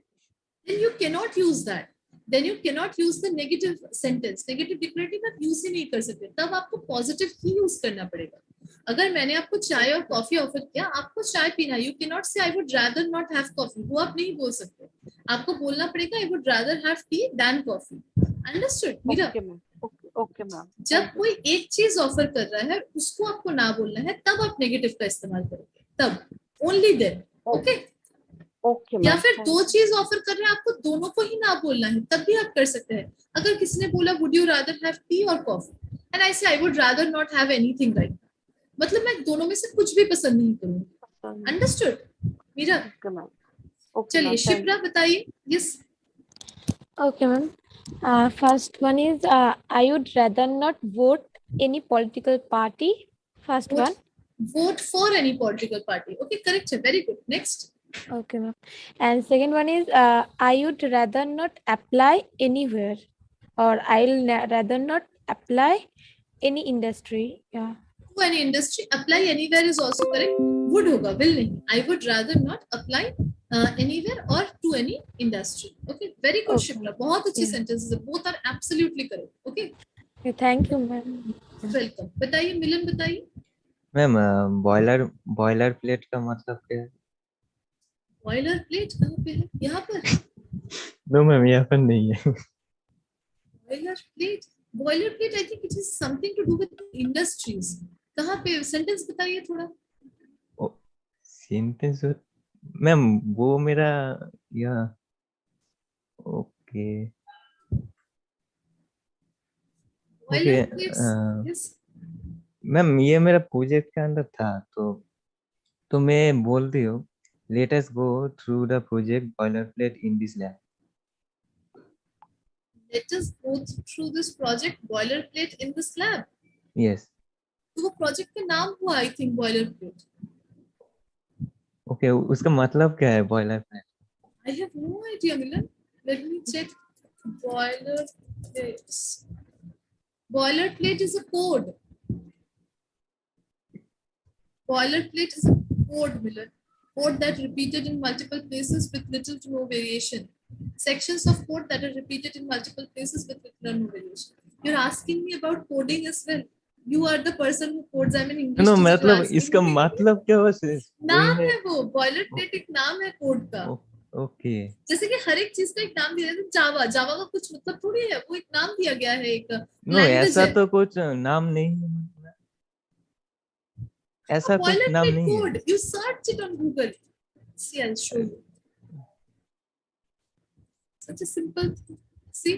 you cannot use that. Then you cannot use the negative sentence. Negative declarative आप use ही नहीं कर सकते. तब आपको positive ही use करना पड़ेगा. अगर मैंने आपको चाय और कॉफी ऑफर किया, आपको चाय पीना, you can not say I would rather not have coffee. वो आप नहीं बोल सकते. आपको बोलना पड़ेगा I would rather have tea than coffee. Understood Meera? Okay ma'am. जब कोई एक चीज ऑफर कर रहा है, उसको आपको ना बोलना है, तब आप नेगेटिव का इस्तेमाल करोगे. तब ओनली देन. ओके. या फिर दो चीज ऑफर कर रहे हैं, आपको दोनों को ही ना बोलना है, तब भी आप कर सकते हैं. अगर किसी ने बोला would you rather have T और कॉफी, एंड आई से I would rather not have anything right, मतलब मैं दोनों में से कुछ भी पसंद नहीं करूंगी. अंडरस्टूड मीरा? चलिए शिप्रा बताइए. Yes. Okay, ma'am. First one is I would rather not vote any political party. First one. Vote for any political party. Okay, correct. Very good. Next. Okay, ma'am. And second one is I would rather not apply anywhere, or I'll rather not apply any industry. Yeah. To any industry. Apply anywhere is also correct. Would होगा, will नहीं. I would rather not apply anywhere or to any industry. Okay, very good. Shipra. बहुत अच्छी sentences है. Both are absolutely correct. Okay. Okay, thank you, ma'am. Welcome. बताइए मिलन, बताइए. Ma'am boiler plate का मतलब क्या है? बॉयलर प्लेट कहाँ पे है? यहाँ पर नो मैम, यहाँ पर नहीं है। Boiler plate I think it is something to do with industries. कहाँ पे? सेंटेंस बताइए थोड़ा। सेंटेंस मैम, वो मेरा या okay okay boiler plates ma'am, ये मेरा प्रोजेक्ट के अंदर था, तो मैं बोल रही हूँ, let us go through the project boiler plate in this lab. Let us go through this project boilerplate in this lab. Yes तो वो प्रोजेक्ट का नाम हुआ I think boiler plate. Okay, उसका मतलब क्या है boiler plate? I have no idea, Milan. Let me check. Boiler plates. Boilerplate is a code. Boilerplate is a code, Milan. Code that repeated in multiple places with little to no variation. Sections of code that are repeated in multiple places with little or no variation. You're asking me about coding as well. You are the person who codes. I'm an English no, teacher. मतलब इसका मतलब क्या हुआ? नाम है वो, boilerplate एक नाम है कोड का। ओके, जैसे कि हर एक चीज का एक नाम दिया है। जावा का कुछ मतलब थोड़ी है, वो एक नाम दिया गया है, एक नो लैंग्वेज ऐसा है। तो कुछ नाम नहीं है, ऐसा कुछ नाम बॉयलरप्लेट नहीं है। Code, you search it on Google. See, I'll show you. Such a simple thing. See,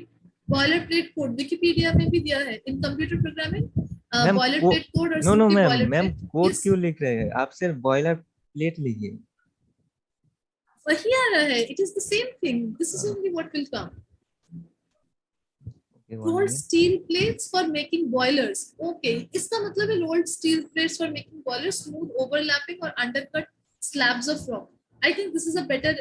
boilerplate code Wikipedia में भी दिया है in computer programming. Ma'am Boilerplate code और no no simply ma'am, boilerplate. Code Yes. क्यों लिख रहे हैं आप? सिर्फ बॉयलर प्लेट लिखिए। वही आ रहा है, it is the same thing. This is only what will come. Rolled steel plates for making boilers. Okay, इसका मतलब है rolled steel plates for making boilers, smooth overlapping or undercut slabs of rock. I think this is a better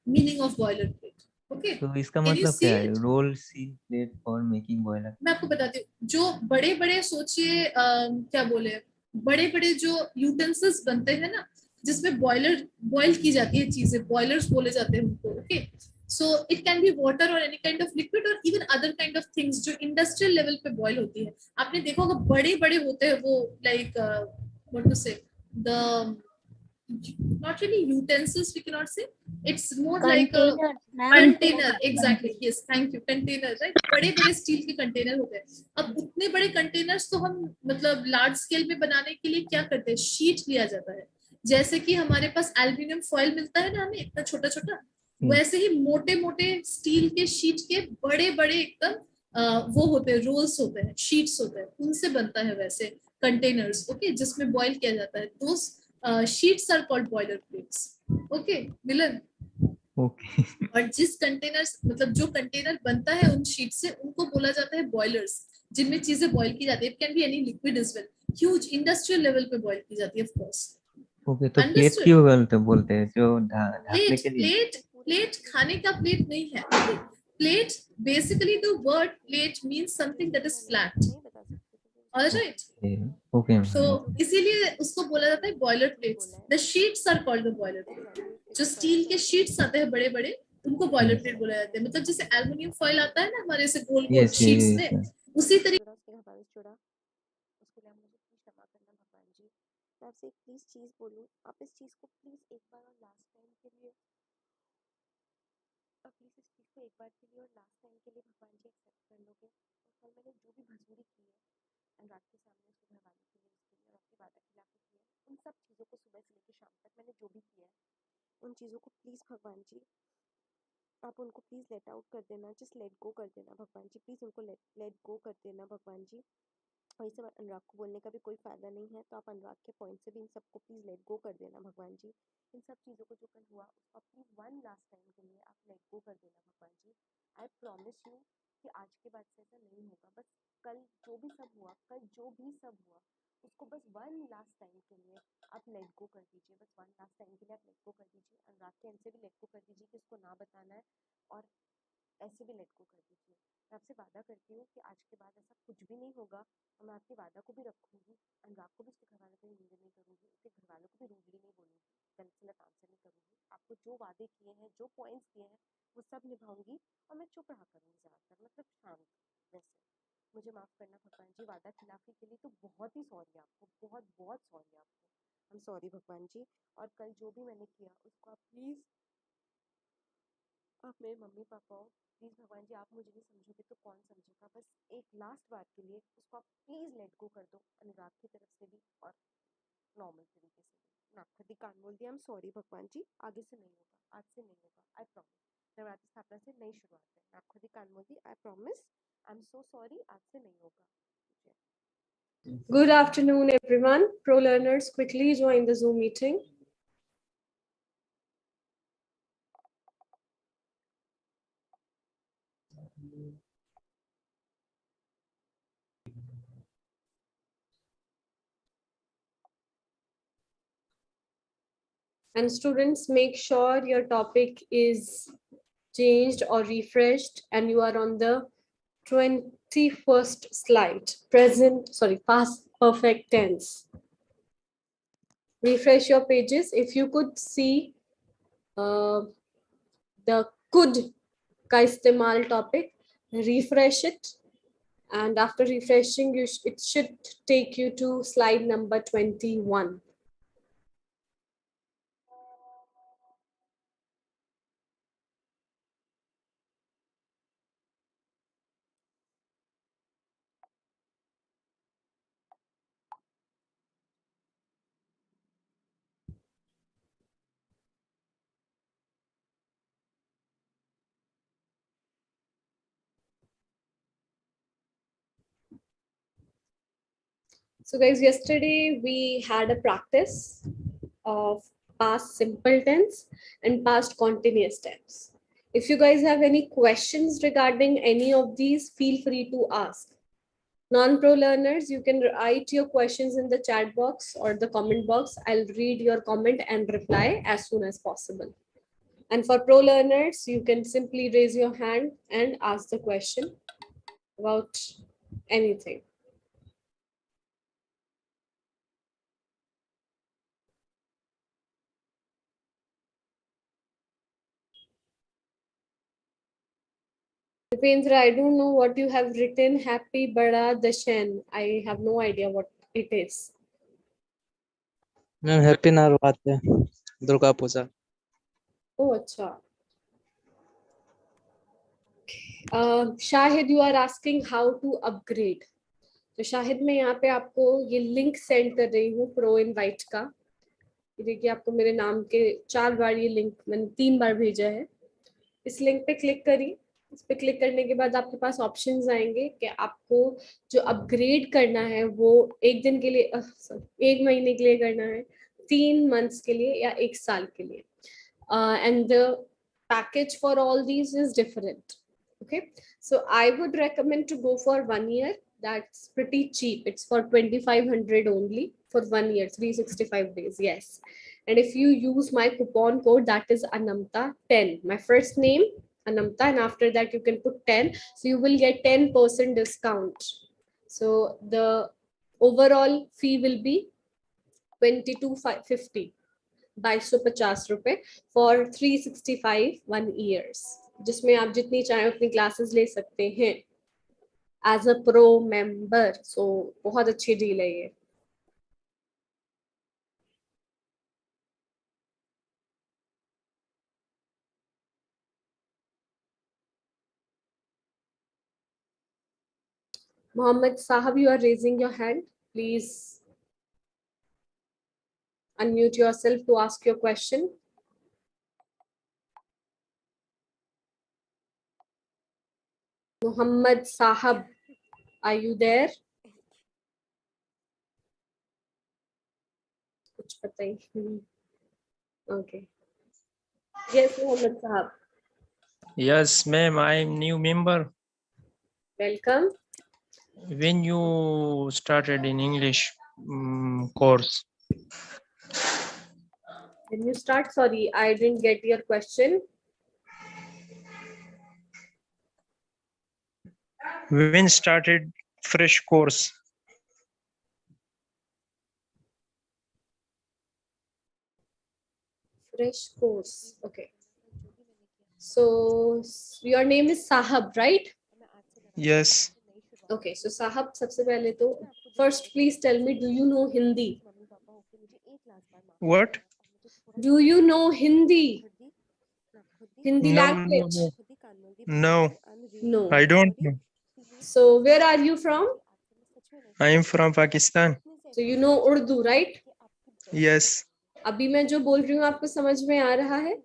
meaning of boiler plate. Okay. तो इसका Can you मतलब see क्या है? it? Role steel plate for making boiler. मैं आपको बताती हूँ, जो बड़े बड़े सोचिए क्या बोले, बड़े बड़े जो यूटेंसिल्स बनते हैं ना, जिसमें बॉयल की जाती है चीजें, बॉयलर्स बोले जाते हैं उनको। Okay, so it can B water और एनी काइंड ऑफ लिक्विड और even other kind of things जो इंडस्ट्रियल लेवल पे बॉयल होती है। आपने देखा होगा बड़े बड़े होते हैं वो, लाइक व्हाट टू से, the not really utensils, we cannot say, it's more like a container. Exactly, yes, thank you, container, right? बड़े बड़े स्टील के कंटेनर होते हैं। अब उतने बड़े कंटेनर्स तो हम मतलब लार्ज स्केल में बनाने के लिए क्या करते हैं, शीट लिया जाता है। जैसे कि हमारे पास एल्यूमिनियम फॉइल मिलता है ना हमें, इतना छोटा छोटा, वैसे ही मोटे मोटे स्टील के शीट के बड़े बड़े एकदम वो होते हैं, रोल्स होते हैं, शीट्स होते हैं, उनसे बनता है वैसे कंटेनर्स। ओके, जिसमें बॉयल किया जाता है। दोस्त sheets are called boiler plates. Okay, Milan. Okay. और जिस कंटेनर्स मतलब जो कंटेनर बनता है उन शीट से, उनको बोला जाता है बॉयलर्स, जिनमें चीजें बॉयल की जाती है। It can be any liquid as well, huge industrial level पे बॉयल की जाती है ऑफ कोर्स। ओके, तो प्लेट क्यों बोलते हैं? जो ढकने के लिए। प्लेट खाने का प्लेट नहीं है। Plate basically the word plate means something that is flat. Alright, okay, तो इसीलिए उसको बोला जाता है boiler plates. The sheets are called the boiler plate. जो स्टील के शीट्स आते हैं बड़े बड़े, उनको बॉयलर प्लेट बोला जाता है। मतलब जैसे एल्युमिनियम फॉइल आता है ना हमारे से गोल गोल शीट्स में, उसी तरीके उसके लिए मुझे प्लीज क्षमा करना भगवान जी। मैं आपसे एक प्लीज चीज बोलूं, आप इस चीज को प्लीज एक बार और लास्ट टाइम के लिए, और प्लीज इस चीज को एक बार के लिए और लास्ट टाइम के लिए भगवान जी एक्सेप्ट कर लोगे। और कल मैंने जो भी भजूरी की है अनुराग के सामने, उसके घर वालों के लिए, उसके लिए और आपकी वादा खिलाफी की है, उन सब चीज़ों को सुबह से लेकर शाम तक मैंने जो भी किया है, उन चीज़ों को प्लीज़ भगवान जी आप उनको प्लीज़ लेट आउट कर देना, जस्ट लेट गो कर देना भगवान जी, प्लीज़ उनको लेट गो कर देना भगवान जी। और ये सब अनुराग को बोलने का भी कोई फ़ायदा नहीं है, तो आप अनुराग के पॉइंट से भी इन सबको प्लीज़ लेट गो कर देना भगवान जी। इन सब चीज़ों को जो कल हुआ उसको प्लीज़ वन लास्ट टाइम के लिए आप लेट गो कर देना भगवान जी। आई प्रॉमिस यू कि आज के बाद से ऐसा नहीं होगा। बस कल जो भी सब हुआ, उसको बस वन लास्ट टाइम के लिए आप लेट गो कर दीजिए। बस वन लास्ट टाइम के लिए आप लेट गो कर दीजिए। अनुराग के एंड से भी लेट गो कर दीजिए कि उसको ना बताना है, और ऐसे भी लेट गो कर दीजिए। मैं आपसे वादा करती हूँ कि आज के बाद ऐसा कुछ भी नहीं होगा, और मैं आपके वादा को भी रखूँगी। अनुराग को भी उसके घर वालों को निंदा नहीं करूँगी, उसके घर वालों को भी रूडली नहीं बोलूँगी, गलत सलत आंसर नहीं करूँगी। आपको जो वादे किए हैं, जो पॉइंट्स दिए हैं, वो सब निभाऊंगी। और मैं चुप रहा करूँगी ज़्यादातर, मतलब शांत। वैसे मुझे माफ़ करना भगवान जी, वादा खिलाफी के लिए तो बहुत ही सॉरी आपको, बहुत बहुत सॉरी आपको। I'm sorry भगवान जी, और कल जो भी मैंने किया उसको आप प्लीज, आप मेरे मम्मी पापा हो, प्लीज भगवान जी, आप मुझे नहीं समझोगे तो कौन समझेगा, बस एक लास्ट बार के लिए उसको आप प्लीज लेट गो कर दो, अनुराग की तरफ से भी और नॉर्मल तरीके से भी। नागपति कान बोल दिया, आई एम सॉरी भगवान जी, आगे से नहीं होगा, आज से नहीं होगा, आई प्रॉमिस। नवरात्रि स्थापना से नई शुरुआत है, नागपति कान बोल दी, I promise, I am so sorry, आज से नहीं होगा। Good afternoon, everyone. Pro learners, quickly join the Zoom meeting. And students, make sure your topic is changed or refreshed and you are on the 21st slide, past perfect tense. Refresh your pages. If you could see the could ka istemal topic, refresh it. And after refreshing, it should take you to slide number 21. So guys, yesterday we had a practice of past simple tense and past continuous tense. If you guys have any questions regarding any of these, feel free to ask. Non-pro learners, you can write your questions in the chat box or the comment box. I'll read your comment and reply as soon as possible. And for pro learners, you can simply raise your hand and ask the question about anything. Dipendra, I don't know what you have written. Happy Bada Dashen. I have no idea what it is. Ma'am, happy Navratri, Durga Puja. Oh, acha. Shahid, you are asking how to upgrade. तो शाहिद मैं यहाँ पे आपको ये link send कर रही हूँ pro invite का। देखिए आपको मेरे नाम के 4 बार ये लिंक मैंने 3 बार भेजा है। इस लिंक पे क्लिक करिए। इस पे क्लिक करने के बाद आपके पास ऑप्शंस आएंगे कि आपको जो अपग्रेड करना है वो 1 दिन के लिए 1 महीने के लिए करना है, 3 मंथ्स के लिए या 1 साल के लिए। And the package for all these is different. Okay, so I would recommend to go for 1 year. That's pretty cheap. It's for 2,500 only for 1 year, 365 days. Yes. And if you use my coupon code, that is Anamta 10, my first name Anamta, and after that you can put 10, so you will get 10% discount. So the overall fee will be 2250, 250 रुपए for 365 1 years, जिसमें आप जितनी चाहे उतनी classes ले सकते हैं as a pro member. सो बहुत अच्छी डील है ये. Mohammed Sahab, you are raising your hand. Please unmute yourself to ask your question. Mohammed Sahab, are you there? कुछ पता ही नहीं. Okay. Yes, Mohammed Sahab. Yes, ma'am, I am new member. Welcome. When you started in English course? When you start, sorry, I didn't get your question. When started fresh course? Fresh course. Okay. So your name is Sahab, right? Yes. Okay. So Sahab, सबसे पहले तो first please tell me, do you know Hindi? What? Do you know Hindi? Hindi No, language? no. No. I don't know. So where are you from? I am from Pakistan. So you know Urdu, right? Yes. अभी मैं जो बोल रही हूँ आपको समझ में आ रहा है?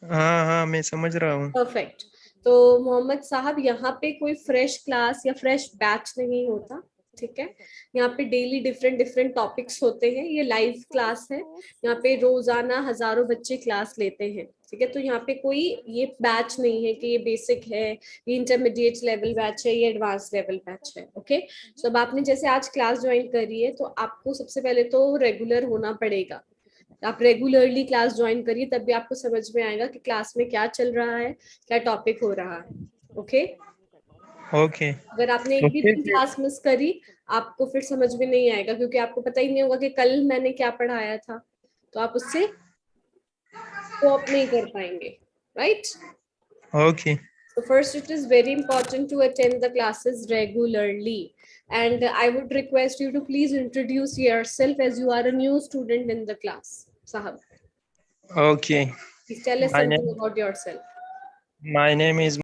हाँ, मैं समझ रहा हूँ. परफेक्ट. तो मोहम्मद साहब, यहाँ पे कोई फ्रेश क्लास या फ्रेश बैच नहीं होता, ठीक है? यहाँ पे डेली डिफरेंट टॉपिक्स होते हैं. ये लाइव क्लास है. यहाँ पे रोजाना हजारों बच्चे क्लास लेते हैं, ठीक है? तो यहाँ पे कोई ये बैच नहीं है कि ये बेसिक है, ये इंटरमीडिएट लेवल बैच है, ये एडवांस लेवल बैच है. ओके, तो अब आपने जैसे आज क्लास ज्वाइन करी है, तो आपको सबसे पहले तो रेगुलर होना पड़ेगा. आप रेगुलरली क्लास ज्वाइन करिए, तब भी आपको समझ में आएगा कि क्लास में क्या चल रहा है, क्या टॉपिक हो रहा है. Okay okay. अगर आपने एक भी दिन क्लास मिस करी, आपको फिर समझ में नहीं आएगा, क्योंकि आपको पता ही नहीं होगा कि कल मैंने क्या पढ़ाया था, तो आप उससे कोप नहीं कर पाएंगे. Right? Okay. So first, it is very important to attend the classes regularly. And I would request you to please introduce yourself, as you are a new student in the class. Sahab, Okay. please tell us something about yourself. My name is